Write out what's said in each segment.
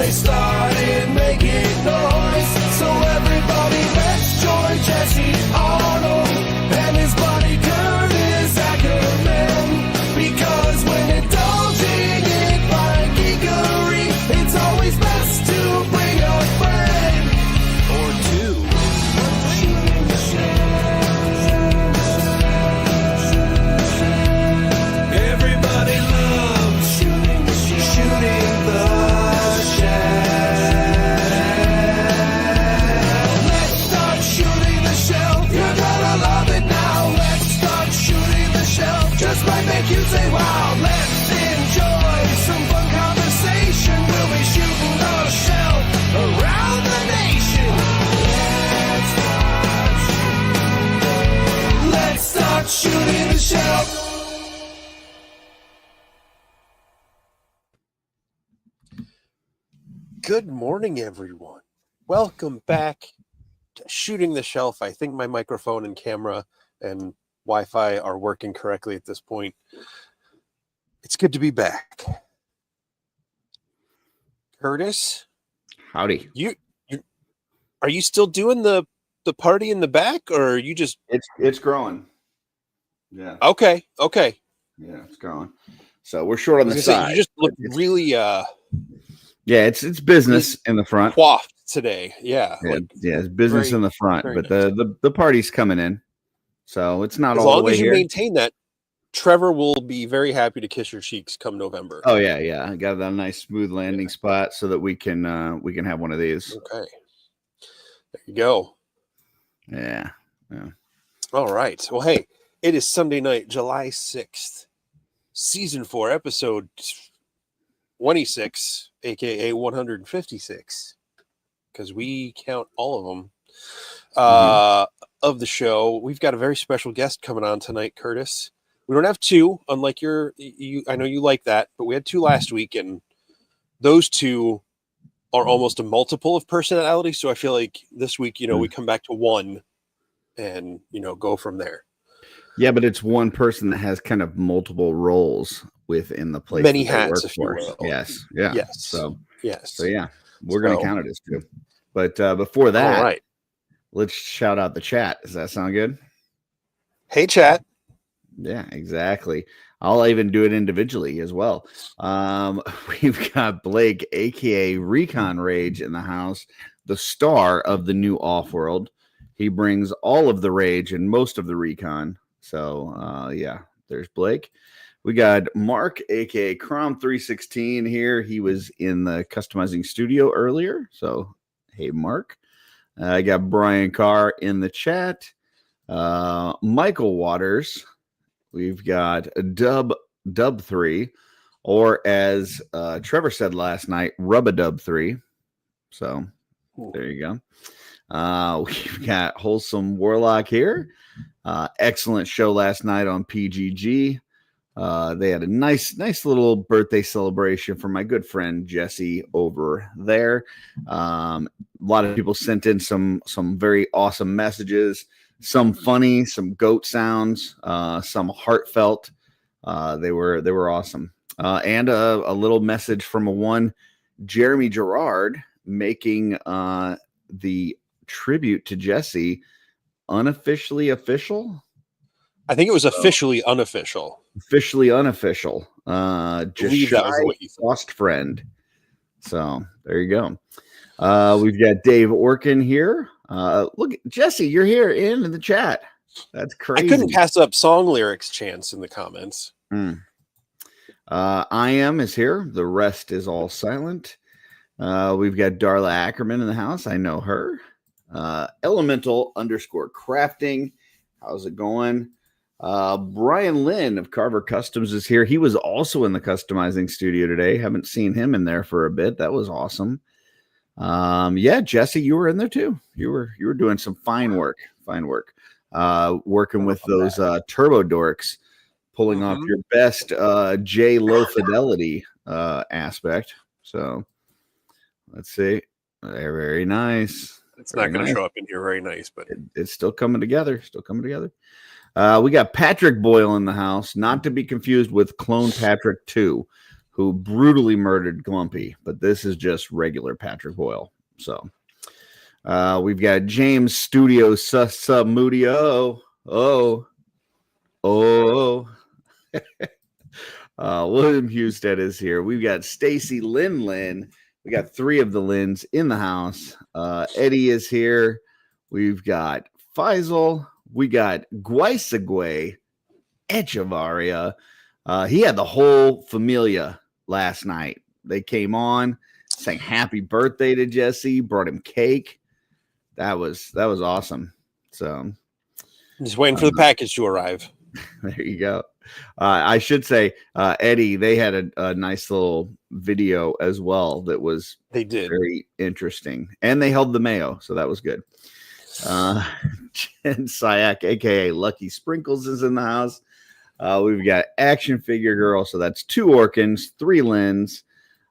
they started making noise. So everybody, let's join Jesse Arnold and his buddy Curtis Akerman. Because when indulging in fine geekery, it's always best to bring a friend or two. Shooting the everybody loves shooting the Let's start shooting the shelf. You're gonna love it now. Let's start shooting the shelf. Just might make you say wow. Let's enjoy some fun conversation. We'll be shooting the shelf around the nation. Let's start shooting the shelf. Good morning, everyone. Welcome back to Shooting the Shelf. I think my microphone and camera and Wi-Fi are working correctly at this point. It's good to be back. Curtis, Howdy. Are you still doing the party in the back, or are you just? It's growing. Yeah. Okay. Yeah, it's growing. So we're short on the side. You just look really yeah, it's business in the front. coiffed today. Yeah. It's business in the front, but nice. the party's coming in. So it's not As all the long way as you here. maintain that, Trevor will be very happy to kiss your cheeks come November. Oh yeah. I got that nice smooth landing spot so that we can have one of these. Okay. There you go. Yeah. All right. Well, hey, it is Sunday night, July 6th, season 4, episode 26, aka 156, because we count all of them of the show. We've got a very special guest coming on tonight, Curtis. We don't have two, unlike you. I know you like that, but we had two last week, and those two are almost a multiple of personality. So I feel like this week, we come back to one and, go from there. Yeah, but it's one person that has kind of multiple roles within the place. Many hats, if you will. Yes. Yeah. Yes. So yeah, we're going to count it as two. But before that, all right, let's shout out the chat. Does that sound good? Hey, chat. Yeah, exactly. I'll even do it individually as well. We've got Blake, aka Recon Rage, in the house, the star of the new OffWorld. He brings all of the rage and most of the recon. So yeah, there's Blake. We got Mark, aka Crom316 here. He was in the customizing studio earlier. So hey, Mark. I got Brian Carr in the chat. Michael Waters. We've got Dub3, or as Trevor said last night, Rub-a-Dub3. So there you go. We've got Wholesome Warlock here. Excellent show last night on PGG. They had a nice little birthday celebration for my good friend Jesse over there. A lot of people sent in some very awesome messages. Some funny, some goat sounds, some heartfelt. They were awesome. And a little message from one Jeremy Gerard making the tribute to Jesse unofficially official. I think it was officially unofficial. Officially unofficial. Just that was what you said. Lost friend. So there you go. We've got Dave Orkin here. Look, Jesse, you're here in the chat. That's crazy. I couldn't pass up song lyrics chants in the comments. I am is here. The rest is all silent. We've got Darla Akerman in the house. I know her. Elemental_crafting. How's it going? Brian Lynn of Carver Customs is here. He was also in the customizing studio today. Haven't seen him in there for a bit. That was awesome. Yeah, Jesse, you were in there too. You were doing some fine work. Working with those turbo dorks, pulling off your best J low fidelity aspect. So let's see. Very nice. It's not going to show up in here very nice, but it's still coming together. We got Patrick Boyle in the house, not to be confused with Clone Patrick 2, who brutally murdered Glumpy, but this is just regular Patrick Boyle. So we've got James Studio Mudio. William Husted is here. We've got Stacy Lynn. We got 3 of the Lyns in the house. Eddie is here. We've got Faisal. We got Guaisagwe Echevarria. He had the whole familia last night. They came on, sang happy birthday to Jesse, brought him cake. That was awesome. So Just waiting for the package to arrive. there you go. I should say, Eddie, they had a nice little video as well that was very interesting. And they held the mayo, so that was good. Jen Sayak, aka Lucky Sprinkles, is in the house. We've got Action Figure Girl, so that's 2 Orkins, 3 Lyns.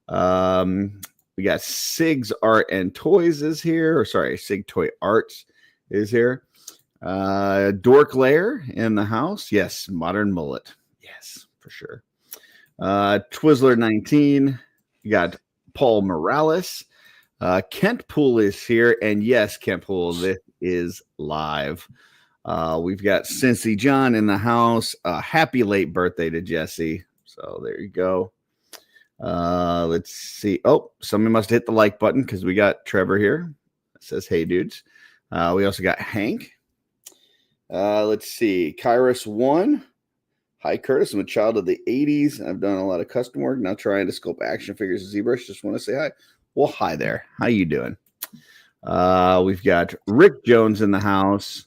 We got Sig's Art and Toys is here, or sorry, Sig Toy Arts is here. Dork Lair in the house. Yes, Modern Mullet. Yes, for sure. Twizzler 19. You got Paul Morales. Kent Pool is here. And yes, Kent Pool, this is live. We've got Cincy John in the house. Happy late birthday to Jesse. So there you go. Let's see. Oh, somebody must have hit the like button because we got Trevor here. It says, hey, dudes. We also got Hank. Let's see. Kairos 1. Hi, Curtis. I'm a child of the 80s. I've done a lot of custom work. Now trying to sculpt action figures of ZBrush. Just want to say hi. Well, hi there. How you doing? We've got Rick Jones in the house.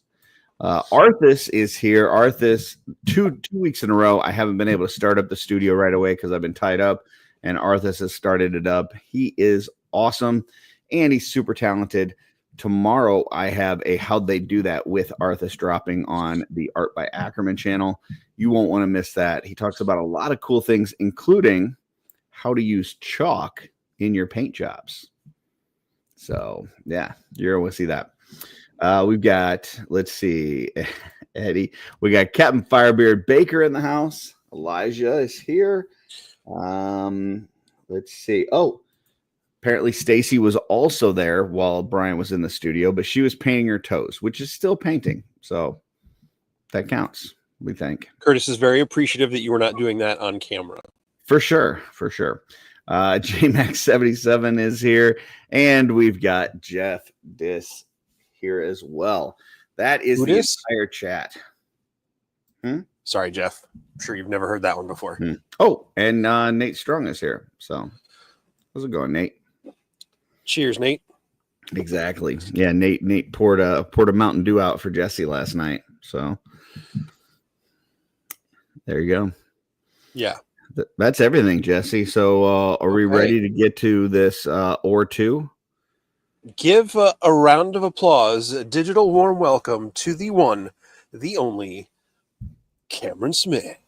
Arthas is here. Arthas, two weeks in a row, I haven't been able to start up the studio right away because I've been tied up, and Arthas has started it up. He is awesome, and he's super talented. Tomorrow, I have a How'd They Do That with Arthas dropping on the Art by Akerman channel. You won't want to miss that. He talks about a lot of cool things, including how to use chalk in your paint jobs. So, yeah, you're going to see that. We've got, let's see, Eddie. We got Captain Firebeard Baker in the house. Elijah is here. Let's see. Oh, apparently Stacy was also there while Brian was in the studio, but she was painting her toes, which is still painting. So that counts, we think. Curtis is very appreciative that you were not doing that on camera. For sure, for sure. JMax77 is here, and we've got Jeff Dis here as well. That is the entire chat. Sorry, Jeff. I'm sure you've never heard that one before. Oh, and Nate Strong is here. So how's it going, Nate? Cheers, Nate. Exactly. Yeah, Nate poured a Mountain Dew out for Jesse last night. So there you go. Yeah. That's everything, Jesse. So are we ready to get to this or two? Give a round of applause, a digital warm welcome to the one, the only, Cameron Smith.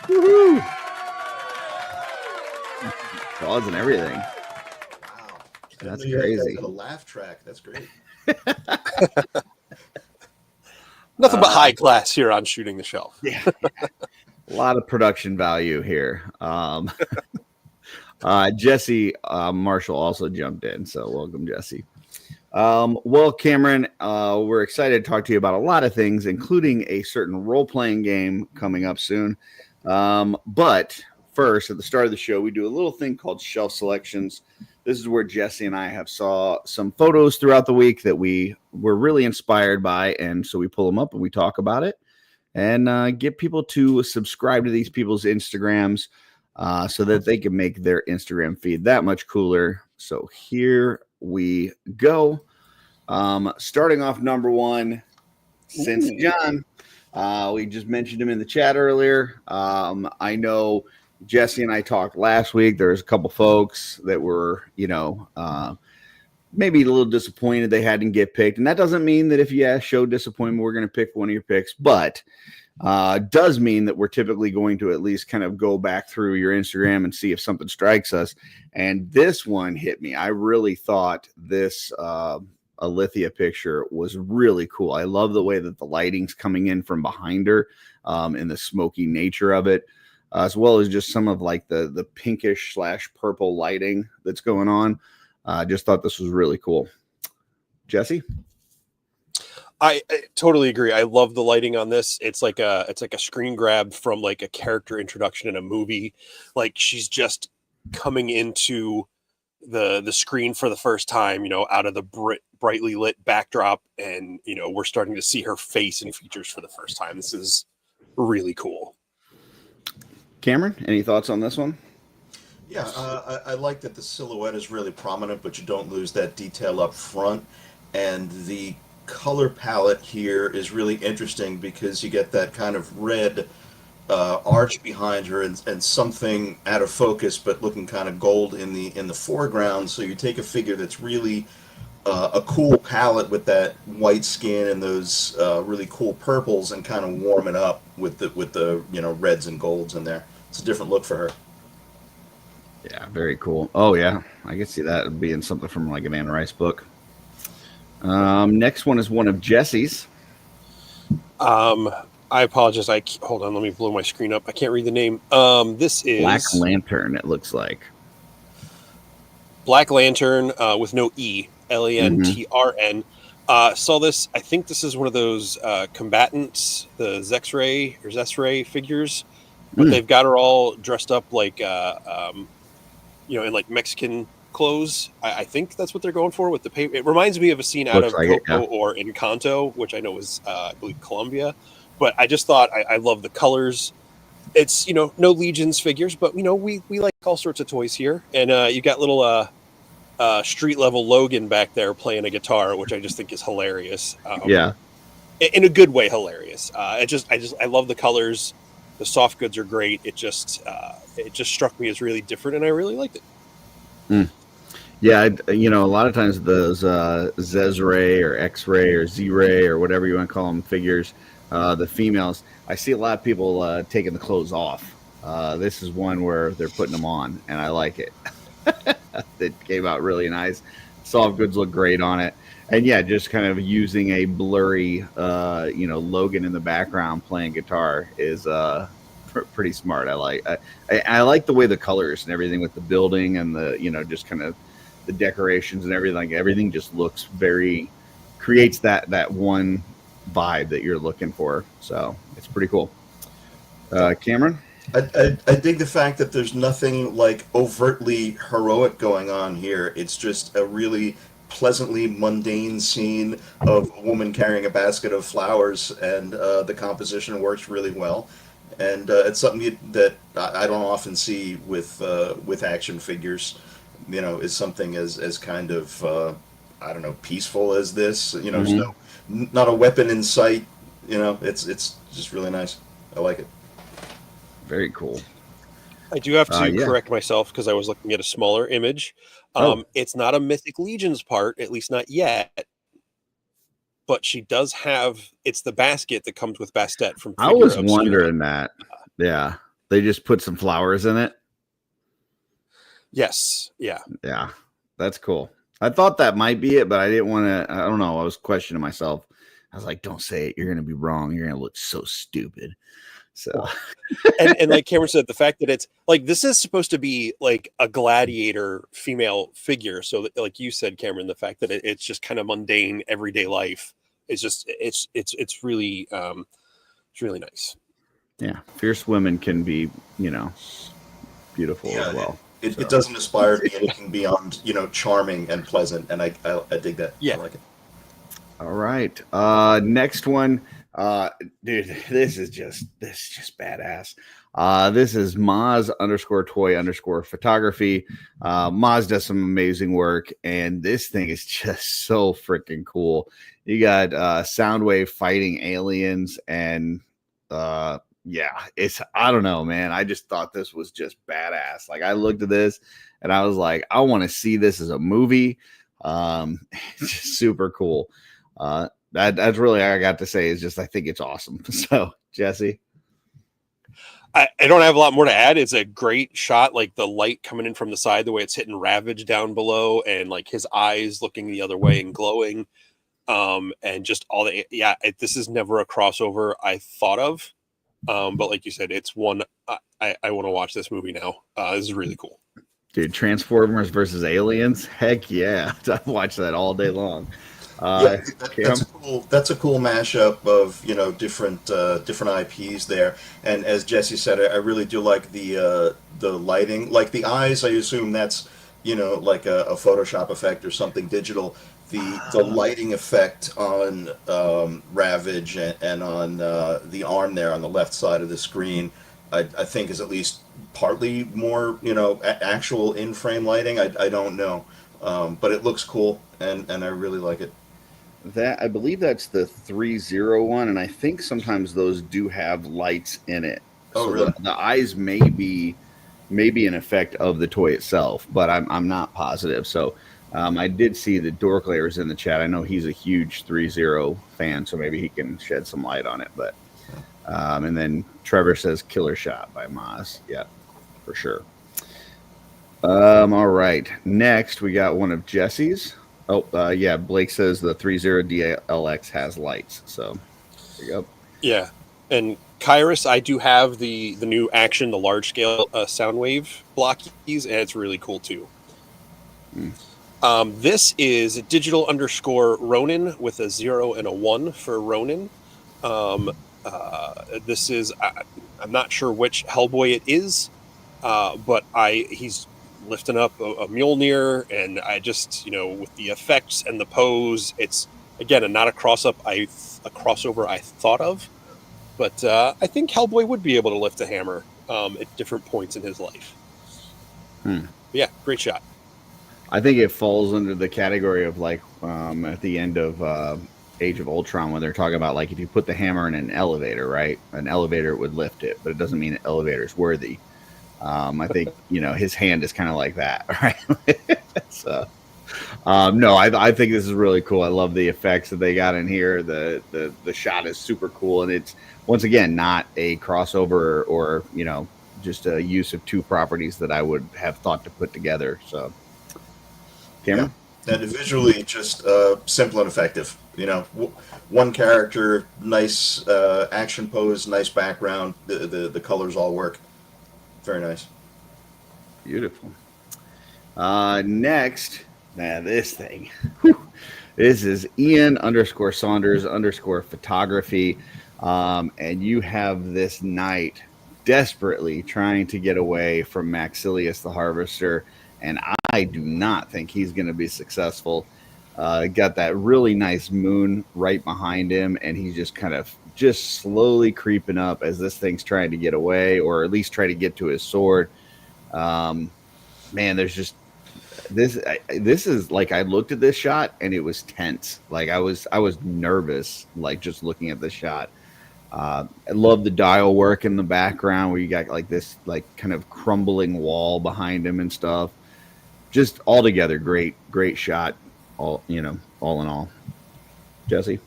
Woo-hoo! Applause and everything. Wow. That's crazy. A laugh track. That's great. Nothing but high class here on Shooting the Shelf. Yeah. A lot of production value here. Jesse Marshall also jumped in, so welcome, Jesse. Well, Cameron, we're excited to talk to you about a lot of things, including a certain role-playing game coming up soon. But first, at the start of the show, we do a little thing called Shelf Selections. This is where Jesse and I have saw some photos throughout the week that we were really inspired by, and so we pull them up and we talk about it and get people to subscribe to these people's Instagrams so that they can make their Instagram feed that much cooler. So here we go. Starting off number one, Cincy John. We just mentioned him in the chat earlier. I know Jesse and I talked last week. There's a couple folks that were, maybe a little disappointed they hadn't get picked. And that doesn't mean that if you show disappointment, we're going to pick one of your picks, but does mean that we're typically going to at least kind of go back through your Instagram and see if something strikes us. And this one hit me. I really thought this Alithia picture was really cool. I love the way that the lighting's coming in from behind her and the smoky nature of it. as well as just some of like the pinkish / purple lighting that's going on. I just thought this was really cool. Jesse? I totally agree. I love the lighting on this. It's like a screen grab from like a character introduction in a movie. Like she's just coming into the screen for the first time, out of the brightly lit backdrop, and we're starting to see her face and features for the first time. This is really cool. Cameron, any thoughts on this one? Yeah, I like that the silhouette is really prominent, but you don't lose that detail up front. And the color palette here is really interesting because you get that kind of red arch behind her and something out of focus, but looking kind of gold in the foreground. So you take a figure that's really a cool palette with that white skin and those really cool purples, and kind of warm it up with the reds and golds in there. It's a different look for her. Yeah, very cool. Oh yeah, I could see that being something from like an Anne Rice book. Next one is one of Jesse's. I apologize. Hold on. Let me blow my screen up. I can't read the name. This is Black Lantern. It looks like Black Lantern with no E. Lantrn. Saw this. I think this is one of those combatants, the Zexray or Zesray figures, but they've got her all dressed up like in like Mexican clothes. I think that's what they're going for with the paper. It reminds me of a scene out of Coco or Encanto, which I know was I believe Colombia. But I just thought I love the colors. It's no Legions figures, but we like all sorts of toys here. And you got little street level Logan back there playing a guitar, which I just think is hilarious. In a good way, hilarious. I love the colors. The soft goods are great. It just struck me as really different, and I really liked it. Yeah, a lot of times those Zesray or X-Ray or Z-Ray or whatever you want to call them figures, the females, I see a lot of people taking the clothes off. This is one where they're putting them on, and I like it. It came out really nice. Soft goods look great on it. And yeah, just kind of using a blurry, Logan in the background playing guitar is pretty smart. I like the way the colors and everything with the building and the, just kind of the decorations and everything. Everything just looks creates that one vibe that you're looking for. So it's pretty cool. Cameron? I dig the fact that there's nothing like overtly heroic going on here. It's just a really pleasantly mundane scene of a woman carrying a basket of flowers, and the composition works really well. And it's something that I don't often see with action figures. Is something as kind of peaceful as this. There's not a weapon in sight. It's just really nice. I like it. Very cool. I do have to correct myself because I was looking at a smaller image. It's not a Mythic Legions part, at least not yet. But she does have. It's the basket that comes with Bastet from. I was wondering that. Yeah, they just put some flowers in it. Yes. Yeah. Yeah, that's cool. I thought that might be it, but I didn't want to. I don't know. I was questioning myself. I was like, "Don't say it. You're going to be wrong. You're going to look so stupid." So, and like Cameron said, the fact that it's like this is supposed to be like a gladiator female figure. So that, like you said, Cameron, the fact that it's just kind of mundane everyday life is just it's really nice. Yeah, fierce women can be beautiful as well. It doesn't aspire to be anything beyond charming and pleasant, and I dig that. Yeah, I like it. All right, next one. Dude, this is just badass. This is Maz_toy_photography. Maz does some amazing work, and this thing is just so freaking cool. You got Soundwave fighting aliens, and I don't know, man. I just thought this was just badass. Like, I looked at this and I was like, I want to see this as a movie. It's just super cool. That's really all I got to say is just I think it's awesome. So, Jesse? I don't have a lot more to add. It's a great shot, like the light coming in from the side, the way it's hitting Ravage down below, and like his eyes looking the other way and glowing. And just all this is never a crossover I thought of. But like you said, it's one I want to watch this movie now. This is really cool. Dude, Transformers versus Aliens. Heck yeah. I've watched that all day long. Yeah, Cam? that's a cool mashup of different IPs there. And as Jesse said, I really do like the lighting, like the eyes. I assume that's like a Photoshop effect or something digital. The lighting effect on Ravage and on the arm there on the left side of the screen, I think is at least partly more actual in frame lighting. I don't know, but it looks cool and I really like it. That I believe that's the 301, and I think sometimes those do have lights in it. Oh, So really? the eyes may be an effect of the toy itself, but I'm not positive. So I did see that Dorklayer's in the chat. I know he's a huge 3-0 fan, so maybe he can shed some light on it. But and then Trevor says "Killer Shot" by Maz. Yeah, for sure. All right. Next, we got one of Jesse's. Oh, yeah. Blake says the 30DLX has lights. So there you go. Yeah, and Kairos, I do have the new Action, the large scale Soundwave blockies, and it's really cool too. This is digital _ Ronin with a 0 and a 1 for Ronin. This is I'm not sure which Hellboy it is, but he's lifting up a Mjolnir, and I just with the effects and the pose, it's again not a crossover I thought of, but I think Hellboy would be able to lift a hammer at different points in his life. Yeah, great shot. I think it falls under the category of like at the end of Age of Ultron when they're talking about like if you put the hammer in an elevator, right? An elevator would lift it, but it doesn't mean an elevator is worthy. I think his hand is kind of like that, right? So no, I think this is really cool. I love the effects that they got in here. The shot is super cool, and it's once again not a crossover or just a use of two properties that I would have thought to put together. So Cameron? Yeah. And visually just simple and effective. One character, nice action pose, nice background. The colors all work. Very nice. Beautiful. Next, this thing. This is Ian _Saunders _photography. And you have this knight desperately trying to get away from Maxilius the Harvester. And I do not think he's going to be successful. Got that really nice moon right behind him, and he's just slowly creeping up as this thing's trying to get away, or at least try to get to his sword. Man, there's just this is like, I looked at this shot and it was tense. Like I was nervous, like just looking at the shot. I love the dial work in the background where you got like this like kind of crumbling wall behind him and stuff. Just altogether great shot. All in all. Jesse?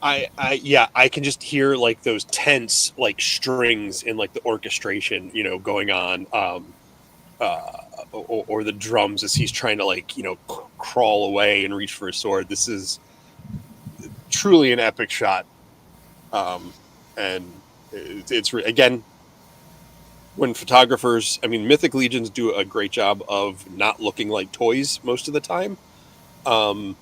I can just hear like those tense like strings in like the orchestration, going on, or the drums as he's trying to like crawl away and reach for his sword. This is truly an epic shot, and it's again, when photographers, Mythic Legions do a great job of not looking like toys most of the time. But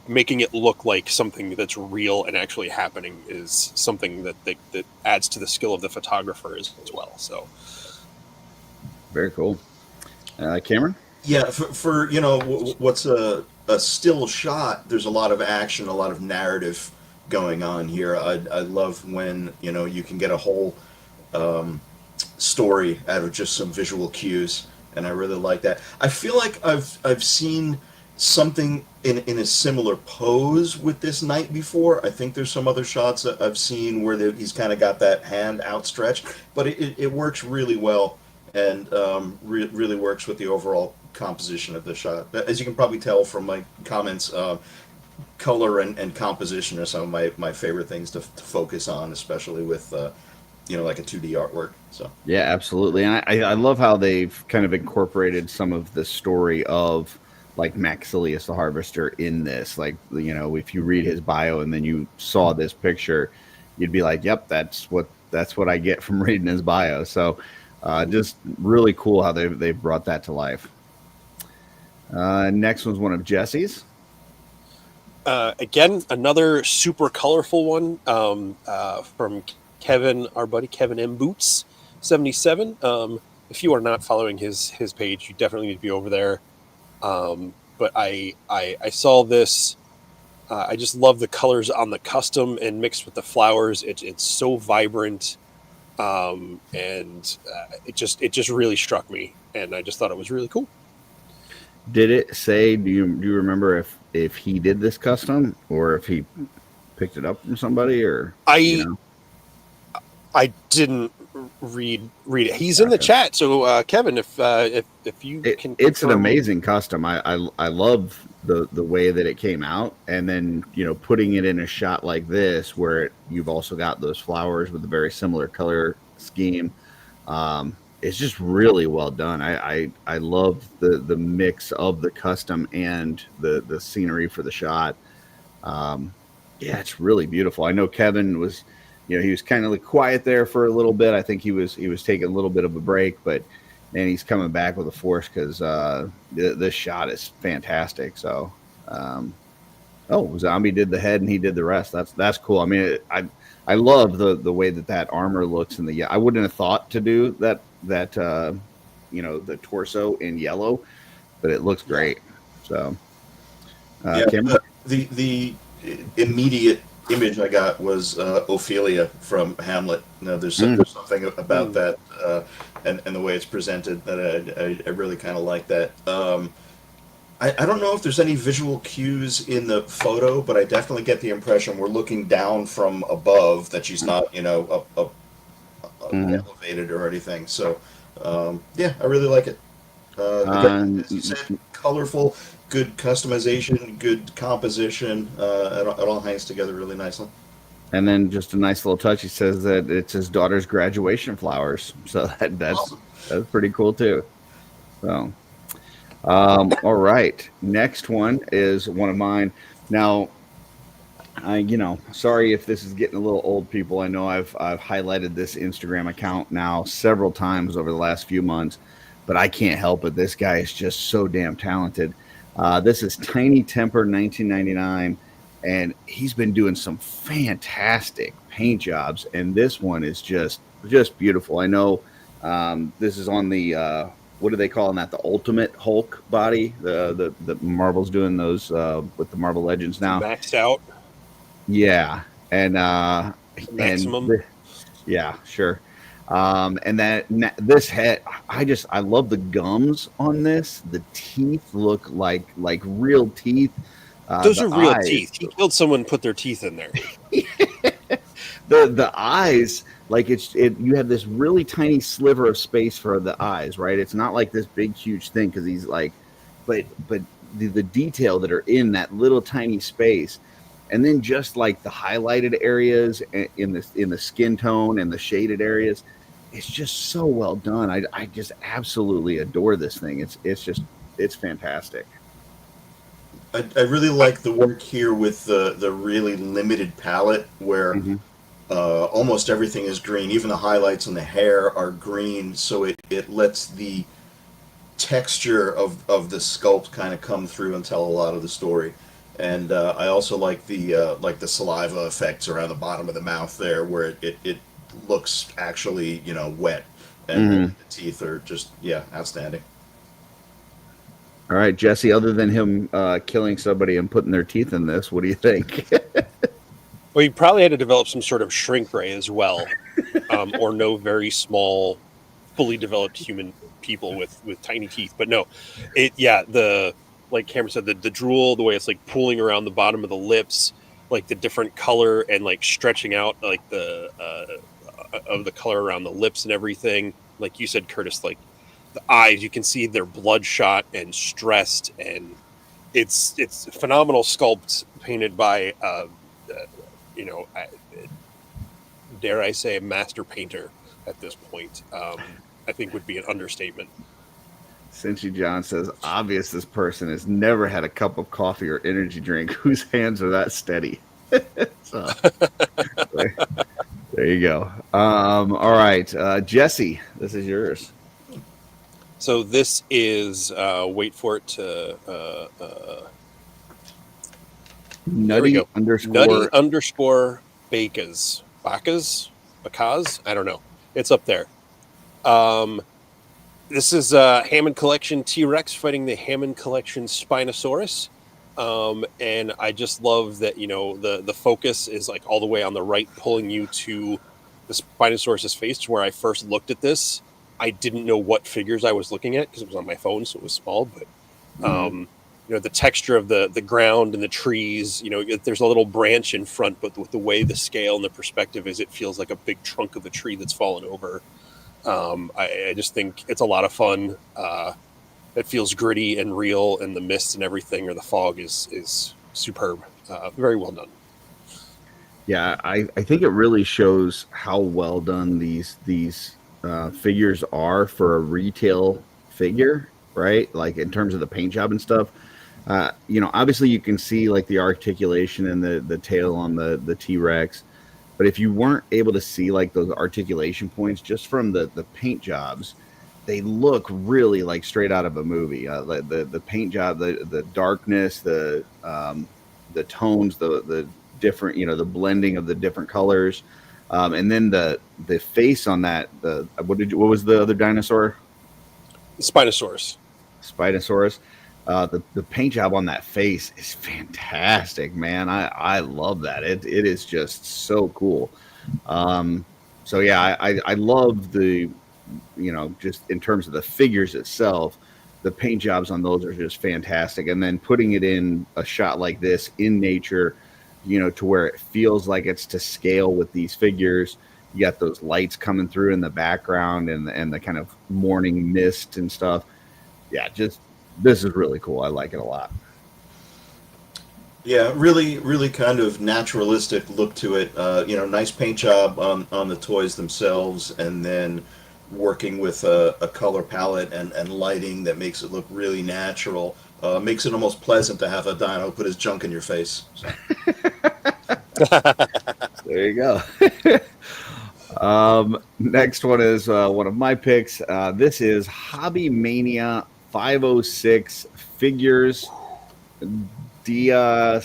making it look like something that's real and actually happening is something that adds to the skill of the photographer as well. So very cool. Cameron? Yeah, for what's a still shot, there's a lot of action, a lot of narrative going on here. I love when you can get a whole story out of just some visual cues, and I really like that. I feel like I've seen something in a similar pose with this knight before. I think there's some other shots that I've seen where he's kind of got that hand outstretched, but it works really well, and really works with the overall composition of the shot. As you can probably tell from my comments, color and composition are some of my favorite things to focus on, especially with like a 2D artwork. So yeah, absolutely. And I love how they've kind of incorporated some of the story of like Maxilius the Harvester in this. Like, you know, if you read his bio and then you saw this picture, you'd be like, "Yep, that's what I get from reading his bio." So, just really cool how they've brought that to life. Next one's one of Jesse's. Again, another super colorful one from Kevin, our buddy Kevin M. Boots 77. If you are not following his page, you definitely need to be over there. But I saw this. I just love the colors on the custom and mixed with the flowers. It's so vibrant, and it just really struck me, and I just thought it was really cool. Did it say? Do you remember if he did this custom or if he picked it up from somebody or I didn't read it. He's in the chat, so Kevin, if you can, it's an amazing custom. I love the way that it came out, and then putting it in a shot like this where you've also got those flowers with a very similar color scheme. It's just really well done. I love the mix of the custom and the scenery for the shot. Yeah, it's really beautiful. I know Kevin was, he was kind of quiet there for a little bit. I think he was taking a little bit of a break, but then he's coming back with a force because this shot is fantastic. So, Zombie did the head and he did the rest. That's cool. I mean, I love the way that armor looks in the. I wouldn't have thought to do that the torso in yellow, but it looks great. So, the immediate image I got was Ophelia from Hamlet. There's something about that and the way it's presented that I really kind of like that. I don't know if there's any visual cues in the photo, but I definitely get the impression we're looking down from above, that she's not, up elevated or anything. So, yeah, I really like it. As you said, colorful, good customization, good composition. It all hangs together really nicely. And then just a nice little touch. He says that it's his daughter's graduation flowers. So that's awesome. That's pretty cool too. So. All right. Next one is one of mine. Now, sorry if this is getting a little old, people. I know I've highlighted this Instagram account now several times over the last few months, but I can't help it. This guy is just so damn talented. This is Tiny Temper 1999, and he's been doing some fantastic paint jobs, and this one is just beautiful. I know this is on the what are they calling that? The Ultimate Hulk body. The Marvel's doing those with the Marvel Legends now. Maxed out. Yeah, and maximum. Yeah, sure. And this head, I love the gums on this. The teeth look like real teeth. Those are real teeth. He killed someone, put their teeth in there. The eyes. Like you have this really tiny sliver of space for the eyes, right? It's not like this big, huge thing because he's like, but the detail that are in that little tiny space, and then just like the highlighted areas in the skin tone and the shaded areas, it's just so well done. I just absolutely adore this thing. It's fantastic. I really like the work here with the really limited palette where. Mm-hmm. Almost everything is green. Even the highlights and the hair are green, so it lets the texture of the sculpt kind of come through and tell a lot of the story. And I also like the saliva effects around the bottom of the mouth there, where it looks actually wet, and the teeth are just outstanding. All right, Jesse. Other than him killing somebody and putting their teeth in this, what do you think? Well, you probably had to develop some sort of shrink ray as well, or no very small, fully developed human people with tiny teeth. But no, like Cameron said, the drool, the way it's like pooling around the bottom of the lips, like the different color and like stretching out like the of the color around the lips and everything. Like you said, Curtis, like the eyes, you can see they're bloodshot and stressed, and it's phenomenal sculpt painted by. Dare I say, a master painter at this point, I think would be an understatement. Cinchy John says, obvious this person has never had a cup of coffee or energy drink whose hands are that steady. So, there you go. All right, Jesse, this is yours. So this is wait for it to Nutty underscore Bacas. Bacas? I don't know. It's up there. This is Hammond Collection T-Rex fighting the Hammond Collection Spinosaurus. And I just love that, you know, the focus is like all the way on the right, pulling you to the Spinosaurus's face. To where I first looked at this, I didn't know what figures I was looking at because it was on my phone, so it was small. But you know, the texture of the ground and the trees, you know, there's a little branch in front, but with the way the scale and the perspective is, it feels like a big trunk of a tree that's fallen over. I just think it's a lot of fun. It feels gritty and real, and the mist and everything, or the fog, is superb. Very well done. Yeah, I think it really shows how well done these figures are for a retail figure, right? Like in terms of the paint job and stuff. You know, obviously you can see like the articulation and the tail on the T-Rex. But if you weren't able to see like those articulation points just from the paint jobs, they look really like straight out of a movie. The paint job, the darkness, the tones, the different, you know, the blending of the different colors, and then the face on that. What was the other dinosaur? Spinosaurus. The paint job on that face is fantastic, man. I love that. It is just so cool. So yeah, I love the, you know, just in terms of the figures itself, the paint jobs on those are just fantastic. And then putting it in a shot like this in nature, you know, to where it feels like it's to scale with these figures. You got those lights coming through in the background and the kind of morning mist and stuff. Yeah, just this is really cool. I like it a lot. Yeah, really kind of naturalistic look to it. You know, nice paint job on the toys themselves, and then working with a color palette and lighting that makes it look really natural. Makes it almost pleasant to have a dino put his junk in your face. So. There you go. Next one is one of my picks. This is Hobby Mania 506 Figures Diasian.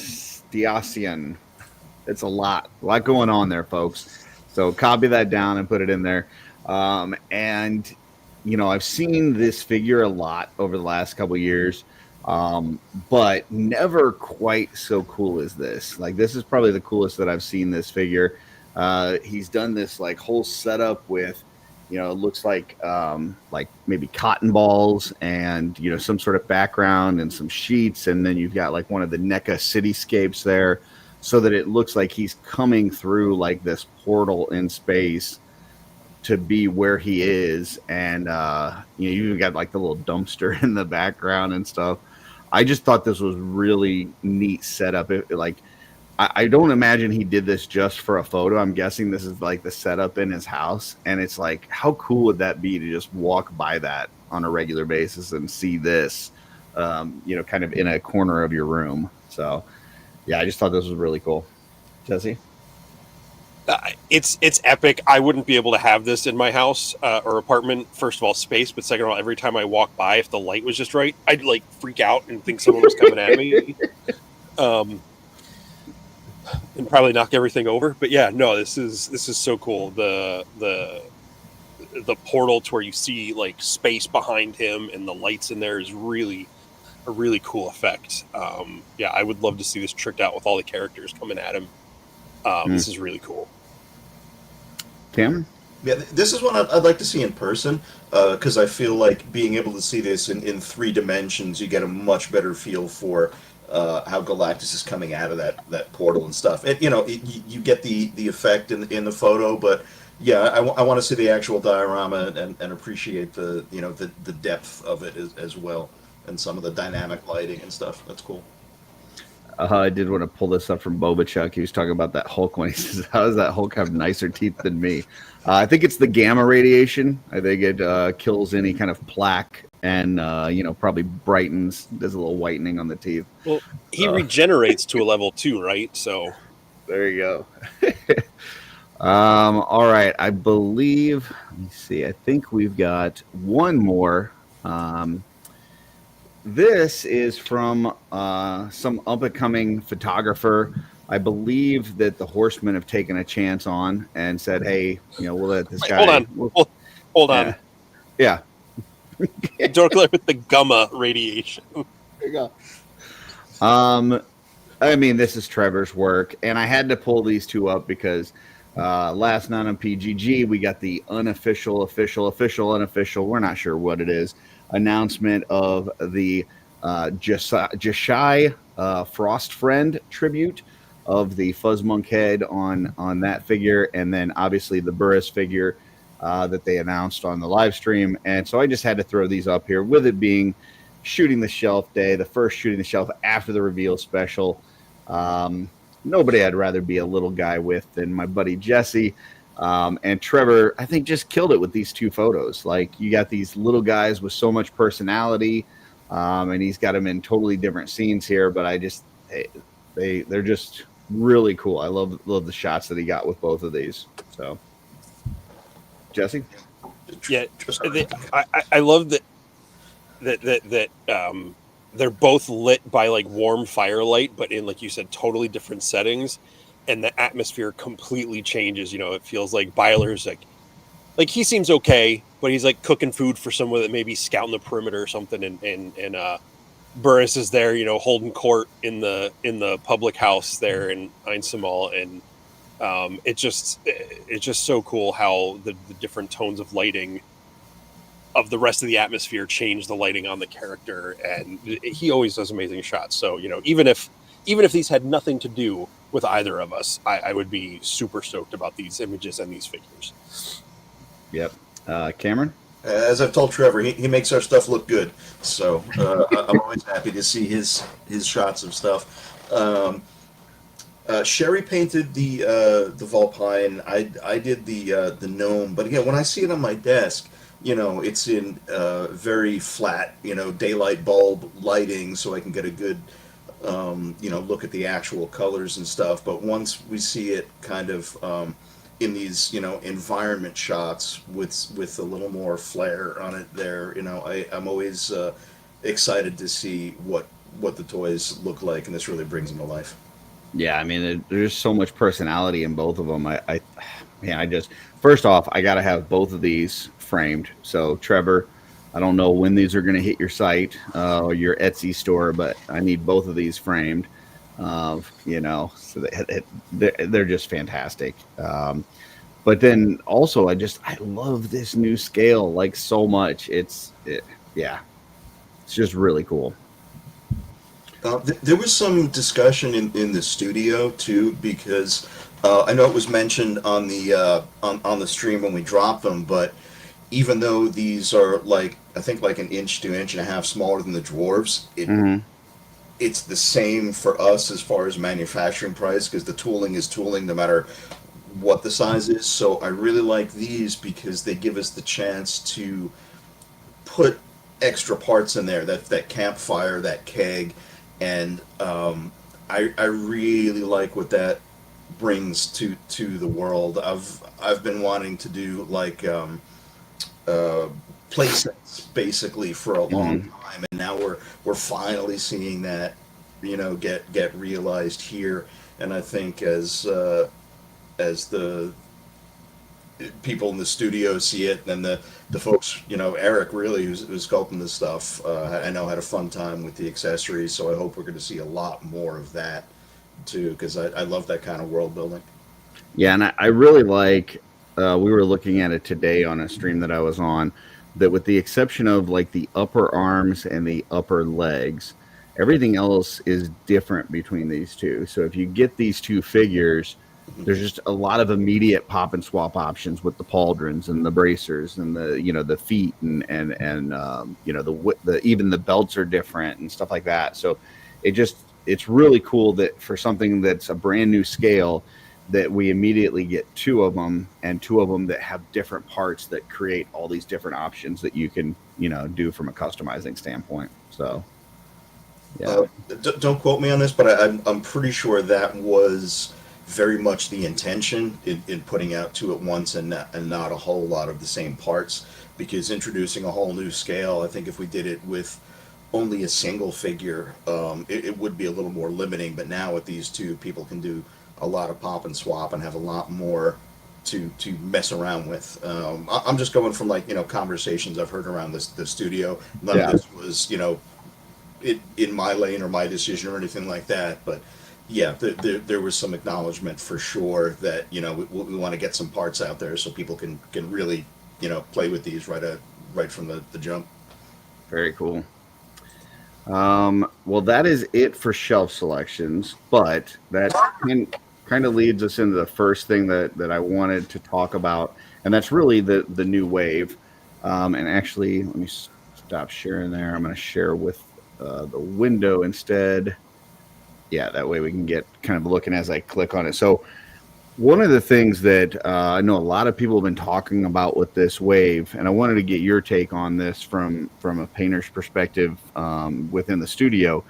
It's a lot going on there, folks. So copy that down and put it in there. And you know, I've seen this figure a lot over the last couple of years, but never quite so cool as this. Like, this is probably the coolest that I've seen this figure. He's done this like whole setup with, you know, it looks like maybe cotton balls and, you know, some sort of background and some sheets. And then you've got like one of the NECA cityscapes there, so that it looks like he's coming through like this portal in space to be where he is. And, you know, you even got like the little dumpster in the background and stuff. I just thought this was really neat setup. I don't imagine he did this just for a photo. I'm guessing this is like the setup in his house. And it's like, how cool would that be to just walk by that on a regular basis and see this, you know, kind of in a corner of your room. So, yeah, I just thought this was really cool. Jesse? It's epic. I wouldn't be able to have this in my house or apartment. First of all, space, but second of all, every time I walk by, if the light was just right, I'd like freak out and think someone was coming at me. And probably knock everything over. But yeah, no, this is so cool. The portal to where you see like space behind him and the lights in there is really a really cool effect. Yeah, I would love to see this tricked out with all the characters coming at him. This is really cool. Cameron? Yeah, this is one I'd like to see in person, because I feel like being able to see this in 3 dimensions, you get a much better feel for how Galactus is coming out of that portal and stuff. And, you know, you get the effect in the photo, but yeah, I want to see the actual diorama and appreciate the, you know, the depth of it as well, and some of the dynamic lighting and stuff. That's cool. I did want to pull this up from Bobachuck. He was talking about that Hulk when he says, how does that Hulk have nicer teeth than me? I think it's the gamma radiation. I think it kills any kind of plaque and probably brightens, does a little whitening on the teeth. Well, he regenerates to a level 2, right? So there you go. All right, I believe. Let me see. I think we've got one more. This is from some up-and-coming photographer. I believe that the Horsemen have taken a chance on and said, "Hey, we'll let this guy." Hold on. Yeah. Don't glare with the gamma radiation. There you go. I mean, this is Trevor's work, and I had to pull these two up because last night on PGG we got the unofficial, unofficial. We're not sure what it is. Announcement of the Jashai Frost Friend tribute of the Fuzzmonk head on that figure, and then obviously the Burris figure that they announced on the live stream. And so I just had to throw these up here, with it being Shooting the Shelf Day, the first Shooting the Shelf after the reveal special. Nobody I'd rather be a little guy with than my buddy Jesse. And Trevor, I think, just killed it with these two photos. Like, you got these little guys with so much personality, and he's got them in totally different scenes here. But they're just really cool. I love the shots that he got with both of these. So, Jesse, yeah, I love that they're both lit by like warm firelight, but in, like you said, totally different settings. And the atmosphere completely changes. It feels like Byler's like he seems okay, but he's like cooking food for someone that may be scouting the perimeter or something. And Burris is there, holding court in the public house there in Einsamal. And it's just so cool how the different tones of lighting of the rest of the atmosphere change the lighting on the character. And he always does amazing shots. So, even if these had nothing to do with either of us, I would be super stoked about these images and these figures. Yep. Cameron? As I've told Trevor, he makes our stuff look good. So I'm always happy to see his shots of stuff. Sherry painted the Vulpine. I did the gnome. But again, when I see it on my desk, it's in very flat, daylight bulb lighting, so I can get a good look at the actual colors and stuff. But once we see it kind of in these, environment shots with a little more flair on it there, I'm always excited to see what the toys look like, and this really brings them to life. Yeah, I mean, there's so much personality in both of them. First off, I got to have both of these framed. So, Trevor, I don't know when these are going to hit your site or your Etsy store, but I need both of these framed. So they're just fantastic. But then also, I love this new scale like so much. It's just really cool. There was some discussion in the studio too, because I know it was mentioned on the on the stream when we dropped them, but even though these are like an inch to inch and a half smaller than the dwarves, it's the same for us as far as manufacturing price, because the tooling is tooling no matter what the size is. So I really like these because they give us the chance to put extra parts in there, that campfire, that keg, and I really like what that brings to the world. I've been wanting to do like play sets basically for a long time, and now we're finally seeing that get realized here. And I think as the people in the studio see it, and the folks, Eric really who's sculpting this stuff, I know had a fun time with the accessories, so I hope we're going to see a lot more of that too, because I love that kind of world building. Yeah, and I really like, we were looking at it today on a stream that I was on, that with the exception of like the upper arms and the upper legs, everything else is different between these two. So if you get these two figures, there's just a lot of immediate pop and swap options with the pauldrons and the bracers and the feet and even the belts are different and stuff like that. So it's really cool that for something that's a brand new scale, that we immediately get two of them, and two of them that have different parts that create all these different options that you can, do from a customizing standpoint. So, yeah. Don't quote me on this, but I'm pretty sure that was very much the intention in putting out two at once and not a whole lot of the same parts, because introducing a whole new scale, I think if we did it with only a single figure, it would be a little more limiting. But now with these two, people can do a lot of pop and swap and have a lot more to mess around with. I'm just going from conversations I've heard around the studio. None of this was in my lane or my decision or anything like that. But yeah, there was some acknowledgement for sure that we want to get some parts out there so people can really play with these right from the jump. Very cool. Well, that is it for shelf selections, but that kind of leads us into the first thing that I wanted to talk about, and that's really the new wave. And actually, let me stop sharing there. I'm going to share with the window instead. Yeah, that way we can get kind of looking as I click on it. So one of the things that I know a lot of people have been talking about with this wave, and I wanted to get your take on this from a painter's perspective within the studio.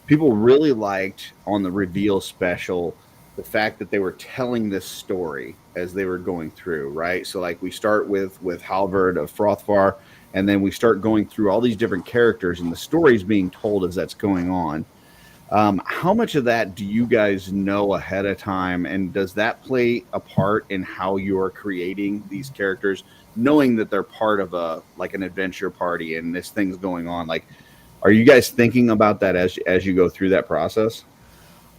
People really liked on the reveal special the fact that they were telling this story as they were going through, right? So like we start with Halvard of Frothvar, and then we start going through all these different characters and the stories being told as that's going on. How much of that do you guys know ahead of time, and does that play a part in how you're creating these characters, knowing that they're part of an adventure party and this thing's going on? Like, are you guys thinking about that as you go through that process?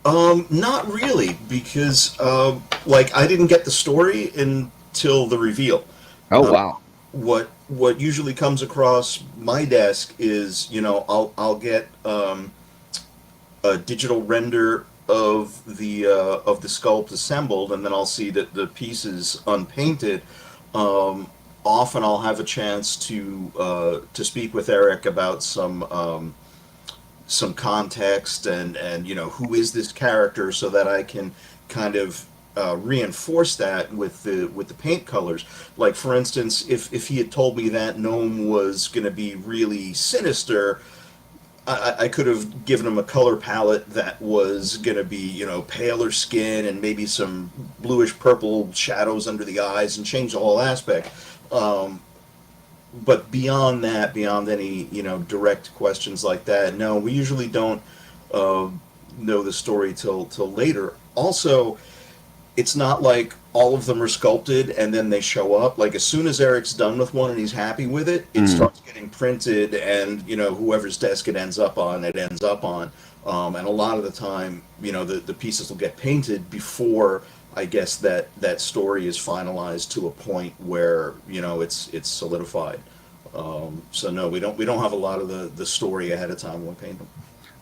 Not really, because I didn't get the story until the reveal. Oh wow. What usually comes across my desk is I'll get a digital render of the sculpt assembled, and then I'll see that the pieces unpainted. Often I'll have a chance to speak with Eric about some context and who is this character, so that I can kind of reinforce that with the paint colors. Like for instance, if he had told me that gnome was going to be really sinister, I could have given him a color palette that was going to be, paler skin and maybe some bluish purple shadows under the eyes, and change the whole aspect. But beyond that, beyond any, direct questions like that, no, we usually don't know the story till later. Also, it's not like all of them are sculpted and then they show up. Like as soon as Eric's done with one and he's happy with it, it starts getting printed, and whoever's desk it ends up on. And a lot of the time, the pieces will get painted before I guess that story is finalized to a point where it's solidified. So no, we don't have a lot of the story ahead of time when we paint them.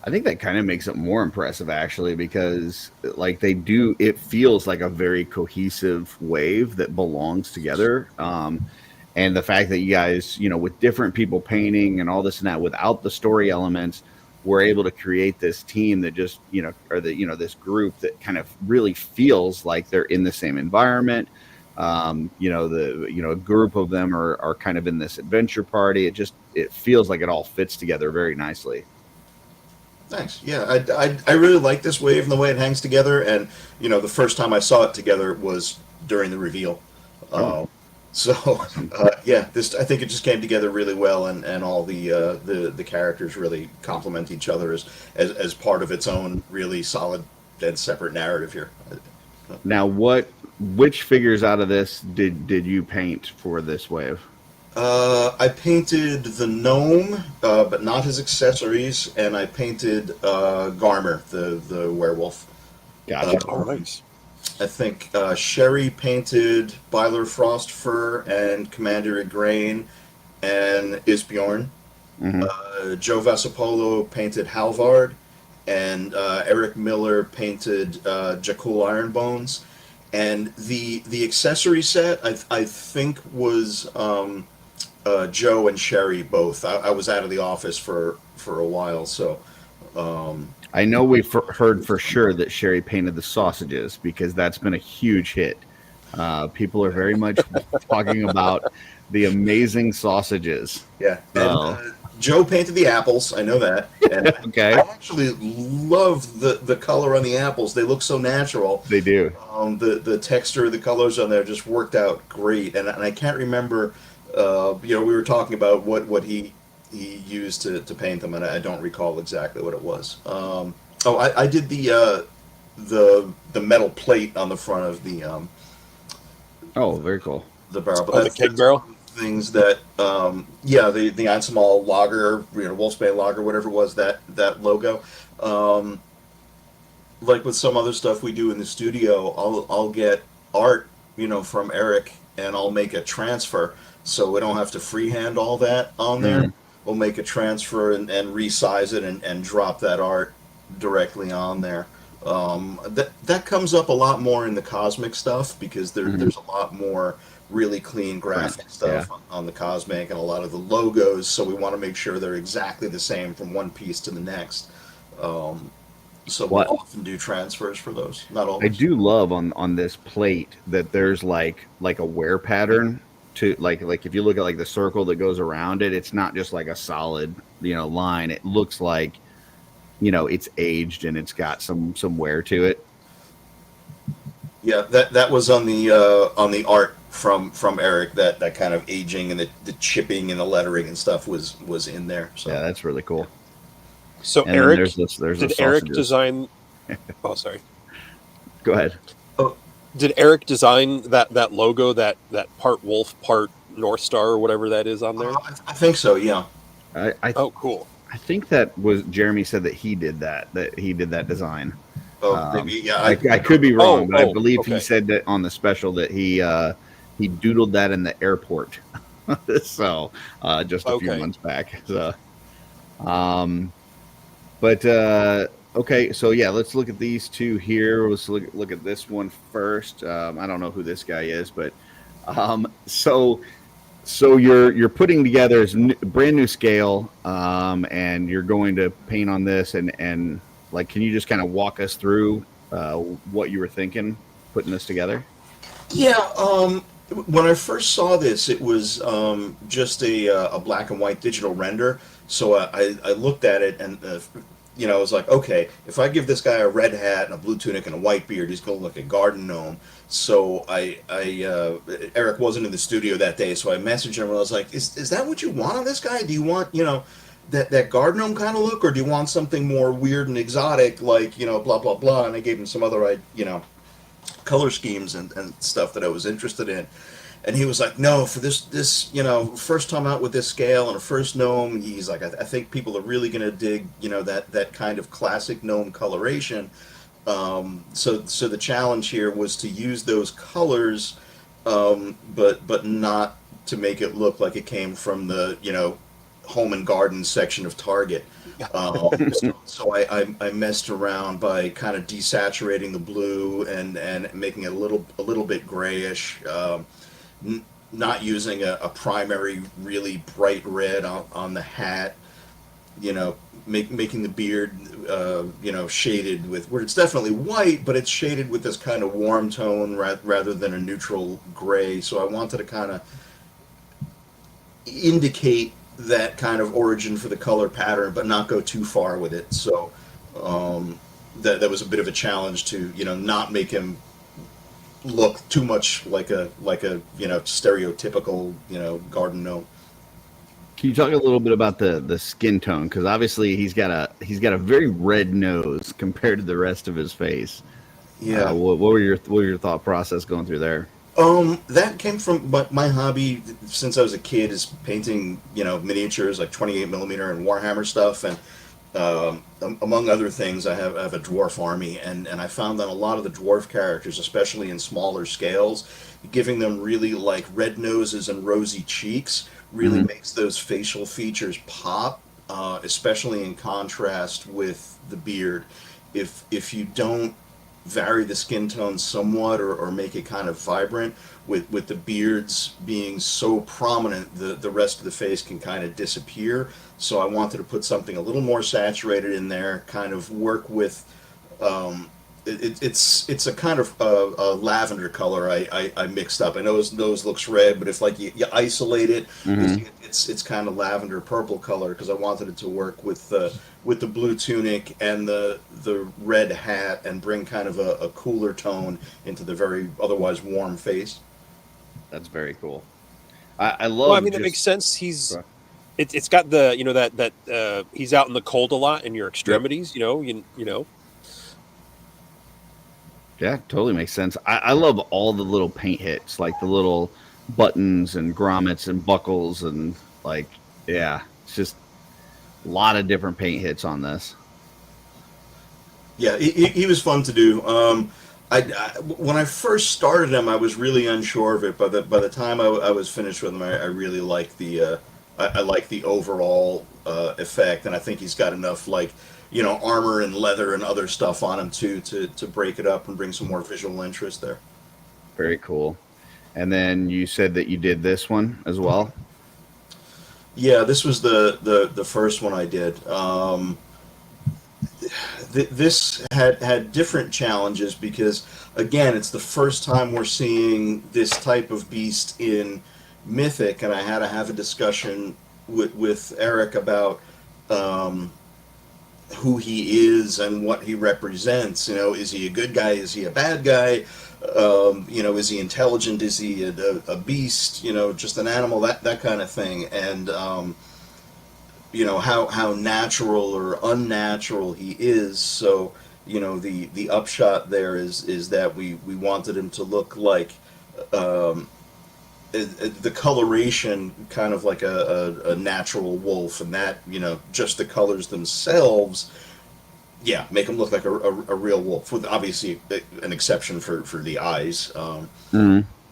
I think that kind of makes it more impressive, actually, because it feels like a very cohesive wave that belongs together. And the fact that you guys, with different people painting and all this and that, without the story elements, we're able to create this team that just, this group that kind of really feels like they're in the same environment. A group of them are kind of in this adventure party. It feels like it all fits together very nicely. Thanks. Yeah, I really like this wave and the way it hangs together. And the first time I saw it together was during the reveal. Yeah, I think it just came together really well, and all the characters really complement each other as part of its own really solid and separate narrative here. Now, which figures out of this did you paint for this wave? I painted the gnome, but not his accessories, and I painted Garmer, the werewolf. Gotcha. Nice. I think Sherry painted Byler Frostfur and Commander Igraine and Isbjorn. Joe Vasapolo painted Halvard, and Eric Miller painted Jakul Ironbones. And the accessory set, I think, was Joe and Sherry both. I was out of the office for a while, so I know we've heard for sure that Sherry painted the sausages because that's been a huge hit. People are very much talking about the amazing sausages. Yeah, Oh. and Joe painted the apples. I know that, and Okay. I actually love the color on the apples. They look so natural. They do. The texture, the colors on there just worked out great. And I can't remember. We were talking about what he used to paint them, and I don't recall exactly what it was. I did the metal plate on the front of the Oh, very cool. the barrel. But The keg barrel. Things that the Einsamal lager, Wolfsbane lager, whatever it was, that logo. Like with some other stuff we do in the studio, I'll get art, from Eric, and I'll make a transfer, so we don't have to freehand all that on there. We'll make a transfer and resize it and drop that art directly on there. That comes up a lot more in the Cosmic stuff because there's a lot more really clean graphic stuff on the Cosmic and a lot of the logos, so we want to make sure they're exactly the same from one piece to the next. So we'll often do transfers for those. Not always. I do love on this plate that there's like a wear pattern to like if you look at like the circle that goes around it, it's not just like a solid line. It looks like it's aged and it's got some wear to it. Yeah, that was on the art from Eric, that kind of aging and the chipping and the lettering and stuff was in there. So yeah, that's really cool. So And Eric, there's did Eric design? Oh, sorry. Go ahead. Did Eric design that logo, that part wolf, part North Star, or whatever that is on there? I think so. Yeah. Oh, cool. I think that was Jeremy said that he did that design. Oh, maybe. Yeah. I could be wrong, but I believe okay. he said that on the special that he doodled that in the airport. So just a few months back. So, okay, so yeah, let's look at these two here. Let's look at this one first. I don't know who this guy is, but so you're putting together a brand new scale, and you're going to paint on this, and like, can you just kind of walk us through what you were thinking putting this together? Yeah. When I first saw this, it was just a black and white digital render. So I looked at it and I was like, okay, if I give this guy a red hat and a blue tunic and a white beard, he's going to look like a garden gnome. So Eric wasn't in the studio that day, so I messaged him and I was like, is that what you want on this guy? Do you want, that garden gnome kind of look, or do you want something more weird and exotic, like, blah, blah, blah? And I gave him some other, color schemes and stuff that I was interested in. And he was like, no, for this first time out with this scale and a first gnome, he's like, I think people are really going to dig, that kind of classic gnome coloration. So the challenge here was to use those colors, but not to make it look like it came from the, home and garden section of Target. So I messed around by kind of desaturating the blue and making it a little bit grayish. Not using a primary really bright red on the hat, making the beard, shaded with, where it's definitely white, but it's shaded with this kind of warm tone rather than a neutral gray. So I wanted to kind of indicate that kind of origin for the color pattern, but not go too far with it. So that was a bit of a challenge to not make him look too much like a stereotypical garden gnome. Can you talk a little bit about the skin tone? Because obviously he's got a very red nose compared to the rest of his face. Yeah. What were your thought process going through there? That came from my hobby since I was a kid, is painting, miniatures like 28 millimeter and Warhammer stuff. And, among other things, I have a dwarf army, and I found that a lot of the dwarf characters, especially in smaller scales, giving them really like red noses and rosy cheeks really makes those facial features pop, especially in contrast with the beard. If you don't vary the skin tone somewhat, or make it kind of vibrant. With the beards being so prominent, the rest of the face can kind of disappear. So I wanted to put something a little more saturated in there, kind of work with. It's a kind of a lavender color I mixed up. I know his nose looks red, but if like you isolate it, it's kind of lavender purple color, because I wanted it to work with the blue tunic and the red hat, and bring kind of a cooler tone into the very otherwise warm face. That's very cool. I love. Well, I mean, that makes sense. It's got the, you know, that he's out in the cold a lot in your extremities. You know. Yeah, totally makes sense. I love all the little paint hits, like the little buttons and grommets and buckles, and like, yeah, it's just a lot of different paint hits on this. Yeah, he was fun to do. When I first started him, I was really unsure of it. By the time I was finished with him, I really like I like the overall effect, and I think he's got enough, like, you know, armor and leather and other stuff on him too, to break it up and bring some more visual interest there. Very cool. And then you said that you did this one as well. Yeah, this was the first one I did. This had different challenges, because again, it's the first time we're seeing this type of beast in Mythic, and I had to have a discussion with Eric about who he is and what he represents. You know, is he a good guy? Is he a bad guy? You know, is he intelligent? Is he a beast? You know, just an animal? That kind of thing. And you know, how natural or unnatural he is. So, you know, the upshot there is that we wanted him to look like the coloration kind of like a natural wolf, and that, you know, just the colors themselves, yeah, make him look like a real wolf, with obviously an exception for the eyes.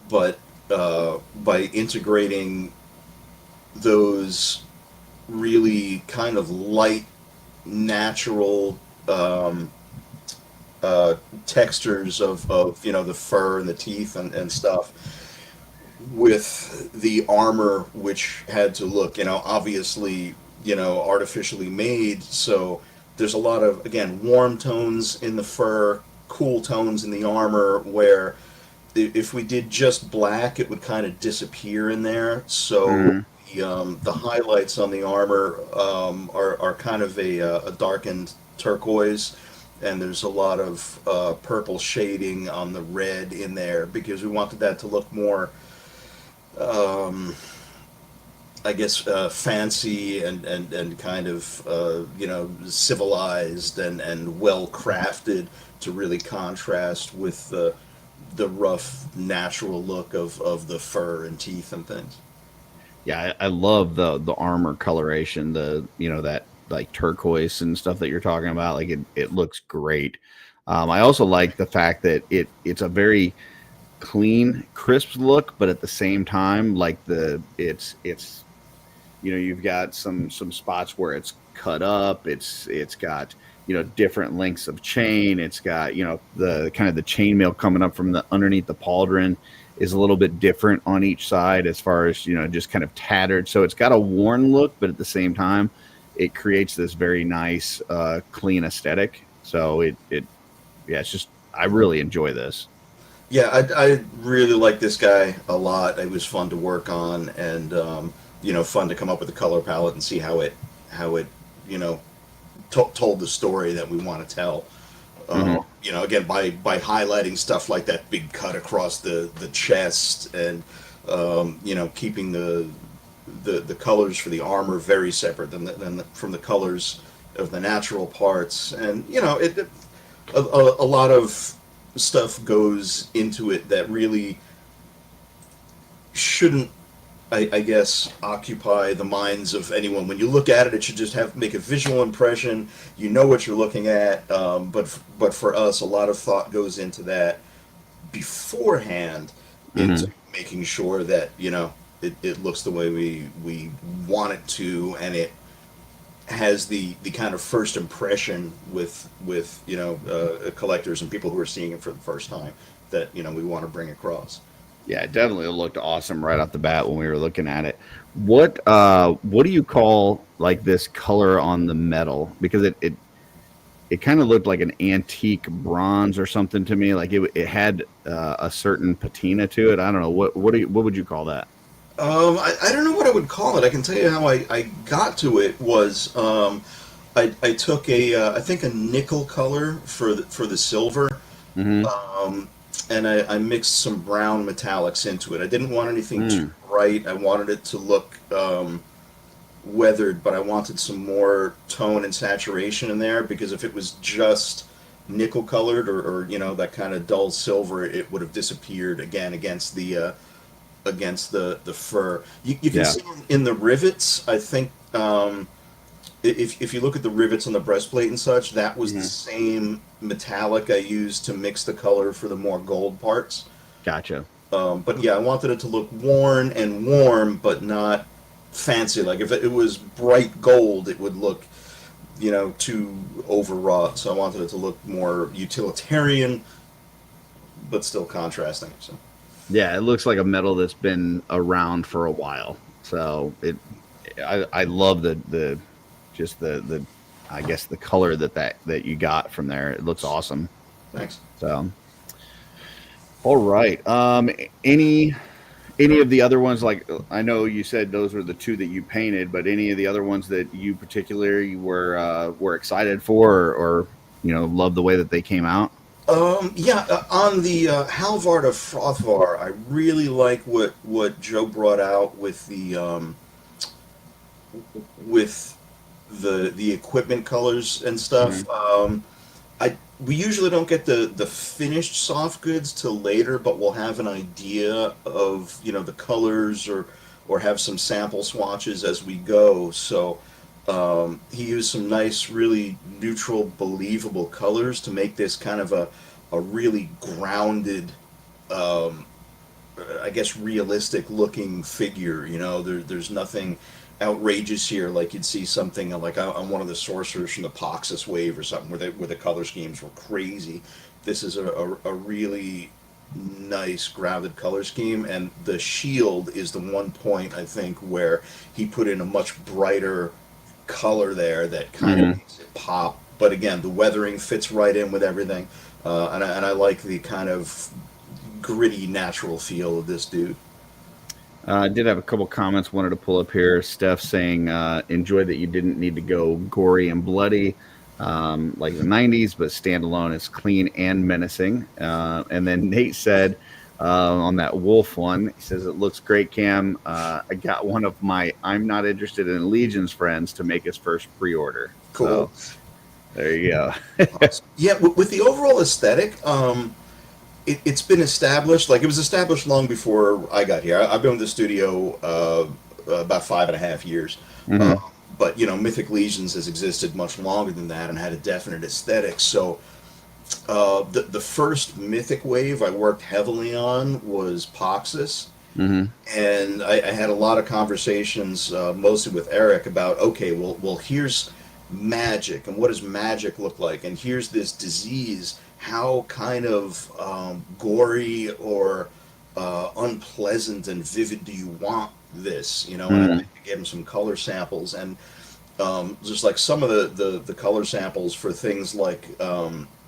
But by integrating those really kind of light, natural textures of, you know, the fur and the teeth and stuff, with the armor, which had to look, you know, obviously, you know, artificially made. So there's a lot of, again, warm tones in the fur, cool tones in the armor, where if we did just black, it would kind of disappear in there. So the highlights on the armor are kind of a darkened turquoise, and there's a lot of purple shading on the red in there, because we wanted that to look more, I guess, fancy and kind of, you know, civilized and well crafted, to really contrast with the rough, natural look of the fur and teeth and things. Yeah, I love the armor coloration, you know, that like turquoise and stuff that you're talking about. Like it looks great. I also like the fact that it's a very clean, crisp look, but at the same time, like it's you know, you've got some spots where it's cut up. It's got, you know, different lengths of chain. It's got, you know, the kind of the chainmail coming up from the underneath the pauldron is a little bit different on each side, as far as, you know, just kind of tattered. So it's got a worn look, but at the same time, it creates this very nice, clean aesthetic. So yeah, it's just, I really enjoy this. Yeah, I really like this guy a lot. It was fun to work on, and you know, fun to come up with a color palette and see how it you know, told the story that we want to tell. You know, again, by highlighting stuff like that big cut across the chest, and you know, keeping the colors for the armor very separate than from the colors of the natural parts. And, you know, a lot of stuff goes into it that really shouldn't, I guess, occupy the minds of anyone. When you look at it, it should just make a visual impression. You know what you're looking at. But for us, a lot of thought goes into that beforehand, into making sure that, you know, it looks the way we want it to, and it has the kind of first impression with collectors and people who are seeing it for the first time that we want to bring across. Yeah, it definitely looked awesome right off the bat when we were looking at it. What do you call like this color on the metal? Because it kind of looked like an antique bronze or something to me. Like it had a certain patina to it. I don't know what would you call that? I don't know what I would call it. I can tell you how I got to it was I took I think a nickel color for the silver, Mm-hmm. and I mixed some brown metallics into it. I didn't want anything too bright. I wanted it to look weathered, but I wanted some more tone and saturation in there, because if it was just nickel colored or that kind of dull silver, it would have disappeared again against the fur. You can see in the rivets, I think, if you look at the rivets on the breastplate and such, that was the same metallic I used to mix the color for the more gold parts. Gotcha. But yeah, I wanted it to look worn and warm, but not fancy. Like if it was bright gold, it would look, too overwrought. So I wanted it to look more utilitarian, but still contrasting. So. Yeah, it looks like a metal that's been around for a while. So I love the I guess the color that you got from there. It looks awesome. Thanks. So, all right. Any of the other ones, like I know you said those were the two that you painted, but any of the other ones that you particularly were excited for, or love the way that they came out? On the Halvard of Frothvar, I really like what Joe brought out with the equipment colors and stuff. We usually don't get the finished soft goods till later, but we'll have an idea of the colors or have some sample swatches as we go. So he used some nice, really neutral, believable colors to make this kind of a really grounded, I guess, realistic looking figure. There's nothing outrageous here, like you'd see something like on one of the sorcerers from the Poxus wave or something where the color schemes were crazy. This is a really nice grounded color scheme, and the shield is the one point I think where he put in a much brighter color there that kind of makes it pop. But again, the weathering fits right in with everything, and I like the kind of gritty, natural feel of this dude. I did have a couple comments wanted to pull up here. Steph saying, enjoy that you didn't need to go gory and bloody like the 90s, but standalone is clean and menacing. And then Nate said on that wolf one, he says, it looks great, Cam. I got one of my I'm not interested in Legion's friends to make his first pre-order. Cool. So, there you go. Awesome. Yeah, with the overall aesthetic, it's been established. Like, it was established long before I got here. I've been with the studio about 5.5 years. But Mythic Legions has existed much longer than that and had a definite aesthetic. So the first Mythic wave I worked heavily on was Poxus. And I had a lot of conversations, mostly with Eric, about, okay, well, here's magic, and what does magic look like? And here's this disease. How kind of gory or unpleasant and vivid do you want this? And I gave him some color samples, and just like some of the color samples for things like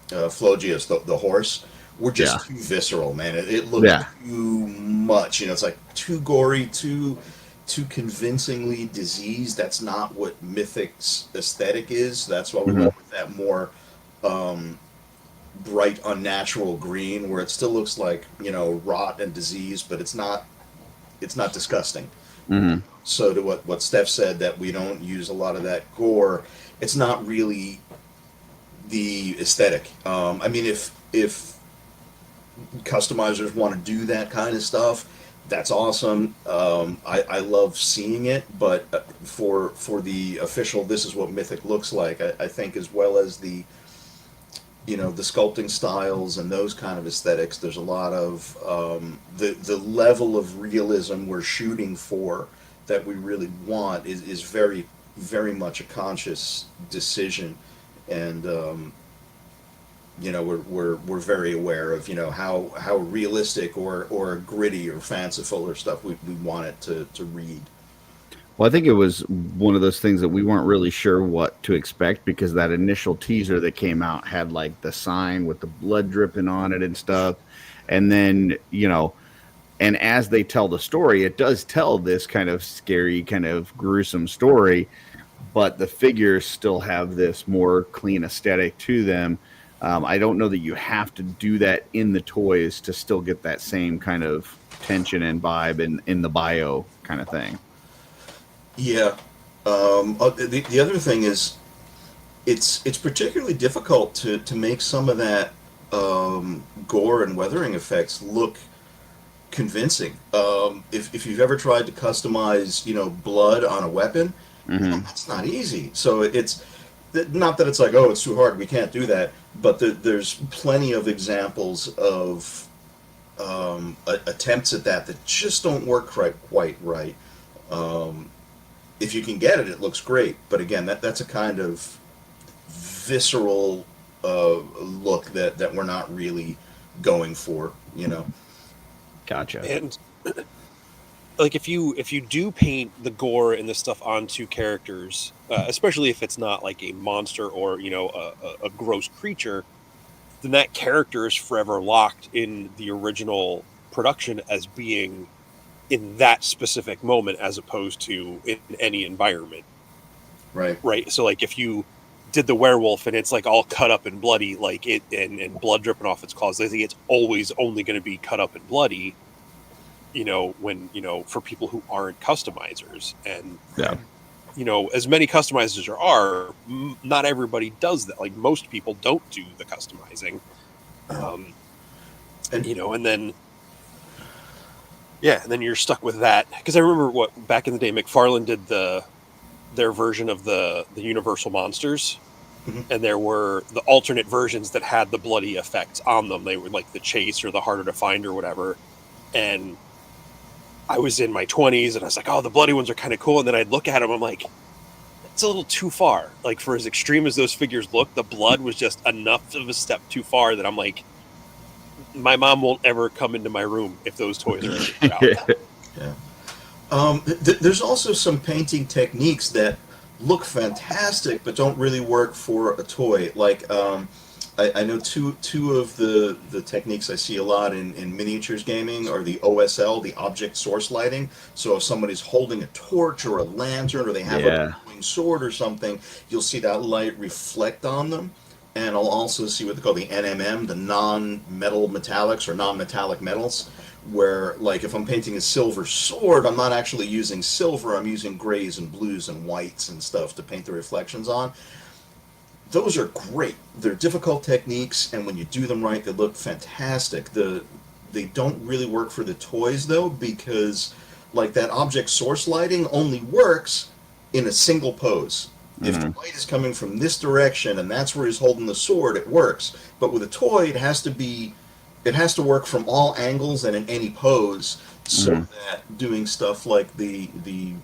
Phlogius, the horse, were just too visceral, man. It looked too much. It's like too gory, too convincingly diseased. That's not what Mythic's aesthetic is. That's why we went with that more bright, unnatural green, where it still looks like rot and disease, but it's not disgusting. So to what Steph said, that we don't use a lot of that gore, it's not really the aesthetic. I mean, if customizers want to do that kind of stuff, that's awesome. I love seeing it, but for the official, this is what Mythic looks like, I think, as well as the the sculpting styles and those kind of aesthetics, there's a lot of the level of realism we're shooting for, that we really want, is very very much a conscious decision, and we're very aware of how realistic or gritty or fanciful or stuff we want it to read. Well, I think it was one of those things that we weren't really sure what to expect, because that initial teaser that came out had like the sign with the blood dripping on it and stuff. And then, and as they tell the story, it does tell this kind of scary, kind of gruesome story, but the figures still have this more clean aesthetic to them. I don't know that you have to do that in the toys to still get that same kind of tension and vibe in the bio kind of thing. Yeah. The other thing is, it's particularly difficult to make some of that gore and weathering effects look convincing. If you've ever tried to customize, blood on a weapon, that's not easy. So it's not that it's like, oh, it's too hard, we can't do that, but there's plenty of examples of attempts at that just don't work quite right. If you can get it, it looks great. But again, that's a kind of visceral look that we're not really going for, Gotcha. And like if you do paint the gore and the stuff onto characters, especially if it's not like a monster or a gross creature, then that character is forever locked in the original production as being in that specific moment, as opposed to in any environment. Right. So like if you did the werewolf and it's like all cut up and bloody, like it and blood dripping off its claws, I think it's always only going to be cut up and bloody, when for people who aren't customizers. And as many customizers there are, not everybody does that. Like most people don't do the customizing. And then you're stuck with that, because I remember back in the day McFarlane did their version of the Universal Monsters, and there were the alternate versions that had the bloody effects on them. They were like the Chase or the Harder to Find or whatever. And I was in my 20s and I was like, oh, the bloody ones are kind of cool. And then I'd look at them, I'm like, it's a little too far. Like, for as extreme as those figures look, the blood was just enough of a step too far that I'm like, my mom won't ever come into my room if those toys are out. Yeah. There's also some painting techniques that look fantastic but don't really work for a toy. Like I know two of the techniques I see a lot in miniatures gaming are the OSL, the object source lighting. So if somebody's holding a torch or a lantern, or they have a glowing sword or something, you'll see that light reflect on them. And I'll also see what they call the NMM, the non-metal metallics or non-metallic metals, where, like, if I'm painting a silver sword, I'm not actually using silver, I'm using grays and blues and whites and stuff to paint the reflections on. Those are great. They're difficult techniques, and when you do them right, they look fantastic. They don't really work for the toys, though, because, like, that object source lighting only works in a single pose. If the light is coming from this direction and that's where he's holding the sword, it works. But with a toy, it has to work from all angles and in any pose, so that doing stuff like the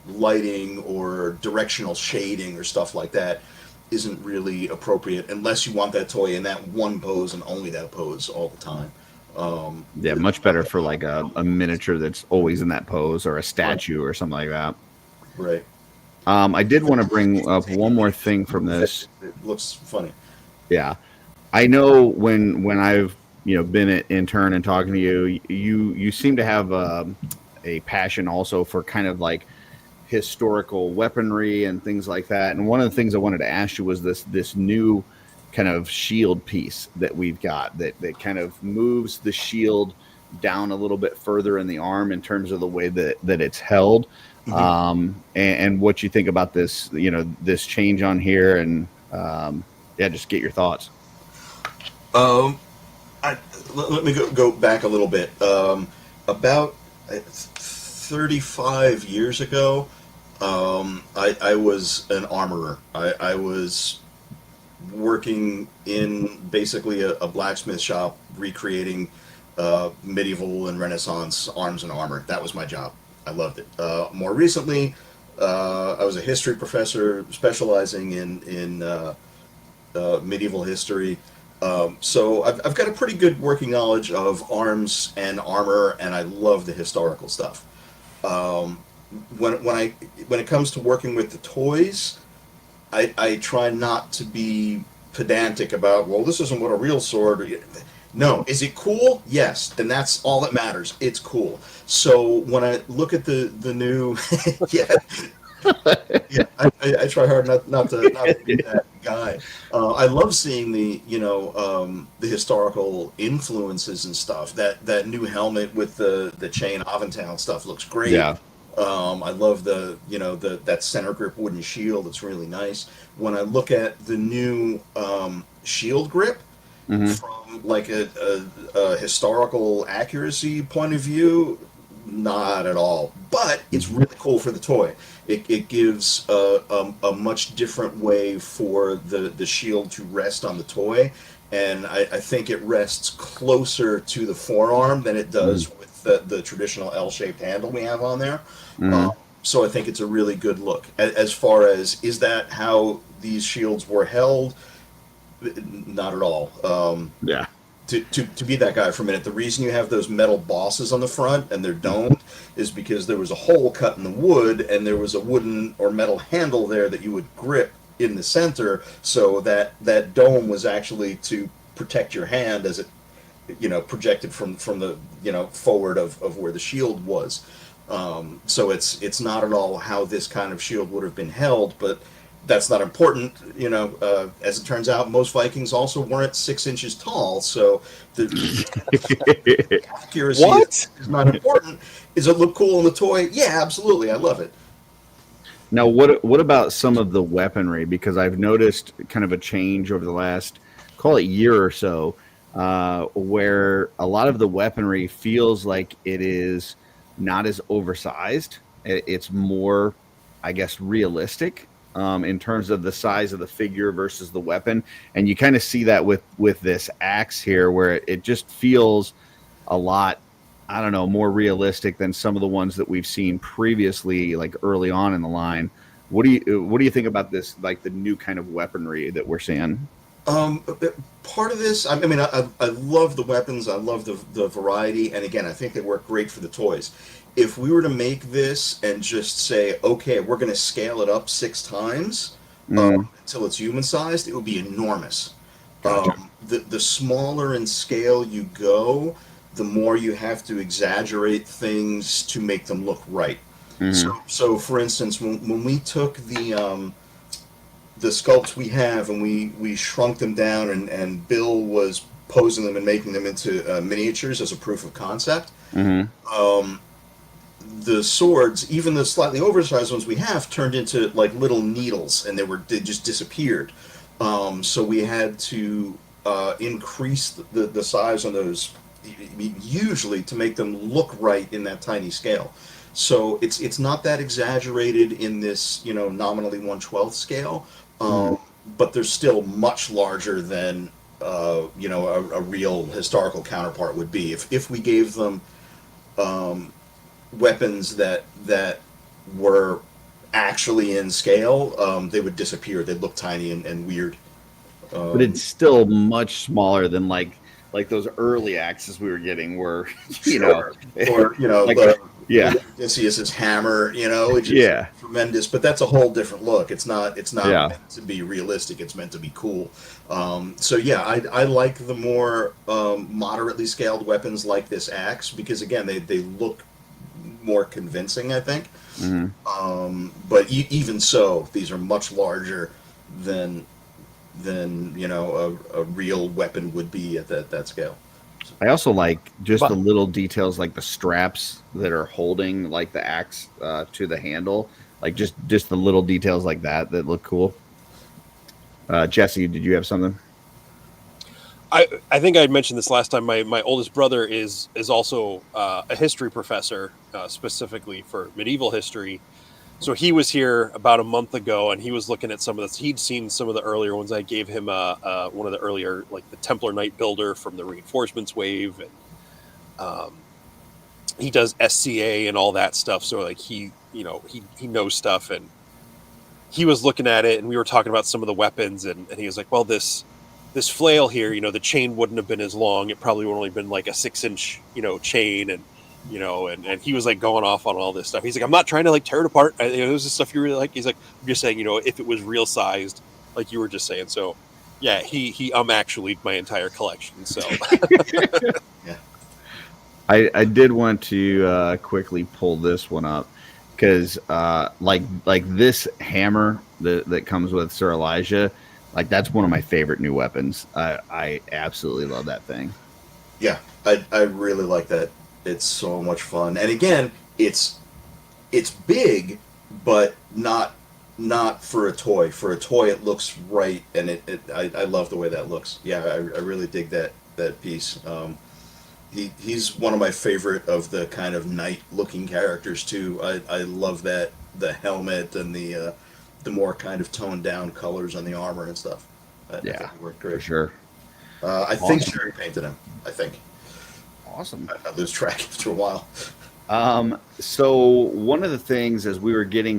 lighting or directional shading or stuff like that isn't really appropriate unless you want that toy in that one pose and only that pose all the time. Much better for like a miniature that's always in that pose, or a statue or something like that. Right. I did want to bring up one more thing from this. It looks funny. Yeah, I know when I've been at intern and talking to you, you seem to have a passion also for kind of like historical weaponry and things like that. And one of the things I wanted to ask you was this new kind of shield piece that we've got that kind of moves the shield down a little bit further in the arm in terms of the way that it's held. And what you think about this, this change on here, and just get your thoughts. Let me go back a little bit. About 35 years ago, I was an armorer. I was working in basically a blacksmith shop, recreating medieval and Renaissance arms and armor. That was my job. I loved it. More recently, I was a history professor specializing in medieval history. So I've got a pretty good working knowledge of arms and armor, and I love the historical stuff. Um, when it comes to working with the toys, I try not to be pedantic about, well, this isn't what a real sword. No, is it cool? Yes, then that's all that matters. It's cool. So when I look at the new, yeah, yeah, I try hard not to be that guy. I love seeing the historical influences and stuff. That new helmet with the chain Aventown stuff looks great. Yeah. I love that center grip wooden shield. It's really nice. When I look at the new shield grip, Hmm. from like a historical accuracy point of view, not at all. But it's really cool for the toy. It gives a much different way for the shield to rest on the toy, and I think it rests closer to the forearm than it does with the traditional L-shaped handle we have on there. Hmm. Uh, so I think it's a really good look. As far as, is that how these shields were held? Not at all. Yeah. To be that guy for a minute, the reason you have those metal bosses on the front and they're domed is because there was a hole cut in the wood and there was a wooden or metal handle there that you would grip in the center, so that dome was actually to protect your hand as it projected from the forward of where the shield was. So it's not at all how this kind of shield would have been held, but that's not important. As it turns out, most Vikings also weren't 6 inches tall, so the accuracy What? is not important. Does it look cool in the toy? Yeah, absolutely. I love it. Now, what about some of the weaponry? Because I've noticed kind of a change over the last, call it year or so, where a lot of the weaponry feels like it is not as oversized. It's more, I guess, realistic in terms of the size of the figure versus the weapon, and you kind of see that with this axe here, where it just feels a lot, I don't know, more realistic than some of the ones that we've seen previously, like early on in the line. What do you think about this, like the new kind of weaponry that we're seeing? Um, Part of this, I mean, I love the weapons. I love the variety, and again, I think they work great for the toys. If we were to make this and just say, okay, we're going to scale it up 6 times Mm, until it's human sized, it would be enormous. gotcha. The smaller in scale you go, the more you have to exaggerate things to make them look right. Hmm. So for instance, when we took the sculpts we have and we shrunk them down, and Bill was posing them and making them into miniatures as a proof of concept, Hmm. um, the swords, even the slightly oversized ones we have, turned into like little needles, and they just disappeared. So we had to increase the size on those, usually to make them look right in that tiny scale. So it's not that exaggerated in this nominally 1/12 scale, Hmm. um, but they're still much larger than a real historical counterpart would be if we gave them um, weapons that were actually in scale. They would disappear. They'd look tiny and weird. But Um, it's still much smaller than like those early axes we were getting, where you know, Sure. Or like yeah, Odysseus's hammer, which is yeah, tremendous. But that's a whole different look. It's not yeah. meant to be realistic. It's meant to be cool. So yeah, I like the more moderately scaled weapons like this axe, because again they look more convincing, I think. Hmm. But even so, these are much larger than a real weapon would be at that scale. I also like just the But little details, like the straps that are holding like the axe to the handle, like just the little details like that look cool. Jesse, did you have something? I think I mentioned this last time. My oldest brother is also a history professor, specifically for medieval history. So he was here about a month ago, and he was looking at some of this. He'd seen some of the earlier ones. I gave him one of the earlier, like the Templar Knight Builder from the Reinforcements wave, and um, he does SCA and all that stuff. So like he knows stuff, and he was looking at it, and we were talking about some of the weapons, and he was like, well, this flail here, the chain wouldn't have been as long. It probably would only been like a 6-inch, chain, and and he was like going off on all this stuff. He's like, I'm not trying to like tear it apart. There's this stuff you really like. He's like, I'm just saying, if it was real sized, like you were just saying. So yeah, he actually my entire collection. So Yeah. I did want to quickly pull this one up because like this hammer that comes with Sir Elijah, like that's one of my favorite new weapons. I absolutely love that thing. Yeah, I really like that. It's so much fun. And again, it's big, but not for a toy. For a toy, it looks right, and I love the way that looks. Yeah, I really dig that piece. He's one of my favorite of the kind of knight-looking characters too. I love that, the helmet and the more kind of toned down colors on the armor and stuff. I think it worked great. For sure. I think Sherry painted him. I think. Awesome. I lose track after a while. So one of the things as we were getting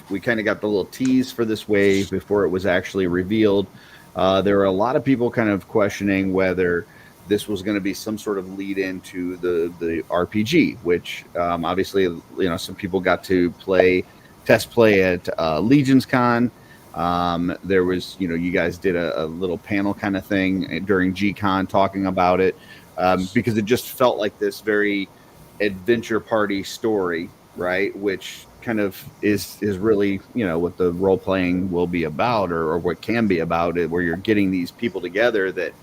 we kind of got the little tease for this wave before it was actually revealed. There were a lot of people kind of questioning whether this was going to be some sort of lead into the RPG, which obviously, some people got to test play at Legion's Con. There was, you guys did a little panel kind of thing during G-Con talking about it. Because it just felt like this very adventure party story, right? Which kind of is really, what the role playing will be about, or what can be about it, where you're getting these people together that,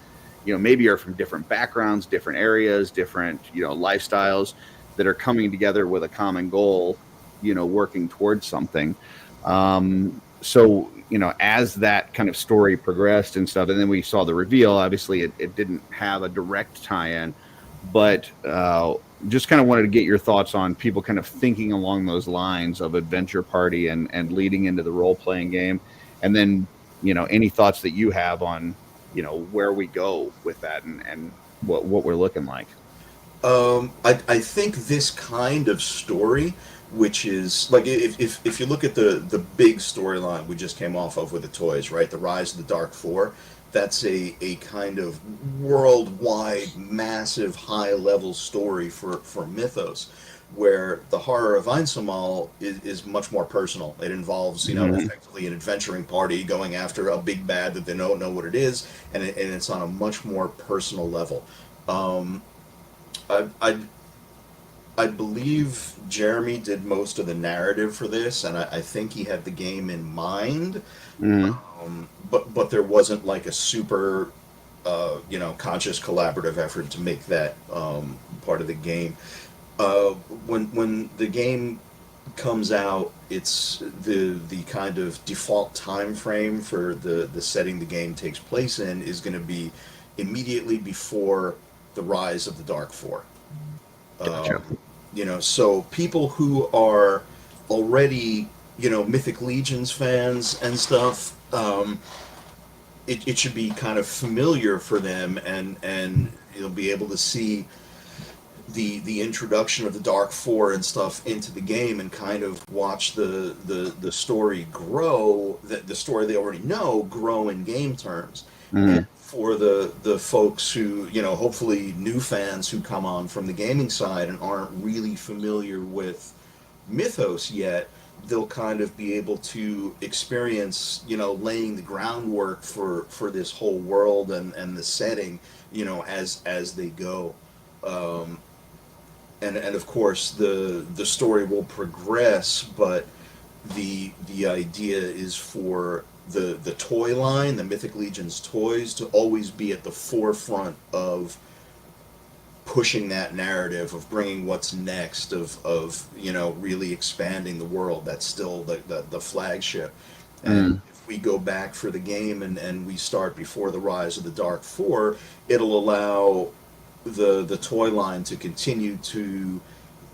maybe are from different backgrounds, different areas, different, lifestyles that are coming together with a common goal, working towards something. So, as that kind of story progressed and stuff, and then we saw the reveal, obviously it didn't have a direct tie-in, but just kind of wanted to get your thoughts on people kind of thinking along those lines of adventure party and leading into the role-playing game. And then, any thoughts that you have on, where we go with that and what we're looking like. I think this kind of story, which is like if you look at the big storyline we just came off of with the toys, right? The Rise of the Dark Four. That's a kind of worldwide, massive, high-level story for Mythos, where the horror of Einsamal is much more personal. It involves, effectively an adventuring party going after a big bad that they don't know what it is, and it's on a much more personal level. I believe Jeremy did most of the narrative for this, and I think he had the game in mind. But there wasn't like a super, conscious collaborative effort to make that part of the game. When the game comes out, it's the kind of default time frame for the setting the game takes place in is going to be immediately before the Rise of the Dark Four. Gotcha. So people who are already, Mythic Legions fans and stuff, it should be kind of familiar for them, and you'll be able to see the introduction of the Dark Four and stuff into the game, and kind of watch the story grow, the story they already know grow in game terms. And for the folks who, hopefully new fans who come on from the gaming side and aren't really familiar with Mythos yet, they'll kind of be able to experience, laying the groundwork for this whole world and the setting, as they go. And of course the story will progress, but the idea is for the toy line, the Mythic Legions toys, to always be at the forefront of pushing that narrative, of bringing what's next, of really expanding the world. That's still the flagship. And if we go back for the game and we start before the Rise of the Dark Four, it'll allow the toy line to continue to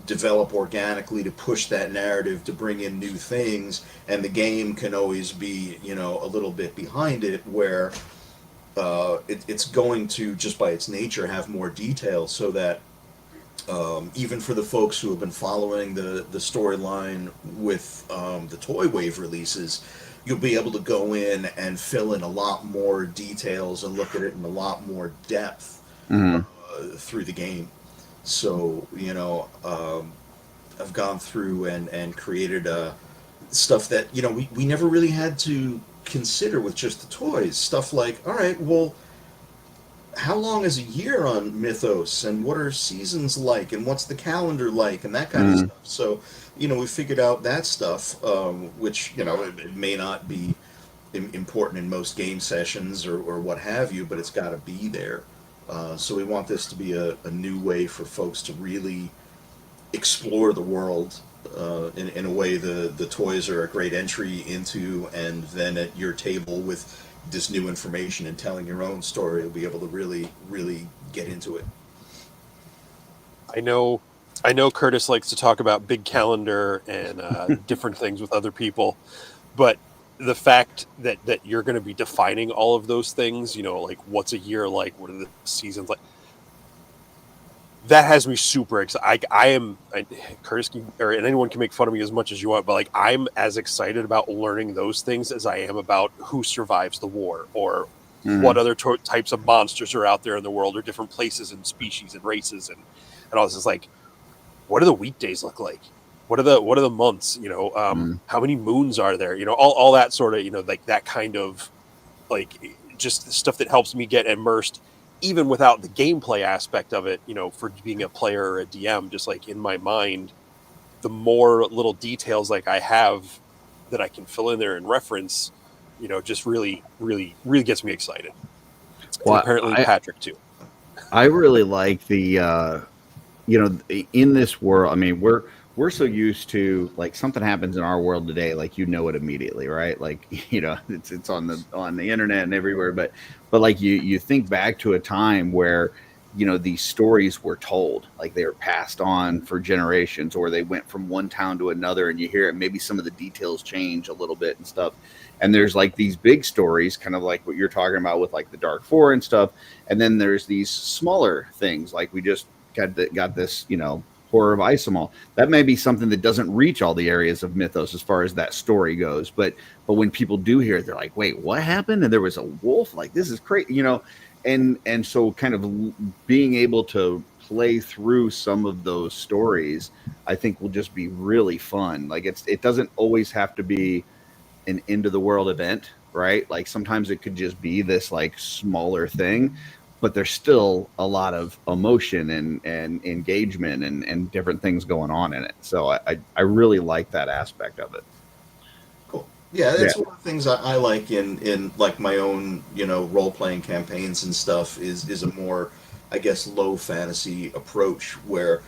develop organically, to push that narrative, to bring in new things, and the game can always be a little bit behind it, where it's going to, just by its nature, have more detail, so that Even for the folks who have been following the storyline with the Toy Wave releases, you'll be able to go in and fill in a lot more details and look at it in a lot more depth Mhm. through the game. So, I've gone through and created stuff that, we never really had to consider with just the toys. Stuff like, all right, well, how long is a year on Mythos, and what are seasons like, and what's the calendar like, and that kind of Mhm. stuff. So, we figured out that stuff, which, it may not be important in most game sessions or what have you, but it's got to be there. So we want this to be a new way for folks to really explore the world in a way the toys are a great entry into, and then at your table with this new information and telling your own story, you'll be able to really get into it. I know Curtis likes to talk about big calendar and different things with other people, but the fact that you're going to be defining all of those things, like what's a year like, what are the seasons like, that has me super excited. Curtis and anyone can make fun of me as much as you want, but like I'm as excited about learning those things as I am about who survives the war or what Mhm. other types of monsters are out there in the world, or different places and species and races and all this. Is like, what do the weekdays look like? What are the months? Mhm. How many moons are there? All that sort of, like that kind of, like, just the stuff that helps me get immersed, even without the gameplay aspect of it. For being a player or a DM, just like in my mind, the more little details like I have that I can fill in there and reference, just really, really, really gets me excited. And Well, apparently Patrick too. I really like in this world. I mean, we're so used to, like, something happens in our world today, like, it immediately, right? Like, it's on the internet and everywhere. But like, you think back to a time where these stories were told, like they were passed on for generations, or they went from one town to another, and you hear it. Maybe some of the details change a little bit and stuff. And there's like these big stories, kind of like what you're talking about with like the Dark Four and stuff. And then there's these smaller things, like we just got this, Horror of Isomol. That may be something that doesn't reach all the areas of Mythos as far as that story goes. But when people do hear it, they're like, wait, what happened? And there was a wolf? Like, this is crazy, and so kind of being able to play through some of those stories, I think will just be really fun. Like, it doesn't always have to be an end of the world event, right? Like, sometimes it could just be this like smaller thing, but there's still a lot of emotion and engagement and different things going on in it. So I really like that aspect of it. Cool. Yeah, Yeah. that's one of the things I like in like my own, role playing campaigns and stuff is a more, I guess, low fantasy approach where,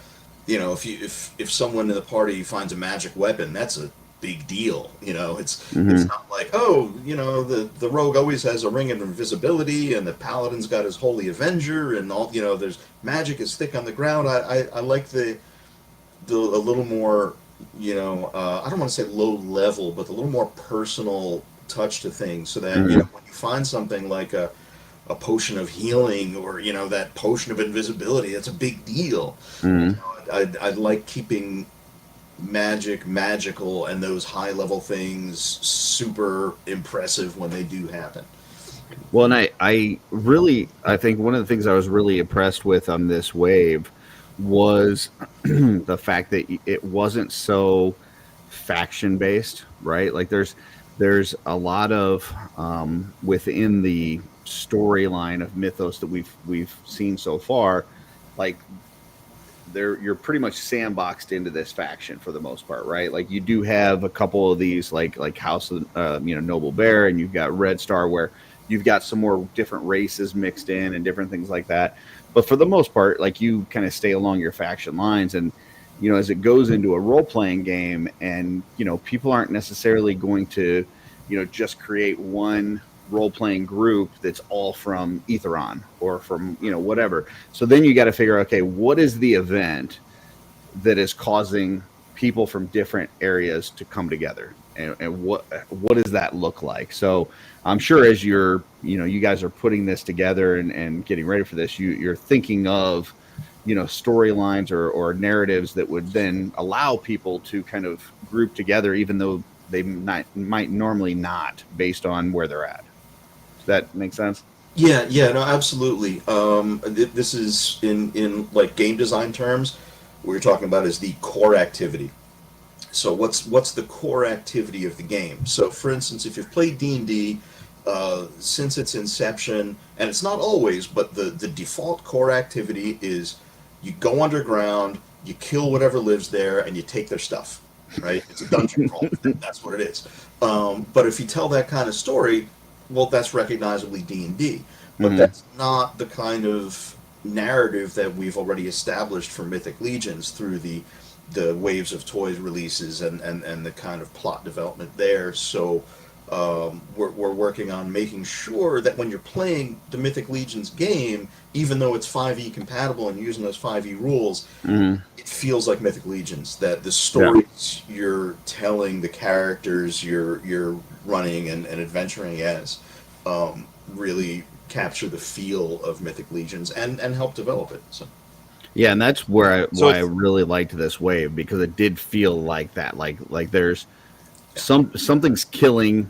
if someone in the party finds a magic weapon, that's a big deal. It's Hmm. not like, oh, the rogue always has a ring of invisibility, and the paladin's got his holy avenger, and all, there's magic is thick on the ground. I like the a little more, I don't want to say low level, but a little more personal touch to things, so that Hmm. when you find something like a potion of healing, or that potion of invisibility, that's a big deal. Hmm. I like keeping magical, and those high level things super impressive when they do happen. Well, and I think one of the things I was really impressed with on this wave was the fact that it wasn't so faction based, right? Like, there's a lot of within the storyline of Mythos that we've seen so far, like, you're pretty much sandboxed into this faction for the most part, right? Like, you do have a couple of these, like House of Noble Bear, and you've got Red Star, where you've got some more different races mixed in and different things like that. But for the most part, like, you kind of stay along your faction lines. And as it goes into a role playing game, and people aren't necessarily going to just create one role playing group that's all from Etheron or from whatever. So then you got to figure, okay, what is the event that is causing people from different areas to come together, and what does that look like? So I'm sure, as you guys are putting this together and getting ready for this, you're thinking of storylines or narratives that would then allow people to kind of group together, even though they might normally not, based on where they're at. Does that make sense? Yeah, no, absolutely. This is in like game design terms, what you're talking about is the core activity. So what's the core activity of the game? So for instance, if you've played D&D since its inception, and it's not always, but the default core activity is you go underground, you kill whatever lives there, and you take their stuff. Right? It's a dungeon crawl. That's what it is. But if you tell that kind of story, well, that's recognizably D&D. But that's not the kind of narrative that we've already established for Mythic Legions through the waves of toys releases and the kind of plot development there. So we're working on making sure that when you're playing the Mythic Legions game, even though it's 5e compatible and using those 5e rules, it feels like Mythic Legions. That the stories you're telling, the characters you're running and adventuring as, really capture the feel of Mythic Legions and help develop it. So. Yeah, and that's why I really liked this wave, because it did feel like that. Like there's something's killing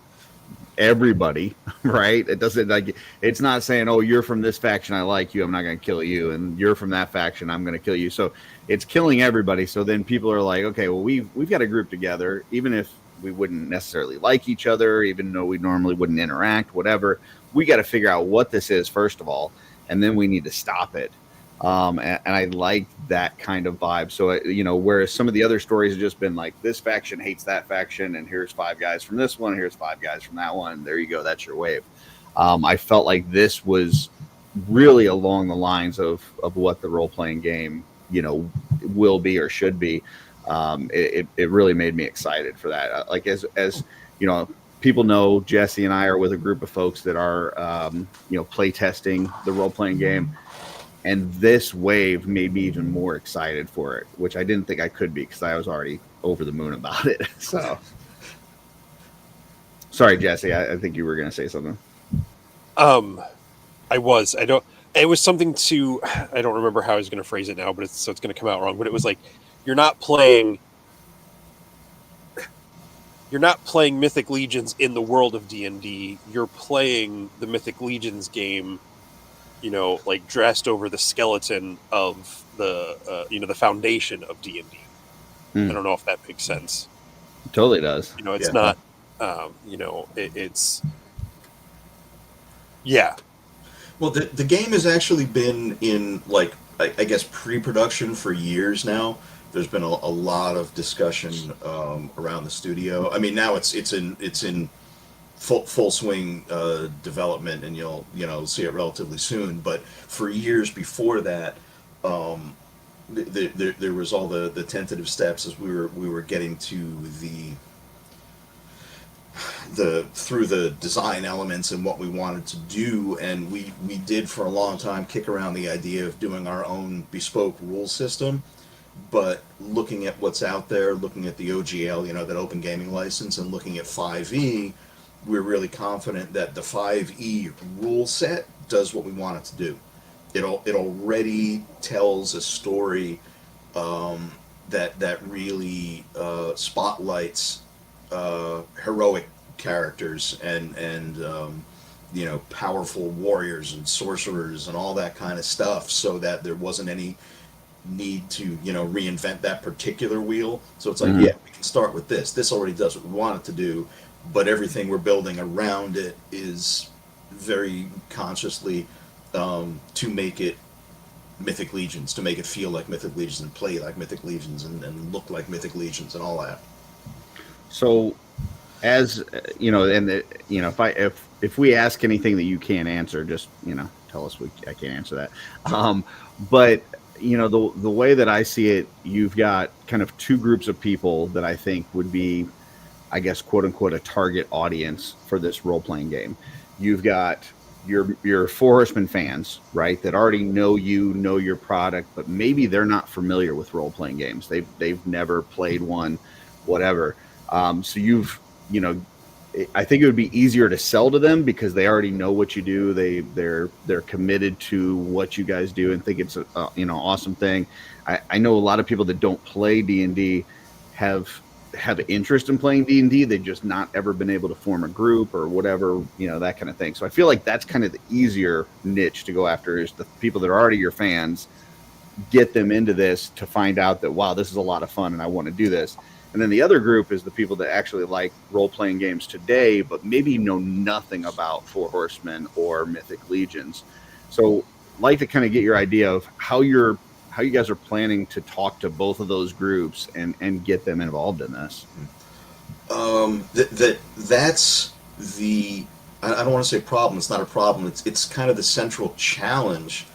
everybody, right? It doesn't, like, it's not saying, oh, you're from this faction, I like you, I'm not going to kill you, and you're from that faction, I'm going to kill you. So it's killing everybody. So then people are like, okay, well, we've got to group together, even if we wouldn't necessarily like each other, even though we normally wouldn't interact, whatever. We got to figure out what this is first of all, and then we need to stop it. And I like that kind of vibe. So, whereas some of the other stories have just been like, this faction hates that faction, and here's 5 guys from this one, here's 5 guys from that one. There you go. That's your wave. I felt like this was really along the lines of what the role-playing game, will be or should be. It really made me excited for that. Like, as people know, Jesse and I are with a group of folks that are, play testing the role-playing game. And this wave made me even more excited for it, which I didn't think I could be, because I was already over the moon about it. So, sorry, Jesse. I think you were going to say something. I was. It was something to. I don't remember how I was going to phrase it now, but it's going to come out wrong. But it was like, you're not playing Mythic Legions in the world of D&D. You're playing the Mythic Legions game, like dressed over the skeleton of the, the foundation of D&D. I don't know if that makes sense. It totally does. It's not, it's, yeah. Well, the game has actually been in, like, I guess, pre-production for years now. There's been a lot of discussion around the studio. I mean, now it's in full swing development, and you'll see it relatively soon. But for years before that, there was all the tentative steps as we were getting to through the design elements and what we wanted to do, and we did for a long time kick around the idea of doing our own bespoke rule system. But looking at what's out there, looking at the OGL, that Open Gaming License, and looking at 5e, we're really confident that the 5e rule set does what we want it to do. It already tells a story that really spotlights heroic characters and powerful warriors and sorcerers and all that kind of stuff, so that there wasn't any need to reinvent that particular wheel. So it's like, yeah, we can start with this. This already does what we want it to do, but everything we're building around it is very consciously to make it Mythic Legions, to make it feel like Mythic Legions and play like Mythic Legions and look like Mythic Legions and all that. So, as if we ask anything that you can't answer, just tell us I can't answer that. But the way that I see it, you've got kind of 2 groups of people that I think would be, I guess, quote unquote, a target audience for this role playing game. You've got your Four Horsemen fans, right, that already know your product, but maybe they're not familiar with role playing games. They've never played one, whatever. So you've I think it would be easier to sell to them because they already know what you do. They're committed to what you guys do and think it's a awesome thing. I know a lot of people that don't play D&D have interest in playing D&D. They've just not ever been able to form a group or whatever, that kind of thing. So I feel like that's kind of the easier niche to go after, is the people that are already your fans, get them into this to find out that, wow, this is a lot of fun and I want to do this. And then the other group is the people that actually like role-playing games today, but maybe know nothing about Four Horsemen or Mythic Legions. So I'd like to kind of get your idea of how you guys are planning to talk to both of those groups and get them involved in this. That's the, I don't want to say problem. It's not a problem. It's kind of the central challenge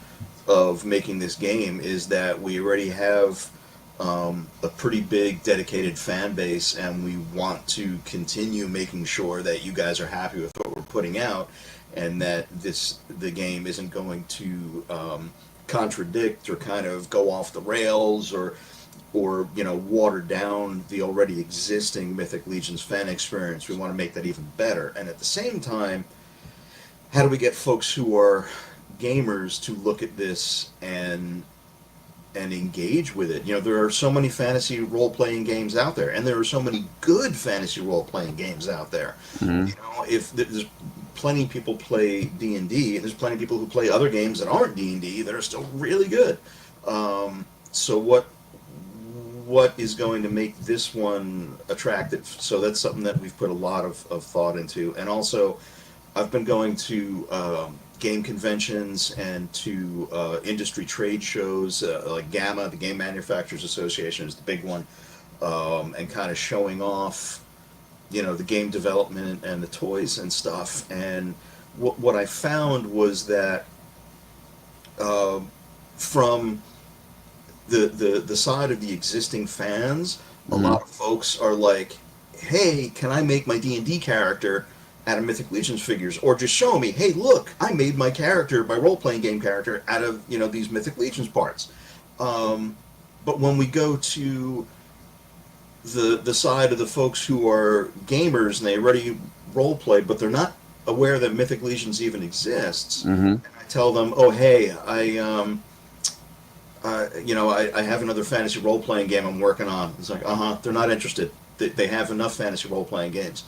of making this game, is that we already have a pretty big dedicated fan base, and we want to continue making sure that you guys are happy with what we're putting out, and that the game isn't going to contradict or kind of go off the rails or water down the already existing Mythic Legions fan experience. We want to make that even better, and at the same time, how do we get folks who are gamers to look at this and engage with it? There are so many fantasy role-playing games out there, and there are so many good fantasy role-playing games out there. Mm-hmm. If there's plenty of people play D&D, and there's plenty of people who play other games that aren't D&D that are still really good. So what is going to make this one attractive? So that's something that we've put a lot of thought into. And also, I've been going to game conventions and to industry trade shows, like GAMA, the Game Manufacturers Association is the big one, and kind of showing off, the game development and the toys and stuff. And what I found was that from the side of the existing fans, a lot of folks are like, hey, can I make my D&D character out of Mythic Legions figures? Or just show me, hey, look, I made my role-playing game character out of, these Mythic Legions parts. But when we go to the side of the folks who are gamers and they already role-play, but they're not aware that Mythic Legions even exists, and I tell them, oh, hey, I have another fantasy role-playing game I'm working on. It's like, they're not interested. They have enough fantasy role-playing games.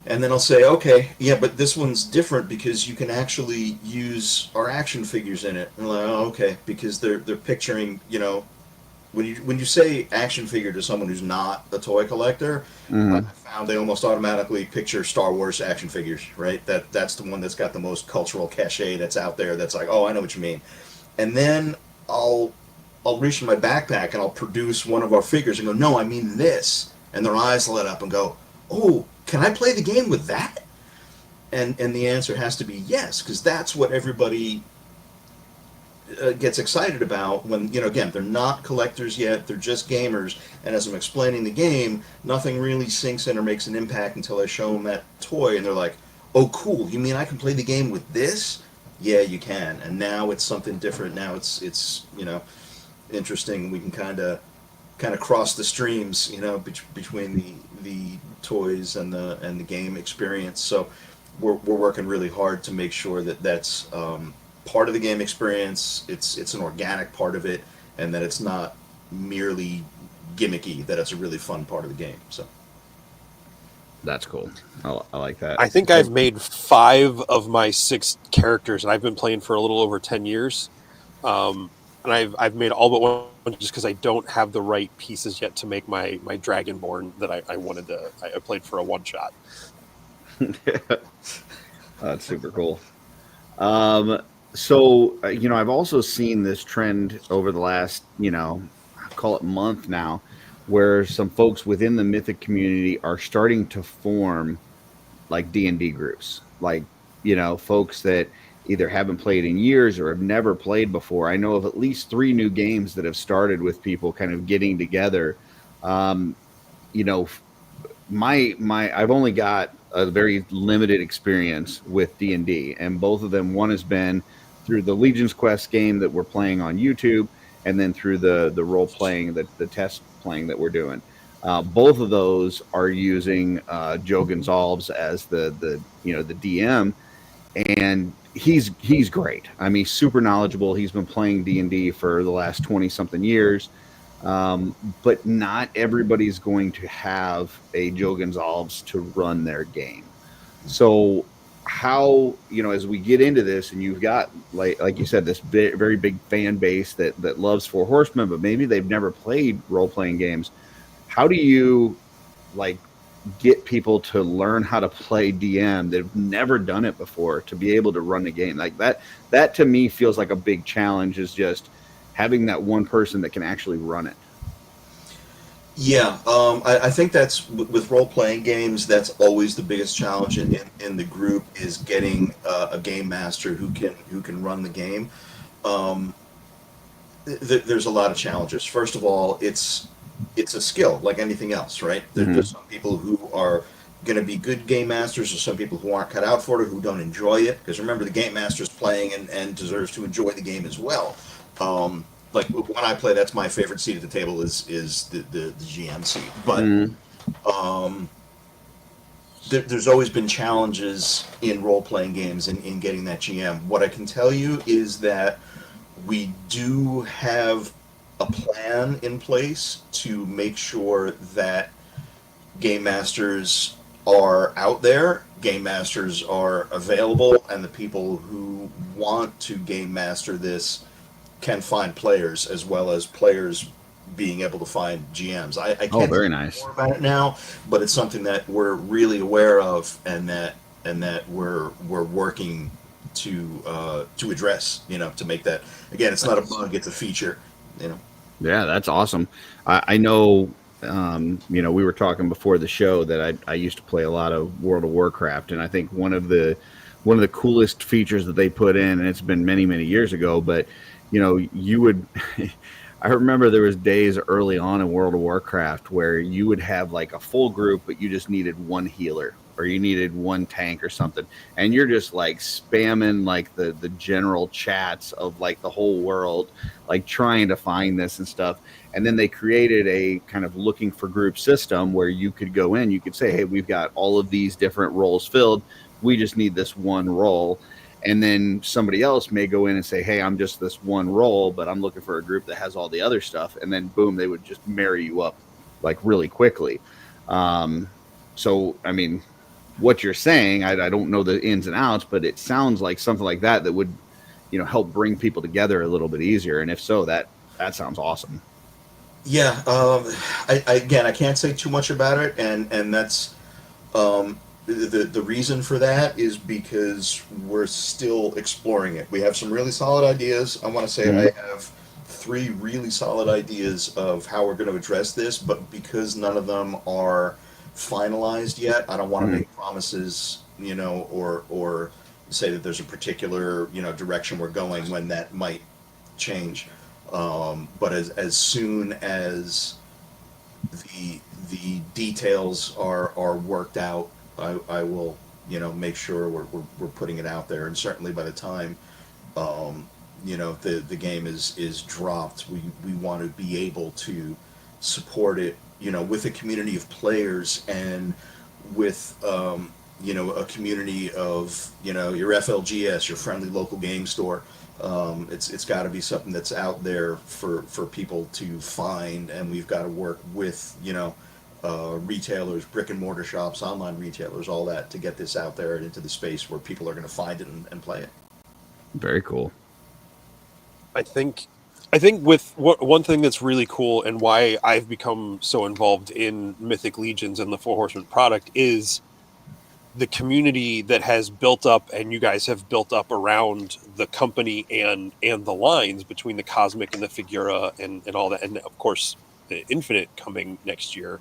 And then I'll say, okay, yeah, but this one's different because you can actually use our action figures in it. And I'm like, oh, okay, because they're picturing, when you say action figure to someone who's not a toy collector, I found they almost automatically picture Star Wars action figures, right? That's the one that's got the most cultural cachet that's out there. That's like, oh, I know what you mean. And then I'll reach in my backpack and I'll produce one of our figures and go, no, I mean this. And their eyes light up and go, oh, can I play the game with that? And the answer has to be yes, because that's what everybody gets excited about when, again, they're not collectors yet, they're just gamers, and as I'm explaining the game, nothing really sinks in or makes an impact until I show them that toy, and they're like, oh, cool, you mean I can play the game with this? Yeah, you can, and now it's something different. Now it's interesting. We can kind of cross the streams, between the toys and the game experience. So we're working really hard to make sure that that's part of the game experience. It's an organic part of it, and that it's not merely gimmicky. That it's a really fun part of the game. So that's cool. I like that. I think I've made 5 of my 6 characters, and I've been playing for a little over 10 years. And I've made all but one just because I don't have the right pieces yet to make my Dragonborn that I wanted to. I played for a one-shot. That's super cool. So, I've also seen this trend over the last, I'll call it month now, where some folks within the Mythic community are starting to form like D&D groups, like, folks that either haven't played in years or have never played before. I know of at least 3 new games that have started with people kind of getting together. I've only got a very limited experience with D&D, and both of them, one has been through the Legion's Quest game that we're playing on YouTube, and then through the role playing, the test playing that we're doing. Both of those are using Joe Gonzalez as the the DM, and he's great. I mean, super knowledgeable. He's been playing D&D for the last 20 something years. But not everybody's going to have a Joe Gonzalez to run their game. So how, as we get into this, and you've got like you said, this very big fan base that loves Four Horsemen, but maybe they've never played role-playing games. How do you like get people to learn how to play DM that have never done it before to be able to run the game like that? That to me feels like a big challenge, is just having that one person that can actually run it. Yeah, I think that's with role playing games. That's always the biggest challenge in the group, is getting a game master who can run the game. Um, there's a lot of challenges. First of all, it's a skill like anything else, right? There's some people who are going to be good game masters, or some people who aren't cut out for it, or who don't enjoy it. Because remember, the game master's playing and deserves to enjoy the game as well. Like when I play, that's my favorite seat at the table is the GM seat. But there's always been challenges in role playing games in getting that GM. What I can tell you is that we do have a plan in place to make sure that game masters are out there, game masters are available, and the people who want to game master this can find players, as well as players being able to find GMs. I can't very say nice. more about it now, but it's something that we're really aware of, and that we're working to address. To make that, again, it's not a bug, it's a feature. Yeah, that's awesome. I know. We were talking before the show that I used to play a lot of World of Warcraft, and I think one of the coolest features that they put in, and it's been many, many years ago, but you would I remember there was days early on in World of Warcraft where you would have like a full group, but you just needed one healer, or you needed one tank or something, and you're just like spamming like the general chats of like the whole world, like trying to find this and stuff. And then they created a kind of looking for group system where you could go in, you could say, hey, we've got all of these different roles filled, we just need this one role. And then somebody else may go in and say, hey, I'm just this one role, but I'm looking for a group that has all the other stuff. And then boom, they would just marry you up like really quickly. So, I mean, what you're saying, I don't know the ins and outs, but it sounds like something like that would, help bring people together a little bit easier. And if so, that sounds awesome. Yeah. I can't say too much about it, and that's the reason for that is because we're still exploring it. We have some really solid ideas. I want to say I have 3 really solid ideas of how we're going to address this, but because none of them are finalized yet, I don't want to make promises, or say that there's a particular, direction we're going when that might change. But as soon as the details are worked out, I will, make sure we're putting it out there. And certainly by the time, the game is dropped, we want to be able to support it, with a community of players, and with, a community of, your FLGS, your friendly local game store. It's got to be something that's out there for people to find, and we've got to work with, retailers, brick and mortar shops, online retailers, all that, to get this out there and into the space where people are going to find it and play it. Very cool. I think with one thing that's really cool, and why I've become so involved in Mythic Legions and the Four Horsemen product, is the community that has built up, and you guys have built up around the company and the lines between the Cosmic and the Figura and all that. And of course, the Infinite coming next year,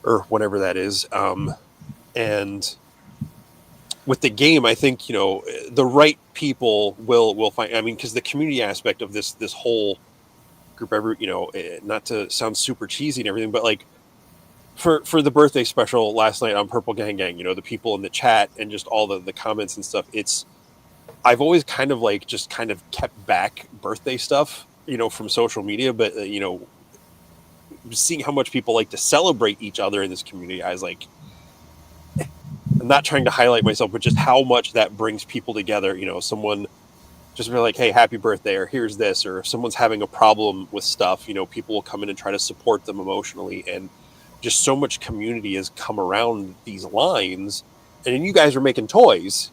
or whenever that is. And with the game, I think, the right people will find, I mean, because the community aspect of this whole group, not to sound super cheesy and everything, but like, for the birthday special last night on Purple Gang Gang, the people in the chat and just all the comments and stuff, I've always kind of kept back birthday stuff, from social media, but seeing how much people like to celebrate each other in this community, I was like, I'm not trying to highlight myself, but just how much that brings people together. You know, someone just be like, hey, happy birthday, or here's this, or if someone's having a problem with stuff, you know, people will come in and try to support them emotionally. And just so much community has come around these lines. And then you guys are making toys.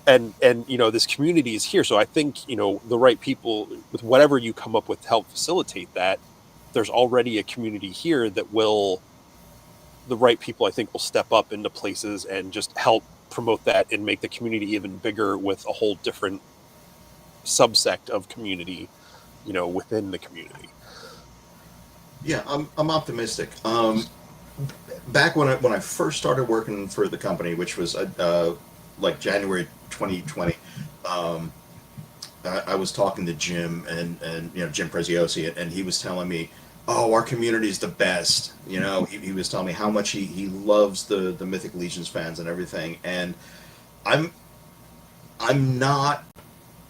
And you know, this community is here. So I think, you know, the right people with whatever you come up with to help facilitate that, there's already a community here that will, the right people I think will step up into places and just help promote that and make the community even bigger with a whole different subsect of community, you know, within the community. Yeah, I'm optimistic. Back when I first started working for the company, which was like January 2020, I was talking to Jim and you know, Jim Preziosi, and he was telling me, oh, our community is the best. You know, he was telling me how much he loves the Mythic Legions fans and everything. And I'm not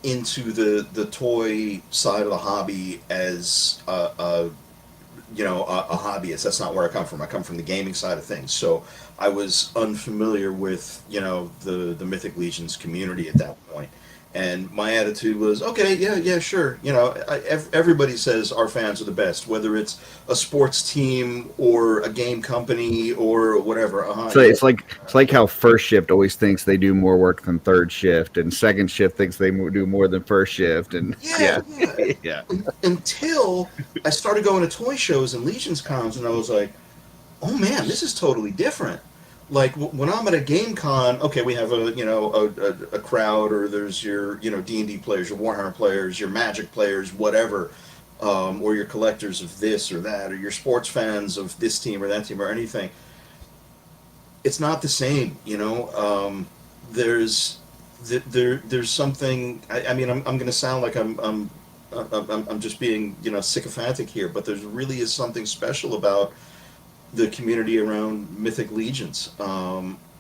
into the toy side of the hobby as you know, a hobbyist. That's not where I come from. I come from the gaming side of things. So I was unfamiliar with, you know, the Mythic Legions community at that point. And my attitude was, okay, yeah, sure. You know, everybody says our fans are the best, whether it's a sports team or a game company or whatever. So it's like how first shift always thinks they do more work than third shift, and second shift thinks they do more than first shift. And yeah. Yeah. Until I started going to toy shows and Legions cons, and I was like, oh man, this is totally different. Like when I'm at a game con, okay, we have a crowd, or there's your, you know, D&D players, your Warhammer players, your Magic players, whatever, or your collectors of this or that, or your sports fans of this team or that team or anything. It's not the same, you know. There's something. I mean, I'm going to sound like I'm just being, you know, sycophantic here, but there really is something special about the community around Mythic Legions.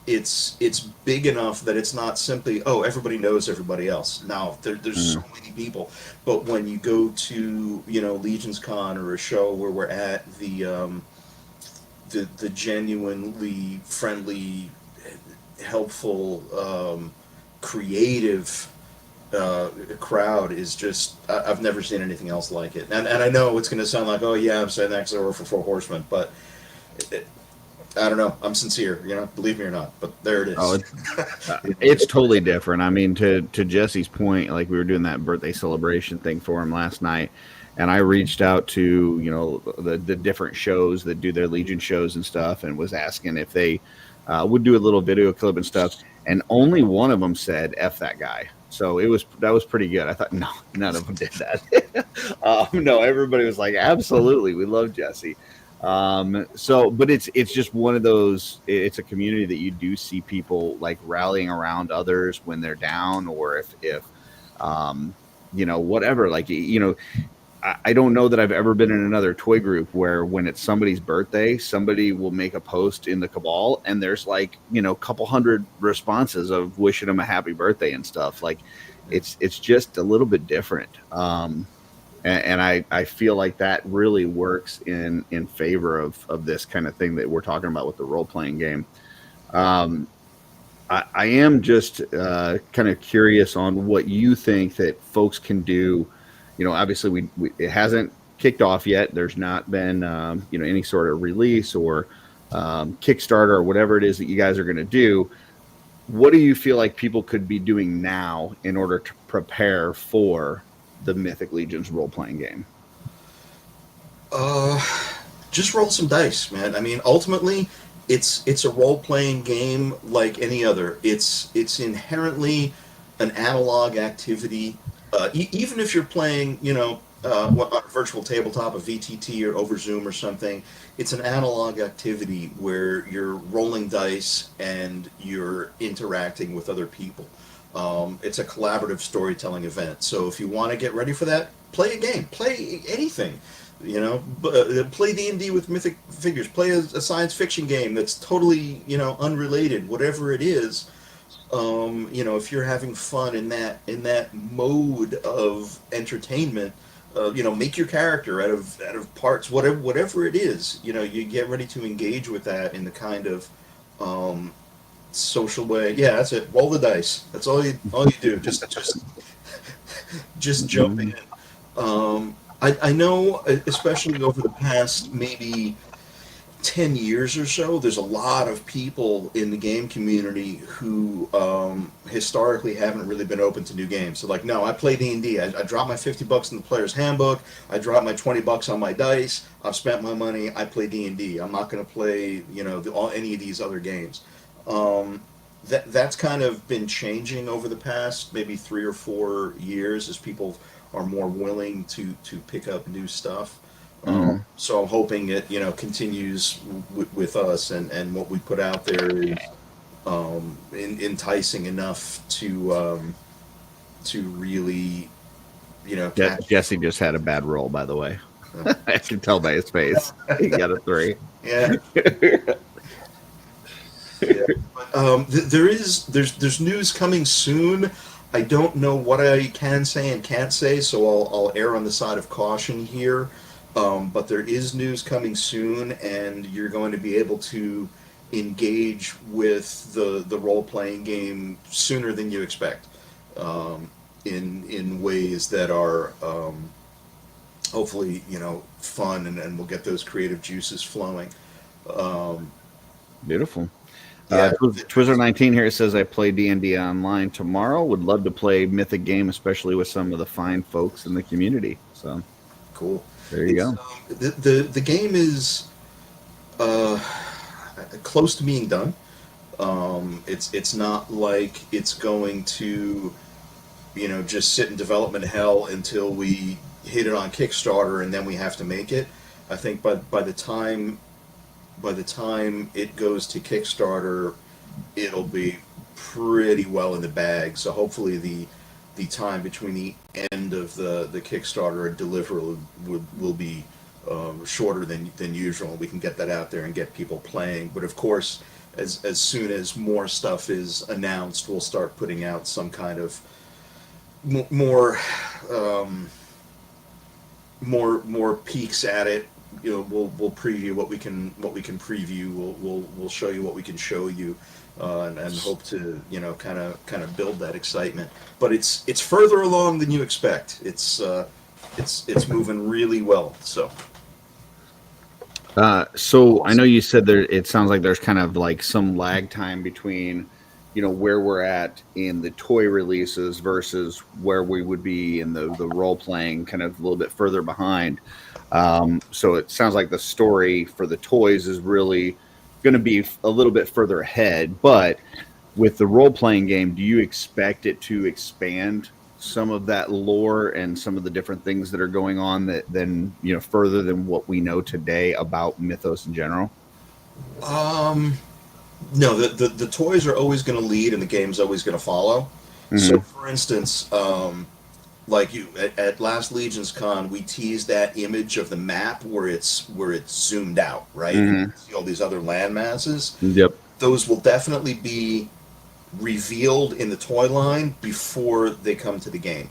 It's big enough that it's not simply, oh, everybody knows everybody else. Now there's so many people, but when you go to, you know, Legions Con or a show where we're at the genuinely friendly, helpful, creative crowd is just, I've never seen anything else like it. And I know it's going to sound like, oh yeah, I'm saying that because I work for Four Horsemen, but I don't know. I'm sincere, you know, believe me or not, but there it is. Oh, it's totally different. I mean, to Jesse's point, like we were doing that birthday celebration thing for him last night, and I reached out to, you know, the different shows that do their Legion shows and stuff, and was asking if they would do a little video clip and stuff, and only one of them said "F that guy." So that was pretty good. I thought, no, none of them did that. No, everybody was like, absolutely, we love Jesse. But it's just one of those, it's a community that you do see people like rallying around others when they're down, or if you know, whatever, like, you know, I don't know that I've ever been in another toy group where when it's somebody's birthday, somebody will make a post in the Cabal and there's like, you know, a couple hundred responses of wishing them a happy birthday and stuff. Like it's just a little bit different. And I feel like that really works in favor of this kind of thing that we're talking about with the role-playing game. I am just kind of curious on what you think that folks can do. You know, obviously it hasn't kicked off yet. There's not been, you know, any sort of release or Kickstarter or whatever it is that you guys are going to do. What do you feel like people could be doing now in order to prepare for the Mythic Legions role-playing game? Just roll some dice, man. I mean, ultimately, it's a role-playing game like any other. It's inherently an analog activity. Even if you're playing, you know, on a virtual tabletop, a VTT, or over Zoom or something, it's an analog activity where you're rolling dice and you're interacting with other people. It's a collaborative storytelling event. So if you want to get ready for that, play a game, play anything, you know, play D&D with mythic figures, play a science fiction game that's totally, you know, unrelated, whatever it is. You know, if you're having fun in that mode of entertainment, make your character out of parts, whatever it is. You get ready to engage with that in the kind of social way. Yeah, that's it. Roll the dice. That's all you do. Just jump in. I know, especially over the past maybe 10 years or so, there's a lot of people in the game community who historically haven't really been open to new games. So like, no, I play D&D. I dropped my $50 in the player's handbook. I dropped my $20 on my dice. I've spent my money. I play D&D. I'm not going to play, any of these other games. That's kind of been changing over the past maybe 3 or 4 years as people are more willing to pick up new stuff. So I'm hoping it continues with us, and what we put out there is enticing enough to really Jesse just had a bad roll, by the way. I can tell by his face. He got a 3. Yeah. Yeah. But, there's news coming soon. I don't know what I can say and can't say, so I'll err on the side of caution here. But there is news coming soon, and you're going to be able to engage with the role-playing game sooner than you expect, in ways that are hopefully fun, and we'll get those creative juices flowing. Beautiful. Yeah. Twizzler19 here says, I play D&D online tomorrow. Would love to play Mythic game, especially with some of the fine folks in the community. So cool. There you go. The game is close to being done. It's not like it's going to just sit in development hell until we hit it on Kickstarter and then we have to make it. I think by the time it goes to Kickstarter, it'll be pretty well in the bag. So hopefully the time between the end of the Kickstarter and delivery will be shorter than usual. We can get that out there and get people playing. But of course, as soon as more stuff is announced, we'll start putting out some kind of more peeks at it. We'll preview what we can preview. We'll show you what we can show you, and hope to kind of build that excitement. But it's further along than you expect. It's moving really well. So I know you said there. It sounds like there's kind of like some lag time between where we're at in the toy releases versus where we would be in the role playing, kind of a little bit further behind. So it sounds like the story for the toys is really going to be a little bit further ahead. But with the role-playing game, do you expect it to expand some of that lore and some of the different things that are going on that then further than what we know today about Mythos in general? No, the toys are always going to lead, and the game's always going to follow. Mm-hmm. So, for instance, like at last Legion's Con, we teased that image of the map where it's zoomed out, right? Mm-hmm. And you see all these other land masses. Yep. Those will definitely be revealed in the toy line before they come to the game.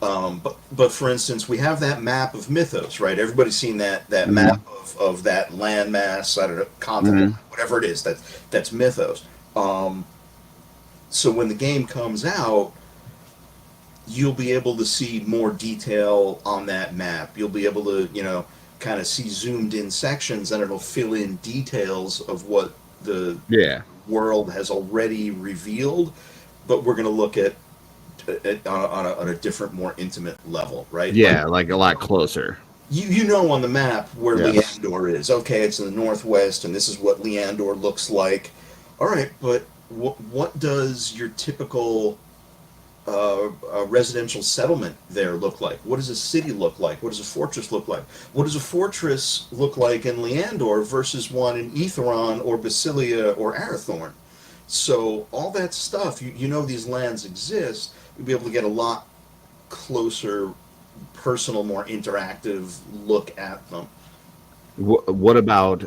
But for instance, we have that map of Mythos, right? Everybody's seen that mm-hmm. map of that landmass, I don't know, continent, mm-hmm. whatever it is. That's Mythos. So when the game comes out, you'll be able to see more detail on that map. You'll be able to, kind of see zoomed in sections, and it'll fill in details of what the world has already revealed. But we're going to look at on a different, more intimate level, right? Yeah, like a lot closer. On the map where Leandor is. Okay, it's in the northwest, and this is what Leandor looks like. All right, but what does your typical residential settlement there look like? What does a city look like? What does a fortress look like? What does a fortress look like in Leandor versus one in Etheron or Basilia or Arathorn? So all that stuff, these lands exist. You'll be able to get a lot closer, personal, more interactive look at them. What about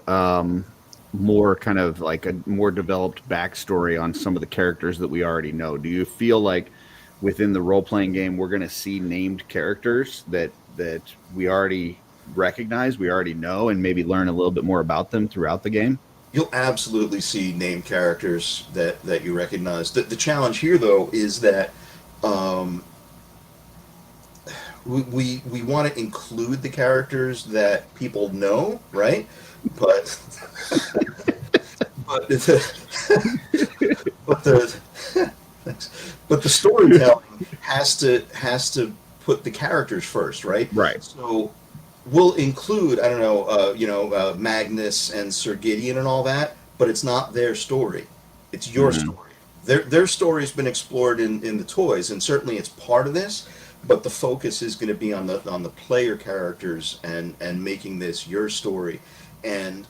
more kind of like a more developed backstory on some of the characters that we already know? Do you feel like within the role-playing game we're going to see named characters that that we already recognize, we already know, and maybe learn a little bit more about them throughout the game? You'll absolutely see named characters that you recognize. The challenge here, though, is that um, we want to include the characters that people know, right? But but but the thanks. But the storytelling has to put the characters first, right? Right. So we'll include, I don't know, Magnus and Sir Gideon and all that, but it's not their story. It's your Mhm. story. Their story's been explored in the toys, and certainly it's part of this. But the focus is going to be on the player characters and making this your story, and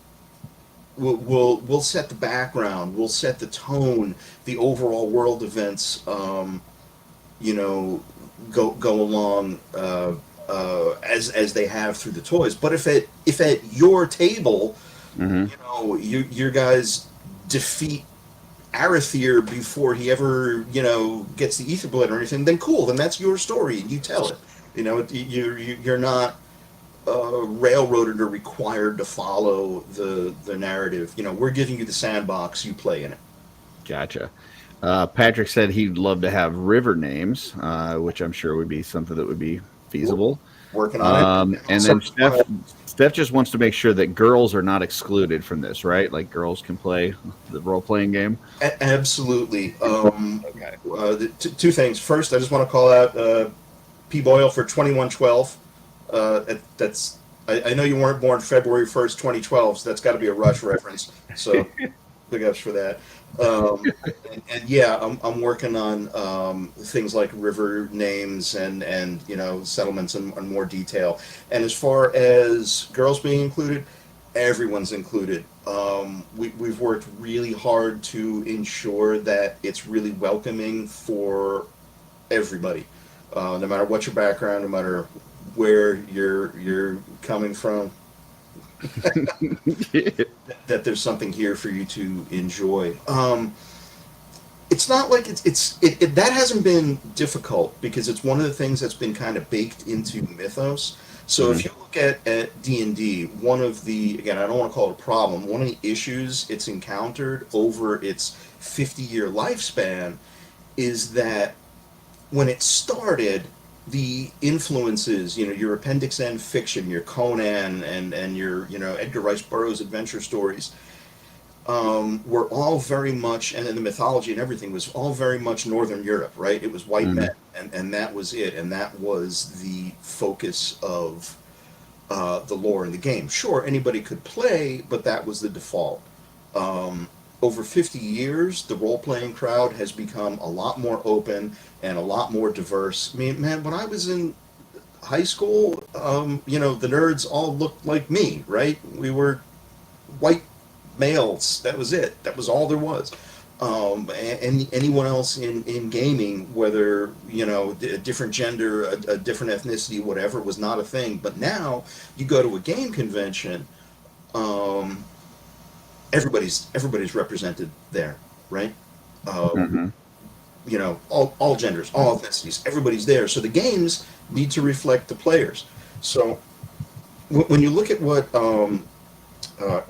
we'll set the background, we'll set the tone, the overall world events. You know, go along as they have through the toys. But if at your table, Mhm. you know, your guys defeat Arathir before he ever, you know, gets the ether blood or anything, then cool, then that's your story and you tell it. You know, you're not railroaded or required to follow the narrative. You know, we're giving you the sandbox, you play in it. Gotcha. Patrick said he'd love to have river names, which I'm sure would be something that would be feasible. Working on it. And then Steph just wants to make sure that girls are not excluded from this, right? Like girls can play the role-playing game. Absolutely. Okay. Two things. First, I just want to call out P. Boyle for 2112. That's I know you weren't born February 1st, 2012, so that's got to be a Rush reference. So big ups for that. And yeah, I'm working on things like river names and you know, settlements in more detail. And as far as girls being included, everyone's included. We've worked really hard to ensure that it's really welcoming for everybody, no matter what your background, no matter where you're coming from. That there's something here for you to enjoy. It's not like it that hasn't been difficult because it's one of the things that's been kind of baked into mythos. So if you look at D&D, one of the, again, I don't want to call it a problem, one of the issues it's encountered over its 50-year lifespan is that when it started, the influences, you know, your Appendix N fiction, your Conan and your, you know, Edgar Rice Burroughs adventure stories, were all very much, and then the mythology and everything was all very much Northern Europe, right? It was white men, and that was it, and that was the focus of the lore in the game. Sure, anybody could play, but that was the default. Over 50 years, the role-playing crowd has become a lot more open and a lot more diverse. I mean, man, when I was in high school, you know, the nerds all looked like me, right? We were white males. That was it. That was all there was. And anyone else in gaming, whether, you know, a different gender, a different ethnicity, whatever, was not a thing. But now, you go to a game convention, everybody's represented there, right? You know, all genders, all ethnicities, everybody's there. So the games need to reflect the players. So when you look at what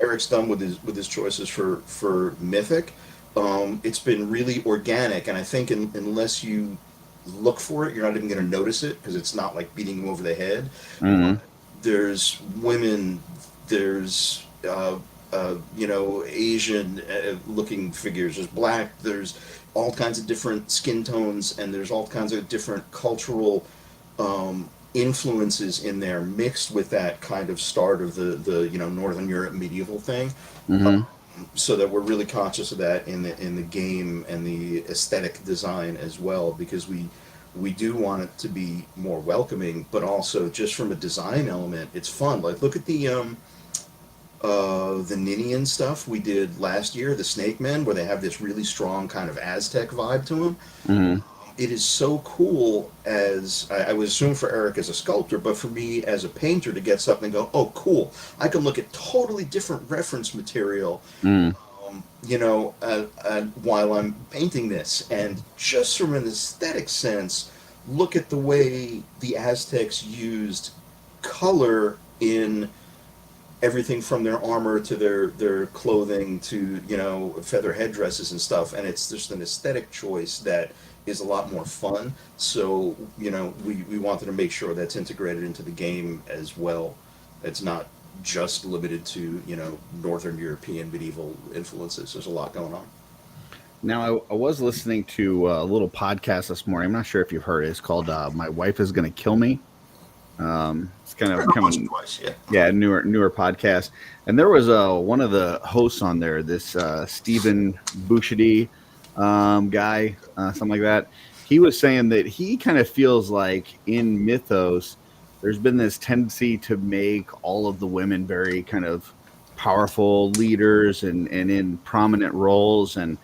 Eric's done with his choices for Mythic, it's been really organic, and I think unless you look for it, you're not even going to notice it because it's not like beating him over the head. There's women, there's you know, Asian looking figures, there's black, there's all kinds of different skin tones, and there's all kinds of different cultural influences in there mixed with that kind of start of the you know, Northern Europe medieval thing. So that we're really conscious of that in the game and the aesthetic design as well, because we do want it to be more welcoming, but also just from a design element, it's fun. Like, look at the Ninian stuff we did last year, the Snake Men, where they have this really strong kind of Aztec vibe to them. It is so cool, as I would assume for Eric as a sculptor, but for me as a painter to get something and go, oh, cool, I can look at totally different reference material, you know, while I'm painting this. And just from an aesthetic sense, look at the way the Aztecs used color in everything from their armor to their clothing to, you know, feather headdresses and stuff, and it's just an aesthetic choice that is a lot more fun. So, you know, we wanted to make sure that's integrated into the game as well. It's not just limited to, you know, Northern European medieval influences. There's a lot going on. Now, I was listening to a little podcast this morning. I'm not sure if you've heard it. It's called "My Wife Is Going to Kill Me." It's kind of coming, Twice, yeah. yeah, newer podcast. And there was one of the hosts on there, this Stephen Bouchardie guy, something like that. He was saying that he kind of feels like in Mythos, there's been this tendency to make all of the women very kind of powerful leaders and in prominent roles. And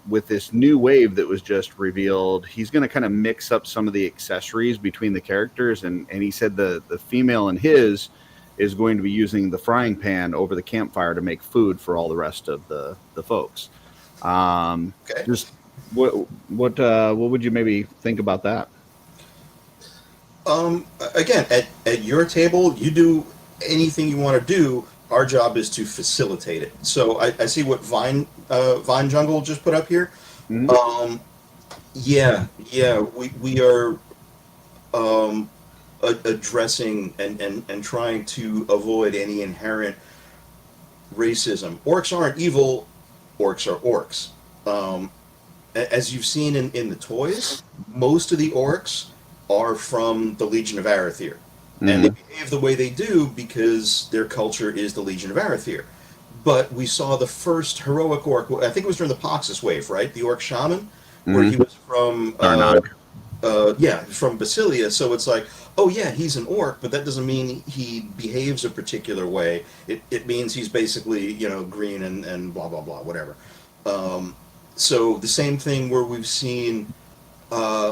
with this new wave that was just revealed, he's going to kind of mix up some of the accessories between the characters. And he said the female in his is going to be using the frying pan over the campfire to make food for all the rest of the folks. Okay. Just what would you maybe think about that? Again, at your table, you do anything you want to do. Our job is to facilitate it. So I see what Vine Jungle just put up here. Mm-hmm. We are addressing and trying to avoid any inherent racism. Orcs aren't evil. Orcs are orcs. As you've seen in the toys, most of the orcs are from the Legion of Arathir. And they behave the way they do because their culture is the Legion of Arathir. But we saw the first heroic orc, I think it was during the Poxus wave, right? The orc shaman, where he was from from Basilia. So it's like, oh yeah, he's an orc, but that doesn't mean he behaves a particular way. It means he's basically, you know, green and blah, blah, blah, whatever. So the same thing where we've seen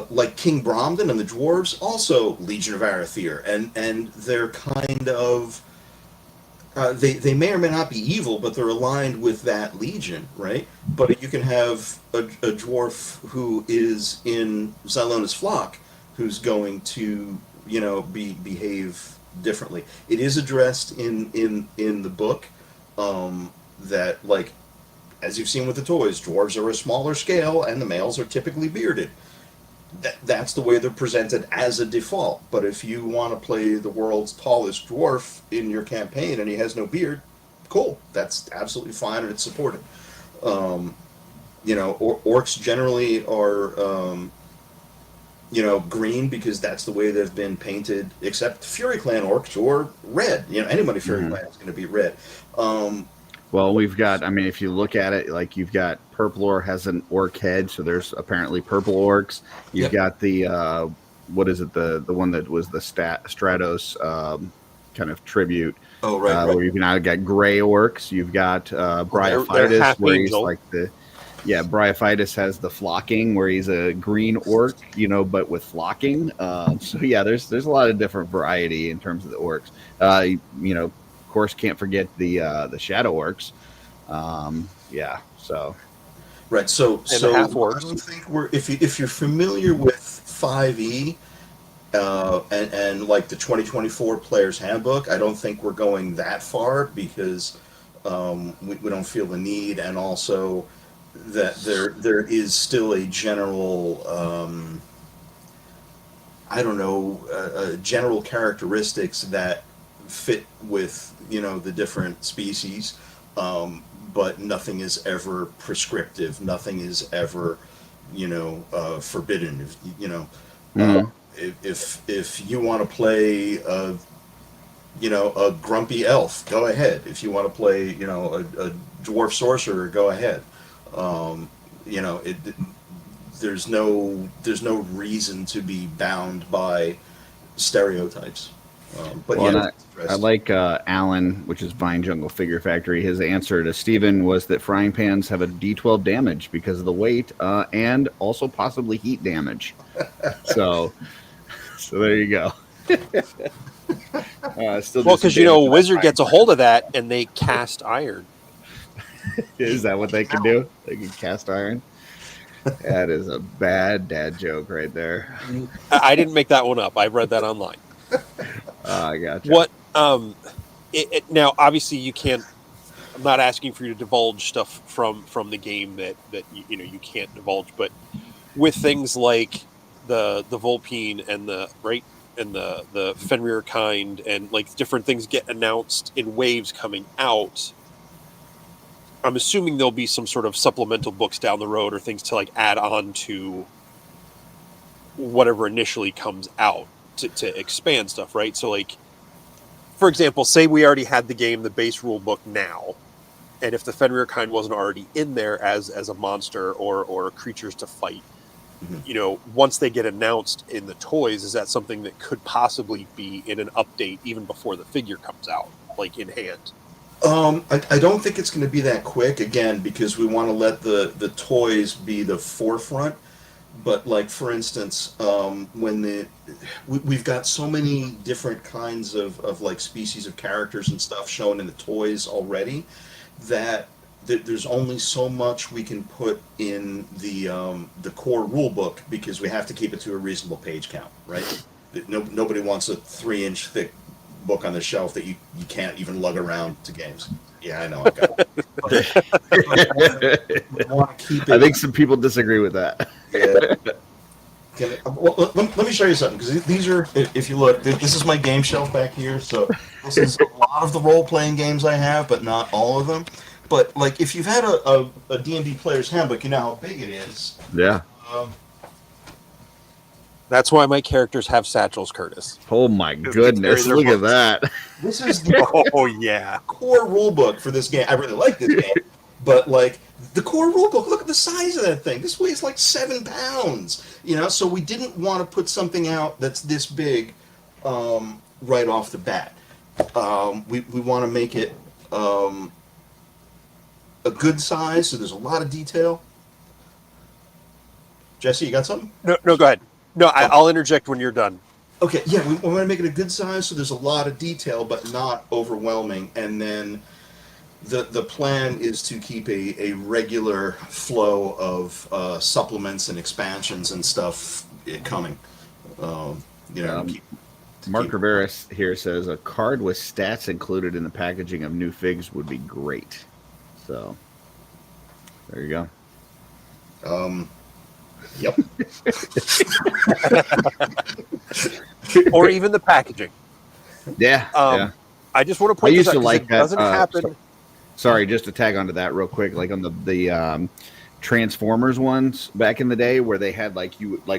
like King Bromden and the dwarves, also Legion of Arathir, and they're kind of they may or may not be evil, but they're aligned with that legion, right? But you can have a dwarf who is in Zylona's flock, who's going to, you know, behave differently. It is addressed in the book that, like, as you've seen with the toys, dwarves are a smaller scale, and the males are typically bearded. That's the way they're presented as a default. But if you want to play the world's tallest dwarf in your campaign and he has no beard, cool. That's absolutely fine and it's supported. You know, orcs generally are, you know, green because that's the way they've been painted, except Fury Clan orcs who are red. You know, anybody Fury Clan is going to be red. Well, we've got, I mean, if you look at it, like you've got Purple Orc has an orc head, so there's apparently purple orcs. You've got the, what is it, the one that was the Stratos kind of tribute. Oh, right. Where you've now got gray orcs. You've got Bryophytus, where he's like Bryophytus has the flocking, where he's a green orc, you know, but with flocking. So yeah, there's a lot of different variety in terms of the orcs. You know, of course, can't forget the shadow orcs. So right. So half orcs. I don't think if you're familiar with 5e and like the 2024 Player's Handbook, I don't think we're going that far because we don't feel the need, and also that there is still a general general characteristics that fit with, you know, the different species, but nothing is ever prescriptive. Nothing is ever, you know, forbidden. If, you know, if you want to play a grumpy elf, go ahead. If you want to play, you know, a dwarf sorcerer, go ahead. You know, there's no reason to be bound by stereotypes. But I like Alan, which is Vine Jungle Figure Factory. His answer to Steven was that frying pans have a D12 damage because of the weight and also possibly heat damage. So there you go. Because, you know, a wizard gets a hold of that and they cast iron. Is that what they can do? They can cast iron? That is a bad dad joke right there. I didn't make that one up. I read that online. I gotcha. What now? Obviously, you can't. I'm not asking for you to divulge stuff from the game that you know you can't divulge, but with things like the Volpine and the Fenrir kind and like different things get announced in waves coming out. I'm assuming there'll be some sort of supplemental books down the road or things to like add on to whatever initially comes out to expand stuff, right? So like, for example, say we already had the game, the base rule book now, and if the Fenrir kind wasn't already in there as a monster or creatures to fight, you know, once they get announced in the toys, is that something that could possibly be in an update even before the figure comes out, like in hand? I don't think it's going to be that quick, again, because we want to let the toys be the forefront. But like, for instance, when we've got so many different kinds of like species of characters and stuff shown in the toys already, that there's only so much we can put in the core rule book, because we have to keep it to a reasonable page count, right? Nobody wants a 3-inch thick book on the shelf that you can't even lug around to games. Yeah, I know. I got it. We want to keep it. I think some people disagree with that. Yeah. Well, let me show you something, because these are, if you look, this is my game shelf back here. So this is a lot of the role-playing games I have, but not all of them. But like, if you've had a D&D player's handbook, you know how big it is. Yeah. That's why my characters have satchels, Curtis. Oh my goodness! Look at that. This is the yeah, core rule book for this game. I really like this game, but like the core rule book, look at the size of that thing. This weighs like 7 pounds. You know, so we didn't want to put something out that's this big right off the bat. We want to make it a good size, so there's a lot of detail. Jesse, you got something? No, go ahead. No, I'll interject when you're done. Okay, yeah, we want to make it a good size, so there's a lot of detail, but not overwhelming. And then the plan is to keep a regular flow of supplements and expansions and stuff coming. Mark Rivera here says a card with stats included in the packaging of new figs would be great. So there you go. Yep. Or even the packaging. Yeah. Yeah. I just want to point I used this out to like it that. doesn't happen. Sorry, just to tag onto that real quick, like on the Transformers ones back in the day, where they had like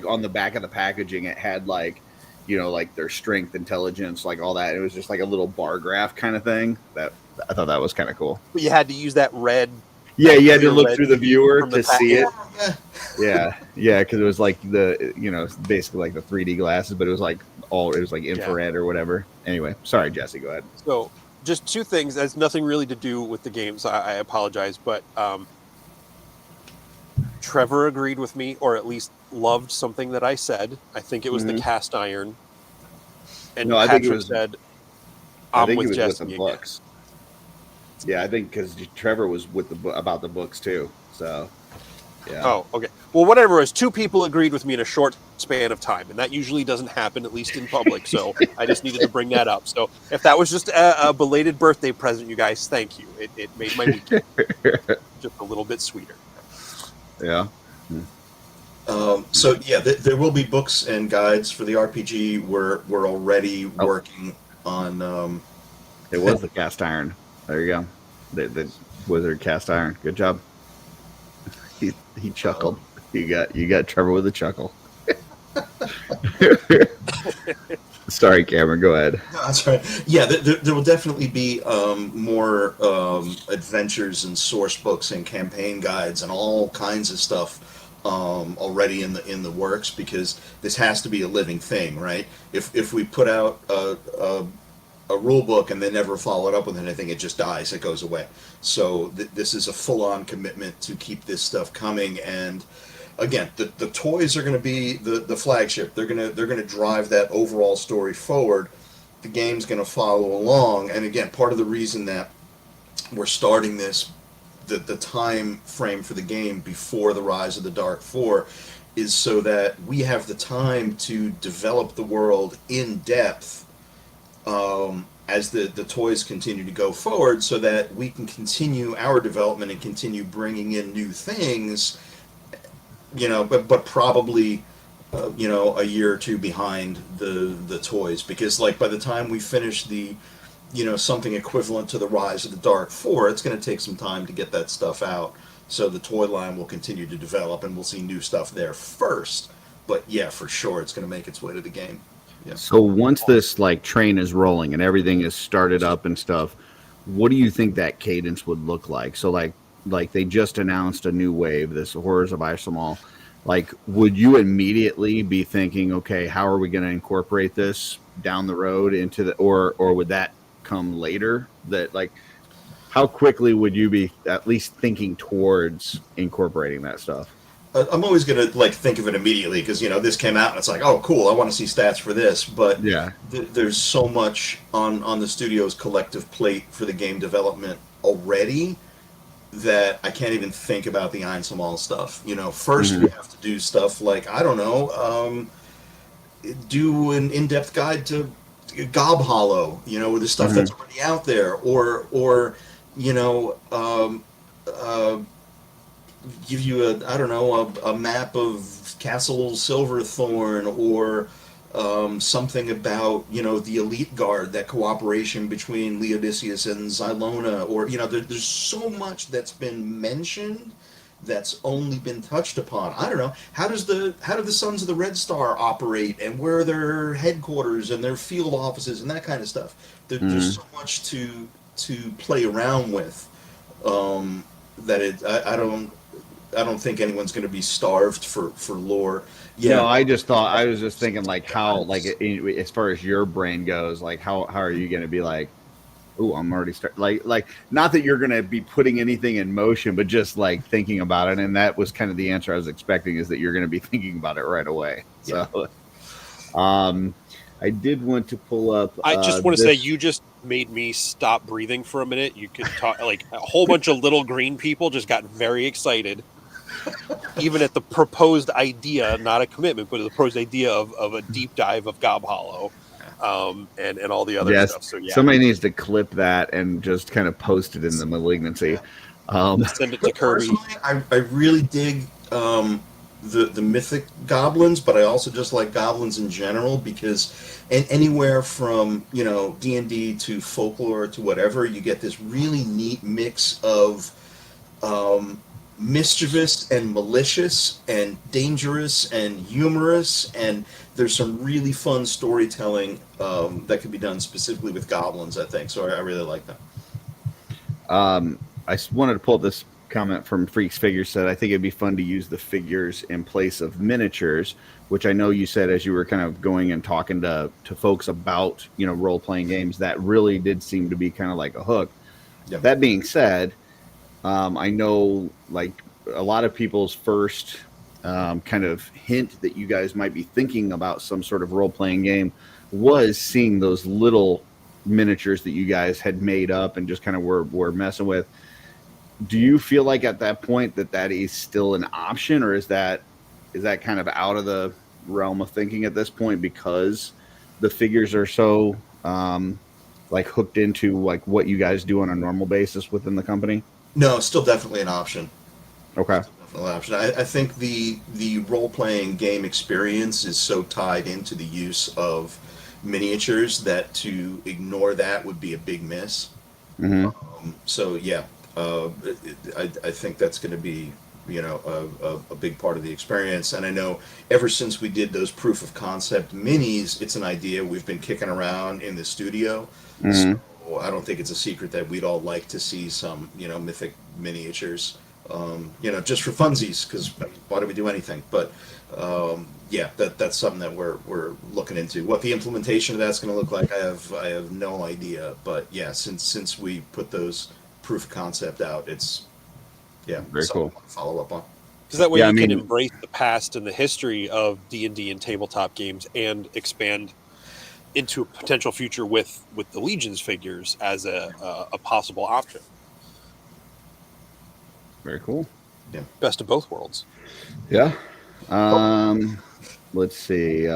on the back of the packaging, it had like, you know, like their strength, intelligence, like all that. It was just like a little bar graph kind of thing. That I thought that was kind of cool. But you had to use that red. Yeah, you had to look through the viewer to see it. Yeah. Yeah, because it was like basically like the 3D glasses, but it was like infrared or whatever. Anyway, sorry, Jesse, go ahead. So just two things. That's nothing really to do with the games. I apologize, but Trevor agreed with me, or at least loved something that I said. I think it was the cast iron. And no, Patrick said, "I'm with Jesse with the again." books. Yeah, I think because Trevor was with about the books too. So, yeah. Oh, okay. Well, whatever it was, two people agreed with me in a short span of time, and that usually doesn't happen, at least in public. So I just needed to bring that up. So if that was just a belated birthday present, you guys, thank you. It made my weekend just a little bit sweeter. Yeah. So yeah, there will be books and guides for the RPG. We're already working on. It was the cast iron. There you go. The wizard cast iron. Good job. He chuckled. You got Trevor with a chuckle. Sorry, Cameron. Go ahead. No, that's right. Yeah, there will definitely be more adventures and source books and campaign guides and all kinds of stuff already in the works, because this has to be a living thing, right? If we put out a rule book and then never follow it up with anything, it just dies. It goes away. So this is a full-on commitment to keep this stuff coming. And again, the toys are going to be the flagship. They're going to drive that overall story forward. The game's going to follow along. And again, part of the reason that we're starting this, the time frame for the game before the Rise of the Dark Four, is so that we have the time to develop the world in depth as the toys continue to go forward, so that we can continue our development and continue bringing in new things, but probably a year or two behind the toys, because like by the time we finish the something equivalent to the Rise of the Dark 4, it's going to take some time to get that stuff out. So the toy line will continue to develop, and we'll see new stuff there first. But yeah, for sure, it's going to make its way to the game. Yeah. So once this like train is rolling and everything is started up and stuff, what do you think that cadence would look like? So like they just announced a new wave, this Horrors of Isomal. Like, would you immediately be thinking, okay, how are we going to incorporate this down the road into the, or would that come later? That like, how quickly would you be at least thinking towards incorporating that stuff? I'm always going to like think of it immediately because this came out and it's like, oh cool, I want to see stats for this. But yeah, there's so much on the studio's collective plate for the game development already that I can't even think about the Einzelmal stuff. First we have to do stuff like, I don't know, do an in-depth guide to Gob Hollow, with the stuff that's already out there, or give you a map of Castle Silverthorn, or something about the Elite Guard, that cooperation between Leodicius and Xylona, or there's so much that's been mentioned that's only been touched upon. I don't know, how do the Sons of the Red Star operate, and where are their headquarters and their field offices and that kind of stuff. There's so much to play around with, that I don't think anyone's going to be starved for lore. Yeah, no, I was just thinking like how, like as far as your brain goes, like how are you going to be like, oh, I'm already like not that you're going to be putting anything in motion, but just like thinking about it. And that was kind of the answer I was expecting, is that you're going to be thinking about it right away. Yeah. So, I did want to pull up. I just want to say, you just made me stop breathing for a minute. You could talk, like a whole bunch of little green people just got very excited, even at the proposed idea, not a commitment, but the proposed idea of a deep dive of Gob Hollow, and all the other stuff. So yeah, somebody needs to clip that and just kind of post it in the Malignancy. Send it to Kirby. Personally, I really dig the mythic goblins, but I also just like goblins in general, because anywhere from D&D to folklore to whatever, you get this really neat mix of mischievous and malicious and dangerous and humorous, and there's some really fun storytelling that can be done specifically with goblins, I think. So I really like that. I wanted to pull up this comment from Freaks Figures. Said, I think it'd be fun to use the figures in place of miniatures, which I know you said as you were kind of going and talking to folks about role-playing games, that really did seem to be kind of like a hook. Yeah. That being said, I know like a lot of people's first kind of hint that you guys might be thinking about some sort of role-playing game was seeing those little miniatures that you guys had made up and just kind of were messing with. Do you feel like at that point that is still an option, or is that kind of out of the realm of thinking at this point, because the figures are so like hooked into like what you guys do on a normal basis within the company? No, still definitely an option. Okay. Definitely an option. I think the role-playing game experience is so tied into the use of miniatures that to ignore that would be a big miss. So yeah, I think that's going to be a big part of the experience. And I know ever since we did those proof of concept minis, it's an idea we've been kicking around in the studio. So I don't think it's a secret that we'd all like to see some mythic miniatures, just for funsies, because why do we do anything? But yeah, that's something that we're looking into. What the implementation of that's going to look like, I have no idea. But yeah, since we put those proof of concept out, it's very cool. To follow up on, because that way you can embrace the past and the history of D&D and tabletop games and expand into a potential future with the Legions figures as a possible option. Very cool. Yeah, best of both worlds. Yeah. let's see.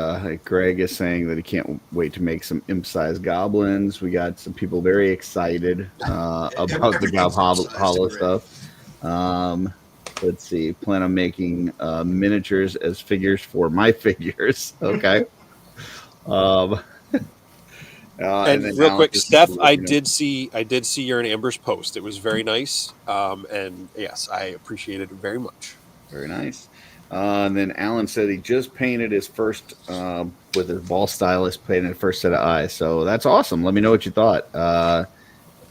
Greg is saying that he can't wait to make some imp-sized goblins. We got some people very excited about the Gob Everything's imp-sized Hollow and great. stuff. Let's see. Plan on making miniatures as figures for my figures. Okay. Um, And then real Alan quick, just Steph, let I you know. did see your and Amber's post. It was very nice, and yes, I appreciated it very much. Very nice. And then Alan said he just painted his first with his ball stylus, painted the first set of eyes. So that's awesome. Let me know what you thought.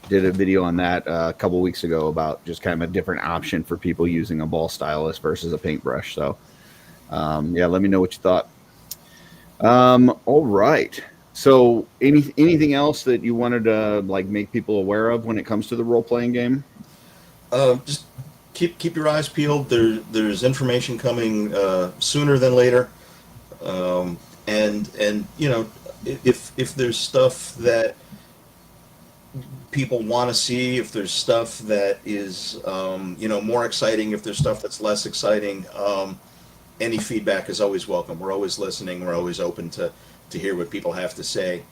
Did a video on that a couple weeks ago about just kind of a different option for people using a ball stylus versus a paintbrush. So yeah, let me know what you thought. All right. So anything else that you wanted to like make people aware of when it comes to the role playing game? Just keep your eyes peeled. There's information coming sooner than later, and you know, if there's stuff that people want to see, if there's stuff that is you know, more exciting, if there's stuff that's less exciting, any feedback is always welcome. We're always listening. We're always open to hear what people have to say.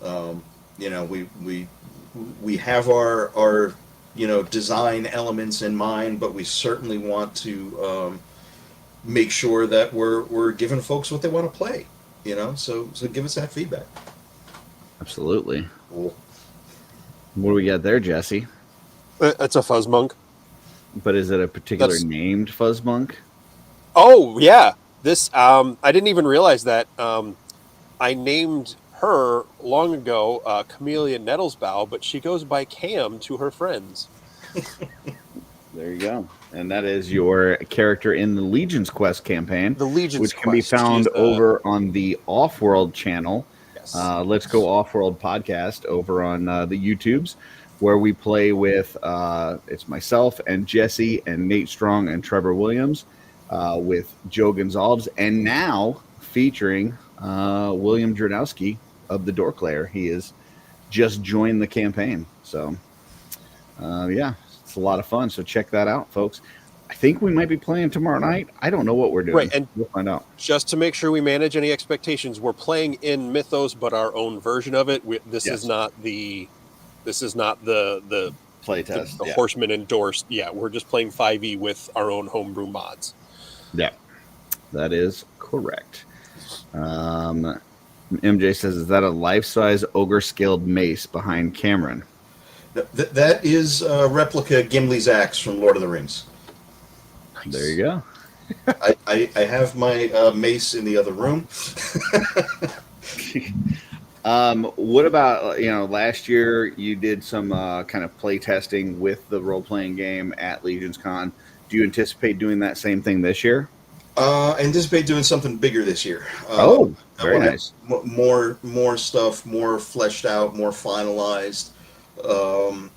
You know, we have our you know, design elements in mind, but we certainly want to make sure that we're giving folks what they want to play. You know, so give us that feedback. Absolutely. Cool. What do we got there, Jesse? It's a fuzz monk. But is it a particular That's- named fuzzmonk? Oh yeah, this I didn't even realize that. I named her long ago Camellia Nettlesbough, but she goes by Cam to her friends. There you go. And that is your character in the Legion's Quest campaign, The Legion's which can be Quest. found She's the- over on the OffWorld channel. Yes. Let's Go OffWorld podcast over on the YouTubes, where we play with it's myself and Jesse and Nate Strong and Trevor Williams with Joe Gonzalez, and now featuring William Dranowski of the Dorklayer. He has just joined the campaign. So yeah, it's a lot of fun. So check that out, folks. I think we might be playing tomorrow night. I don't know what we're doing. Right, and we'll find out. just to make sure we manage any expectations, we're playing in Mythos, but our own version of it. This Yes. is not the Playtest. the Horseman endorsed. Yeah, we're just playing 5e with our own homebrew mods. Yeah, that is correct. MJ says, is that a life-size ogre-scaled mace behind Cameron? That is replica Gimli's axe from Lord of the Rings. There you go. I have my mace in the other room. What about, last year you did some kind of play testing with the role-playing game at Legion's Con. Do you anticipate doing that same thing this year? I anticipate doing something bigger this year. Very nice. More stuff, more fleshed out, more finalized. So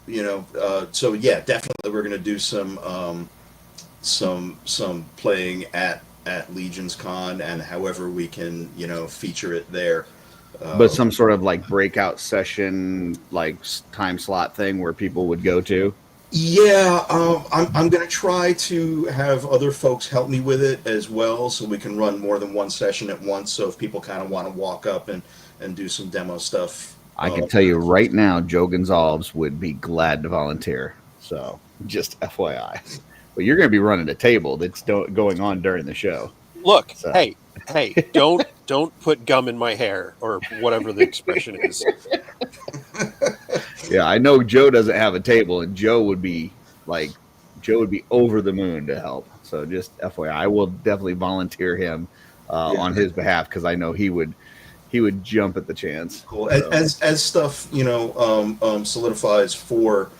yeah, definitely we're going to do some playing at Legion's Con, and however we can feature it there. But some sort of like breakout session, like time slot thing where people would go to. Yeah, I'm going to try to have other folks help me with it as well, so we can run more than one session at once. So if people kind of want to walk up and do some demo stuff, I can tell you right now, Joe Gonzalez would be glad to volunteer. So just FYI. But you're going to be running a table that's going on during the show. Look, So. hey, don't put gum in my hair, or whatever the expression is. Yeah, I know Joe doesn't have a table, and Joe would be over the moon to help. So just FYI, I will definitely volunteer him on his behalf, because I know he would jump at the chance. Cool. So. As stuff solidifies for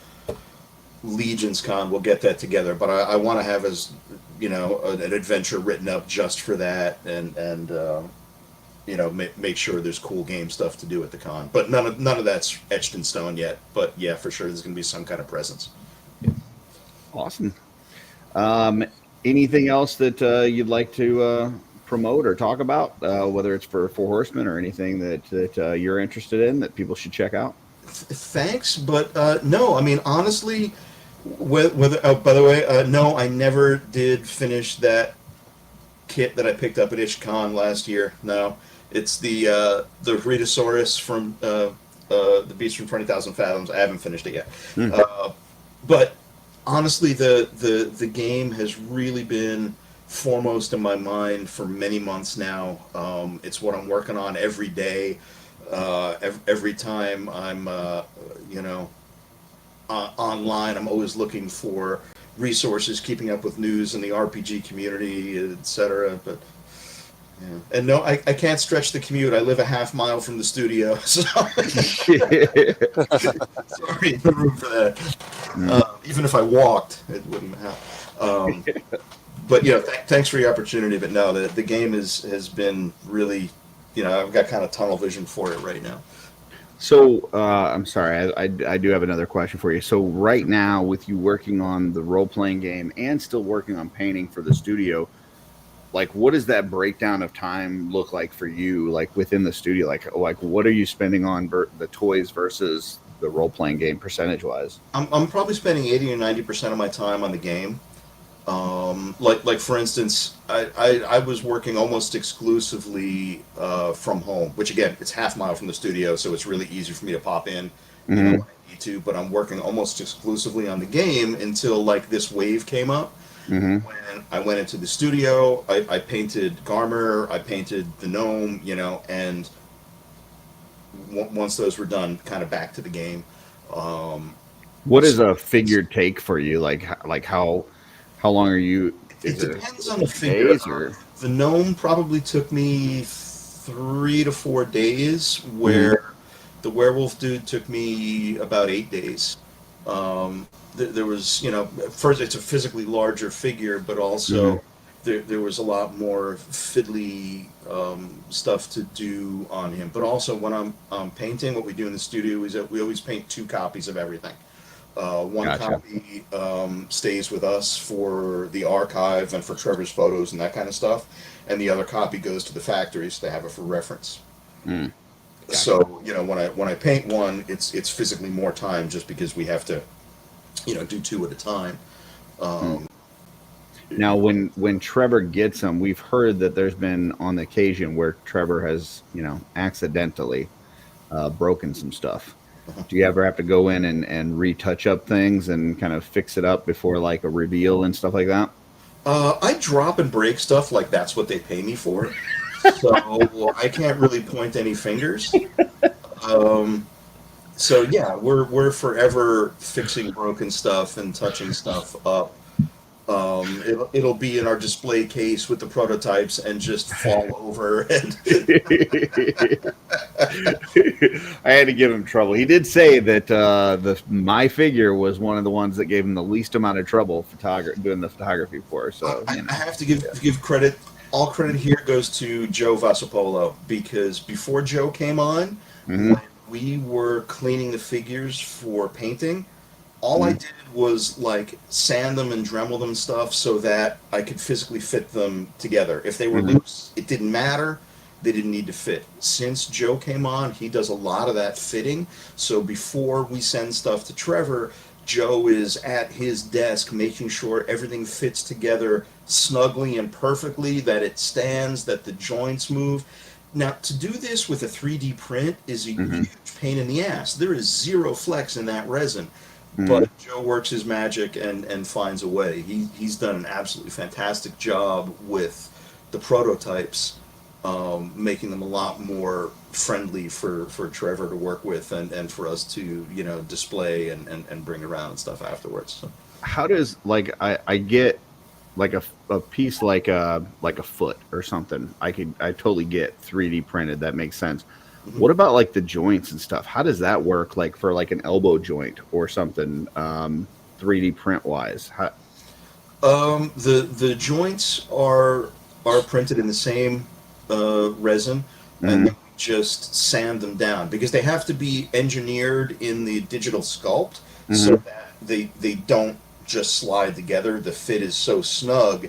Legion's Con, we'll get that together. But I want to have an adventure written up just for that, and make sure there's cool game stuff to do at the con. But none of that's etched in stone yet. But yeah, for sure there's going to be some kind of presence. Awesome. Anything else that you'd like to promote or talk about, whether it's for Four Horsemen or anything that you're interested in that people should check out? Thanks, but no. I mean, honestly, whether by the way, no, I never did finish that kit that I picked up at IshCon last year. No, it's the Rhedosaurus from the Beast from 20,000 Fathoms. I haven't finished it yet. But honestly, the game has really been foremost in my mind for many months now. It's what I'm working on every day. Every time I'm, online, I'm always looking for resources, keeping up with news in the RPG community, etc. But yeah. And no, I can't stretch the commute. I live a half mile from the studio, so sorry, no room for that. Even if I walked, it wouldn't happen. But thanks for the opportunity. But no, the game has been really, I've got kind of tunnel vision for it right now. So I'm sorry, I do have another question for you. So right now, with you working on the role-playing game and still working on painting for the studio, like what does that breakdown of time look like for you, like within the studio? Like what are you spending on the toys versus the role-playing game percentage-wise? I'm probably spending 80 or 90% of my time on the game. Like for instance, I was working almost exclusively from home, which again, it's half mile from the studio, so it's really easy for me to pop in when I need to. But I'm working almost exclusively on the game until like this wave came up. When I went into the studio, I painted Garmer, I painted the gnome, and once those were done, kind of back to the game. What is a figure take for you? Like how long are you? It depends on the figure. The gnome probably took me 3 to 4 days, where the werewolf dude took me about 8 days. There was, first it's a physically larger figure, but also there was a lot more fiddly stuff to do on him. But also when I'm painting, what we do in the studio is that we always paint 2 copies of everything. One copy stays with us for the archive and for Trevor's photos and that kind of stuff, and the other copy goes to the factories to have it for reference. Gotcha. So when I paint one, it's physically more time just because we have to do 2 at a time. Now when Trevor gets them, we've heard that there's been on the occasion where Trevor has accidentally broken some stuff. Do you ever have to go in and retouch up things and kind of fix it up before like a reveal and stuff like that? I drop and break stuff like that's what they pay me for. So I can't really point any fingers. So yeah, we're forever fixing broken stuff and touching stuff up. It'll be in our display case with the prototypes and just fall over. And I had to give him trouble. He did say that my figure was one of the ones that gave him the least amount of trouble doing the photography for. So I have to give credit. All credit here goes to Joe Vasopolo, because before Joe came on, when we were cleaning the figures for painting, all I did was like sand them and Dremel them stuff so that I could physically fit them together. If they were loose, it didn't matter. They didn't need to fit. Since Joe came on, he does a lot of that fitting. So before we send stuff to Trevor, Joe is at his desk making sure everything fits together snugly and perfectly, that it stands, that the joints move. Now, to do this with a 3D print is a huge pain in the ass. There is zero flex in that resin. But Joe works his magic and finds a way. He's done an absolutely fantastic job with the prototypes, making them a lot more friendly for Trevor to work with and for us to display and bring around and stuff afterwards. So. How does I get like a piece like a foot or something? I totally get 3D printed. That makes sense. What about like the joints and stuff? How does that work? Like for like an elbow joint or something, 3D print wise? The joints are printed in the same resin, and then we just sand them down because they have to be engineered in the digital sculpt so that they don't just slide together. The fit is so snug.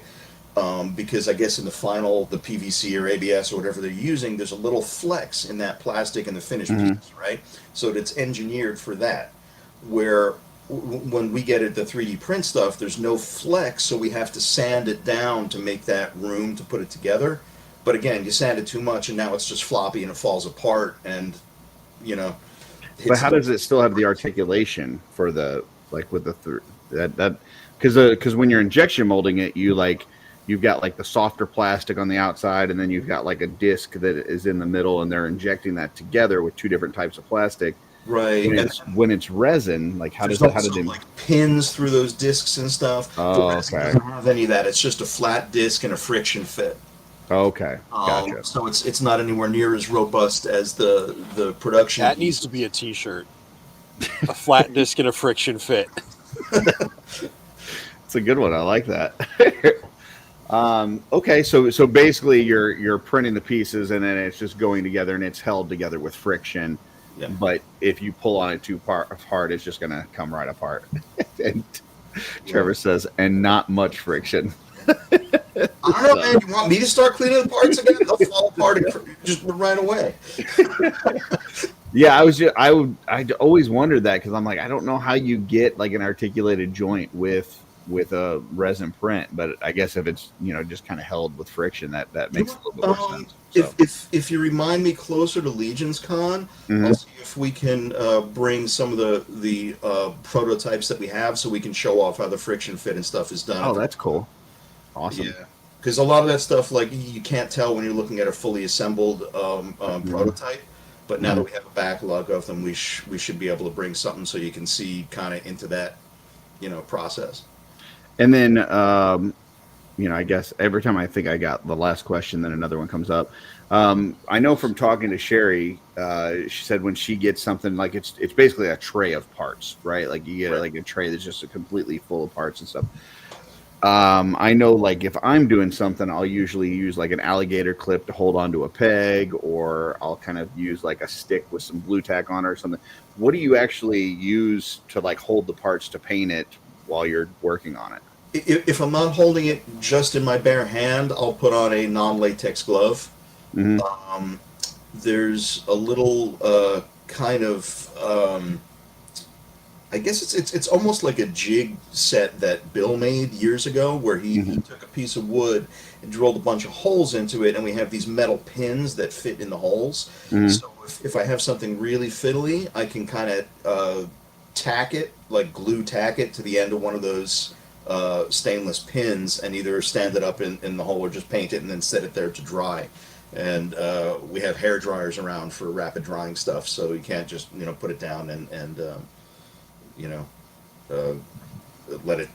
Because I guess in the PVC or ABS or whatever they're using, there's a little flex in that plastic in the finished piece, right? So it's engineered for that. Where when we get it, the 3D print stuff, there's no flex, so we have to sand it down to make that room to put it together. But again, you sand it too much, and now it's just floppy and it falls apart, and you know. But how does it still have the articulation for the like with the that because when you're injection molding it, you've got like the softer plastic on the outside, and then you've got like a disc that is in the middle, and they're injecting that together with two different types of plastic. Right. When it's resin, like how do they like pins through those discs and stuff? Oh, the resin okay. doesn't have any of that. It's just a flat disc and a friction fit. Okay, gotcha. So it's not anywhere near as robust as the production. That needs to be a T-shirt. A flat disc and a friction fit. It's a good one. I like that. Okay, so basically you're printing the pieces, and then it's just going together, and it's held together with friction. Yeah. But if you pull on it too hard, it's just going to come right apart. And Trevor says, and not much friction. I don't know, man. You want me to start cleaning the parts again? They'll fall apart just right away. Yeah, I'd always wondered that, because I'm like, I don't know how you get like an articulated joint with a resin print, but I guess if it's just kind of held with friction, that makes a little bit more sense. So. If you remind me closer to Legion's Con, I'll see if we can bring some of the prototypes that we have, so we can show off how the friction fit and stuff is done. Oh, that's cool. Awesome. Yeah, because a lot of that stuff, like, you can't tell when you're looking at a fully assembled prototype. But now that we have a backlog of them, we should be able to bring something so you can see kind of into that, process. And then, I guess every time I think I got the last question, then another one comes up. I know from talking to Sherry, she said when she gets something, like it's basically a tray of parts, right? Like you get like a tray that's just completely full of parts and stuff. I know, like, if I'm doing something, I'll usually use like an alligator clip to hold onto a peg, or I'll kind of use like a stick with some glue tack on it or something. What do you actually use to like hold the parts to paint it while you're working on it? If I'm not holding it just in my bare hand, I'll put on a non-latex glove. Mm-hmm. There's a little kind of I guess it's almost like a jig set that Bill made years ago, where he took a piece of wood and drilled a bunch of holes into it, and we have these metal pins that fit in the holes. So if I have something really fiddly, I can kind of tack it, like glue tack it to the end of one of those stainless pins, and either stand it up in the hole or just paint it and then set it there to dry. And we have hair dryers around for rapid drying stuff, so you can't just put it down and let it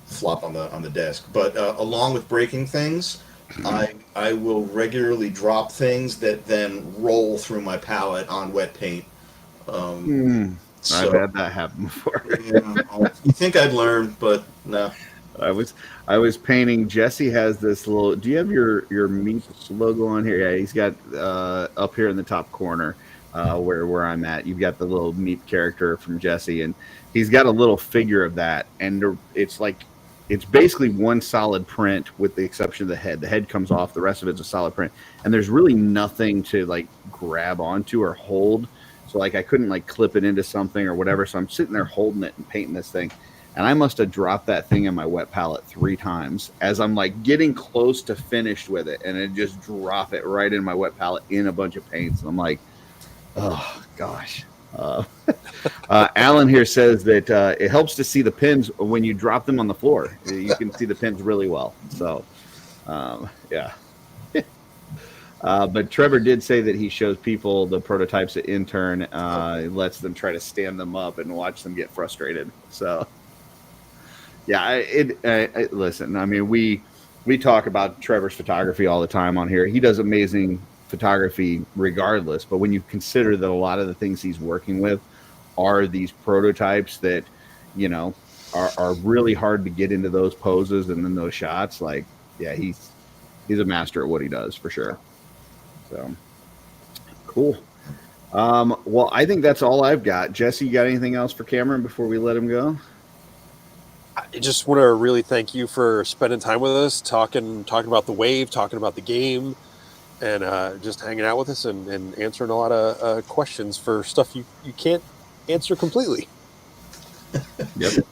flop on the desk. But along with breaking things, I will regularly drop things that then roll through my palette on wet paint. I've had that happen before. You think I'd learn, but no. I was painting. Jesse has this little. Do you have your Meep logo on here? Yeah, he's got up here in the top corner. Where I'm at, you've got the little Meep character from Jesse, and he's got a little figure of that, and it's basically one solid print with the exception of the head. The head comes off, the rest of it's a solid print, and there's really nothing to like grab onto or hold. So like I couldn't like clip it into something or whatever. So I'm sitting there holding it and painting this thing, and I must have dropped that thing in my wet palette 3 times as I'm like getting close to finished with it, and then just drop it right in my wet palette in a bunch of paints. And I'm like, oh gosh. Alan here says that it helps to see the pins when you drop them on the floor. You can see the pins really well. So, yeah. But Trevor did say that he shows people the prototypes at Intern. He lets them try to stand them up and watch them get frustrated. So, yeah, listen, I mean, we talk about Trevor's photography all the time on here. He does amazing photography regardless, but when you consider that a lot of the things he's working with are these prototypes that are really hard to get into those poses and in those shots, like, yeah, he's a master at what he does for sure. So cool. Well, I think that's all I've got. Jesse, you got anything else for Cameron before we let him go? I just want to really thank you for spending time with us, talking about the wave, talking about the game, and just hanging out with us and answering a lot of questions for stuff you can't answer completely. Yep.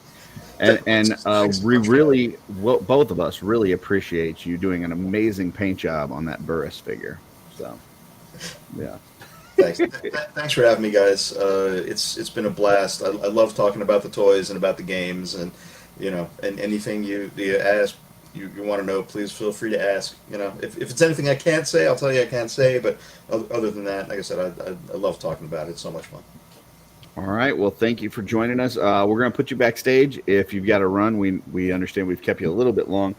And we really, well, both of us really appreciate you doing an amazing paint job on that Burris figure. So, yeah. Thanks. Thanks for having me, guys. It's been a blast. I love talking about the toys and about the games, and and anything you ask, you want to know, please feel free to ask. If it's anything I can't say, I'll tell you I can't say. But other than that, like I said, I love talking about it. It's so much fun. All right. Well, thank you for joining us. We're going to put you backstage. If you've got to run, we understand we've kept you a little bit long.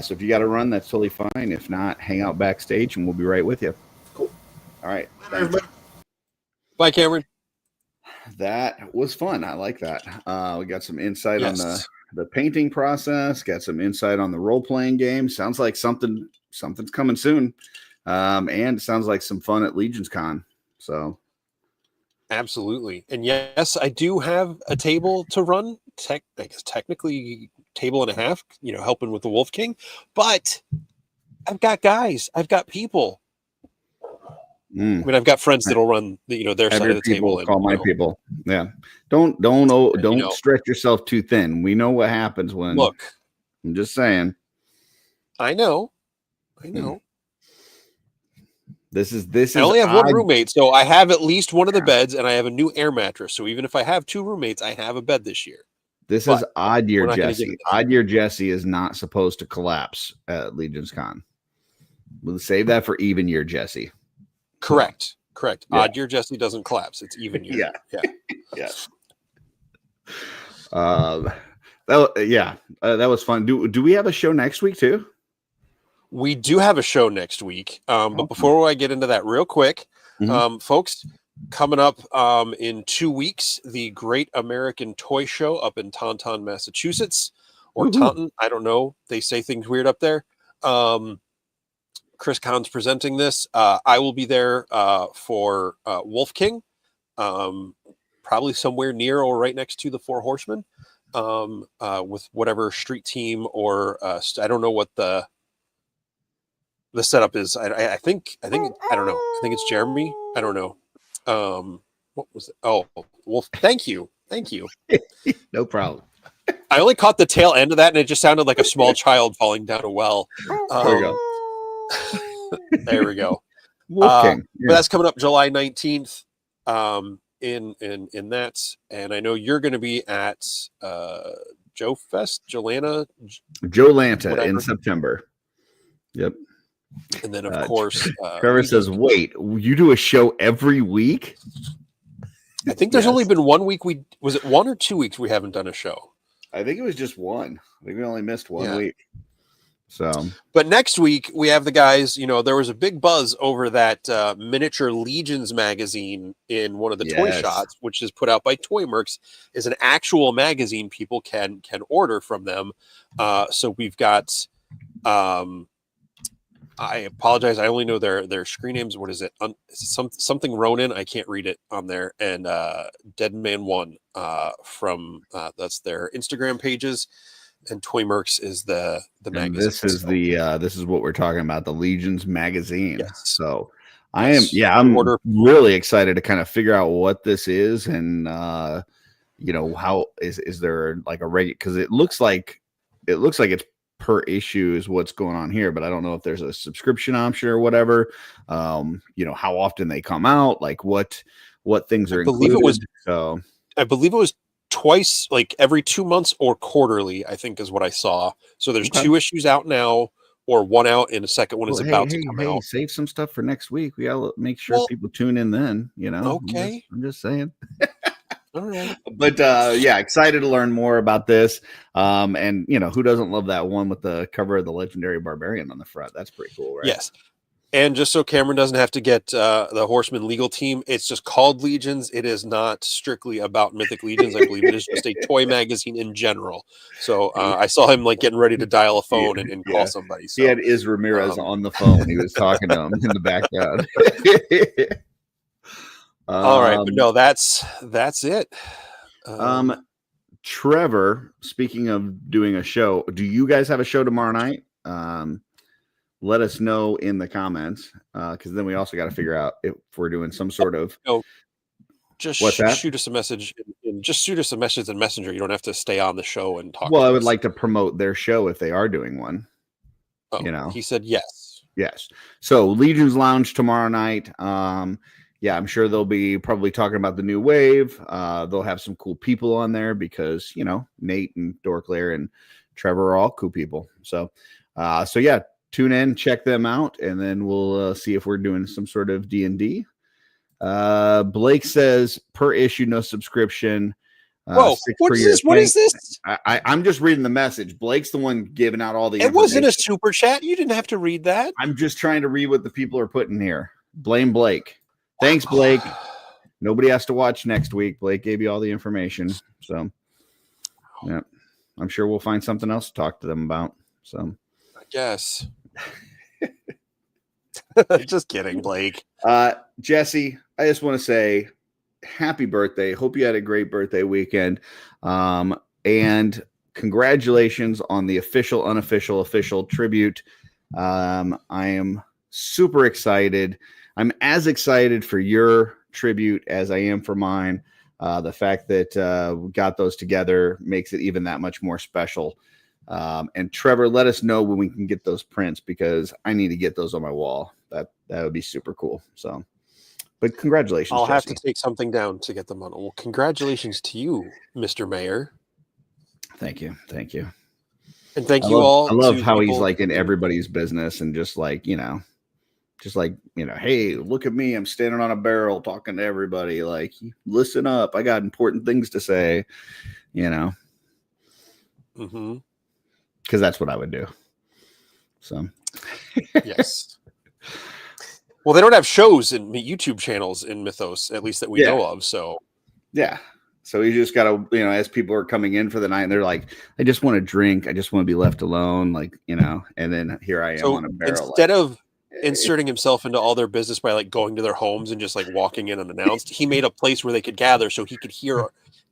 So if you got to run, that's totally fine. If not, hang out backstage and we'll be right with you. Cool. All right. Bye, Cameron. That was fun. I like that. We got some insight on Yes. the painting process, got some insight on the role-playing game. Sounds like something's coming soon. And it sounds like some fun at Legion's Con. So Absolutely. And yes, I do have a table to run. I guess technically table and a half, helping with the Wolf King. But I've got guys. I've got people. I mean, I've got friends that'll run their side of the table. Call my people. Yeah. Don't stretch yourself too thin. We know what happens when. Look, I'm just saying. I know. This is. I only have one roommate, so I have at least one of the beds, and I have a new air mattress. So even if I have two roommates, I have a bed this year. This is odd year Jesse. Odd year Jesse is not supposed to collapse at Legion's Con. We'll save that for even year Jesse. Correct. Yeah. Odd year Jesse doesn't collapse. It's even year. Yeah. That was fun. Do we have a show next week too? We do have a show next week. But before I get into that real quick, folks, coming up in 2 weeks, the Great American Toy Show up in Taunton, Massachusetts, or Taunton. I don't know. They say things weird up there. Chris Kahn's presenting this. I will be there for Wolf King, probably somewhere near or right next to the Four Horsemen, with whatever street team or I don't know what the setup is. I think I don't know. I think it's Jeremy. I don't know. What was it? Oh, Wolf. Thank you. No problem. I only caught the tail end of that, and it just sounded like a small child falling down a well. There we go. There we go. Wolf King. But that's coming up July 19th. In that, and I know you're going to be at Joe Fest, Jolanta in September. Yep. And then of course, Trevor says, "Wait, you do a show every week?" I think there's only been 1 week. Was it 1 or 2 weeks we haven't done a show? I think it was just one. I think we only missed one week. So, but next week we have the guys. There was a big buzz over that Miniature Legions magazine in one of the toy shots, which is put out by Toymerks, is an actual magazine people can order from them. So we've got. I apologize. I only know their screen names. What is it? Something Ronin. I can't read it on there. And Dead Man One from that's their Instagram pages. And Toymerks is the magazine. This is this is what we're talking about, the Legions magazine. Yes. So I'm really excited to kind of figure out what this is and how is there like a regular, because it looks like it's per issue is what's going on here, but I don't know if there's a subscription option or whatever. How often they come out, like what things are included. I believe it was twice, like every 2 months or quarterly, I think is what I saw. So there's 2 issues out now, or one out, and a second one is about to come out. Save some stuff for next week. We gotta make sure people tune in then. Okay. I'm just saying. All right. But excited to learn more about this. And who doesn't love that one with the cover of the legendary barbarian on the front? That's pretty cool, right? Yes. And just so Cameron doesn't have to get the Horseman legal team, it's just called Legions. It is not strictly about Mythic Legions. I believe it is just a toy magazine in general. So I saw him getting ready to dial a phone and call somebody. So, he had Iz Ramirez on the phone. He was talking to him in the background. All right, but no, that's it. Trevor, speaking of doing a show, do you guys have a show tomorrow night? Let us know in the comments, because then we also got to figure out if we're doing some sort of. Just shoot us a message in mean, just shoot us a message in Messenger. You don't have to stay on the show and talk. Well, to I would us. like to promote their show if they are doing one. Oh, you know, he said yes. Yes. So Legion's Lounge tomorrow night. Yeah, I'm sure they'll be probably talking about the new wave. They'll have some cool people on there because, you know, Nate and Dorklair and Trevor are all cool people. So yeah, tune in, check them out, and then we'll see if we're doing some sort of D&D. Blake says per issue, no subscription. Whoa, what is this? What is this? I'm just reading the message. Blake's the one giving out all the It wasn't a super chat. You didn't have to read that. I'm just trying to read what the people are putting here. Blame Blake. Thanks, Blake. Nobody has to watch next week. Blake gave you all the information. So, yeah, I'm sure we'll find something else to talk to them about. So, I guess. Just kidding, Blake. Jesse, I just want to say happy birthday. Hope you had a great birthday weekend. And congratulations on the official, official tribute. I am super excited. I'm as excited for your tribute as I am for mine. The fact that we got those together makes it even that much more special. And Trevor, let us know when we can get those prints because I need to get those on my wall. That would be super cool. So, but congratulations. I'll have Jesse. to take something down to get them on. Well, congratulations to you, Mr. Mayor. Thank you. Thank you. And thank you all. I love to how he's people- like in everybody's business and just like, hey, look at me. I'm standing on a barrel talking to everybody. Like, listen up. I got important things to say, because that's what I would do. So, yes. Well, they don't have shows and YouTube channels in Mythos, at least that we know of. So, yeah. So you just got to, as people are coming in for the night, and they're like, I just want to drink. I just want to be left alone. Like, and then here I am on a barrel. Instead of inserting himself into all their business by like going to their homes and just like walking in unannounced, he made a place where they could gather so he could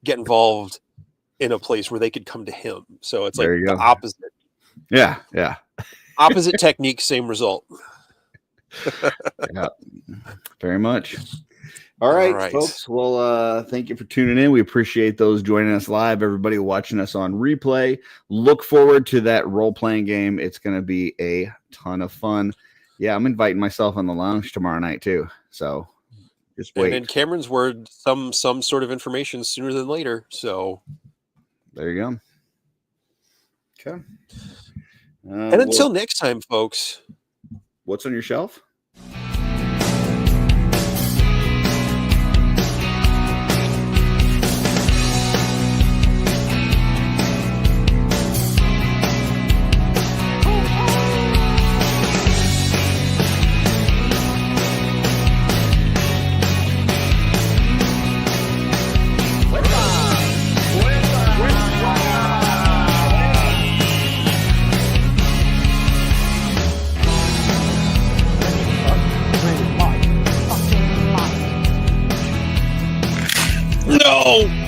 get involved in a place where they could come to him. So it's like the opposite. Yeah. Yeah. Opposite technique, same result. Yeah, very much. All right, folks. Well, thank you for tuning in. We appreciate those joining us live. Everybody watching us on replay. Look forward to that role-playing game. It's going to be a ton of fun. Yeah, I'm inviting myself on the lounge tomorrow night too. So just wait. And in Cameron's word, some sort of information sooner than later. So there you go. Okay. And until next time, folks. What's on your shelf? No!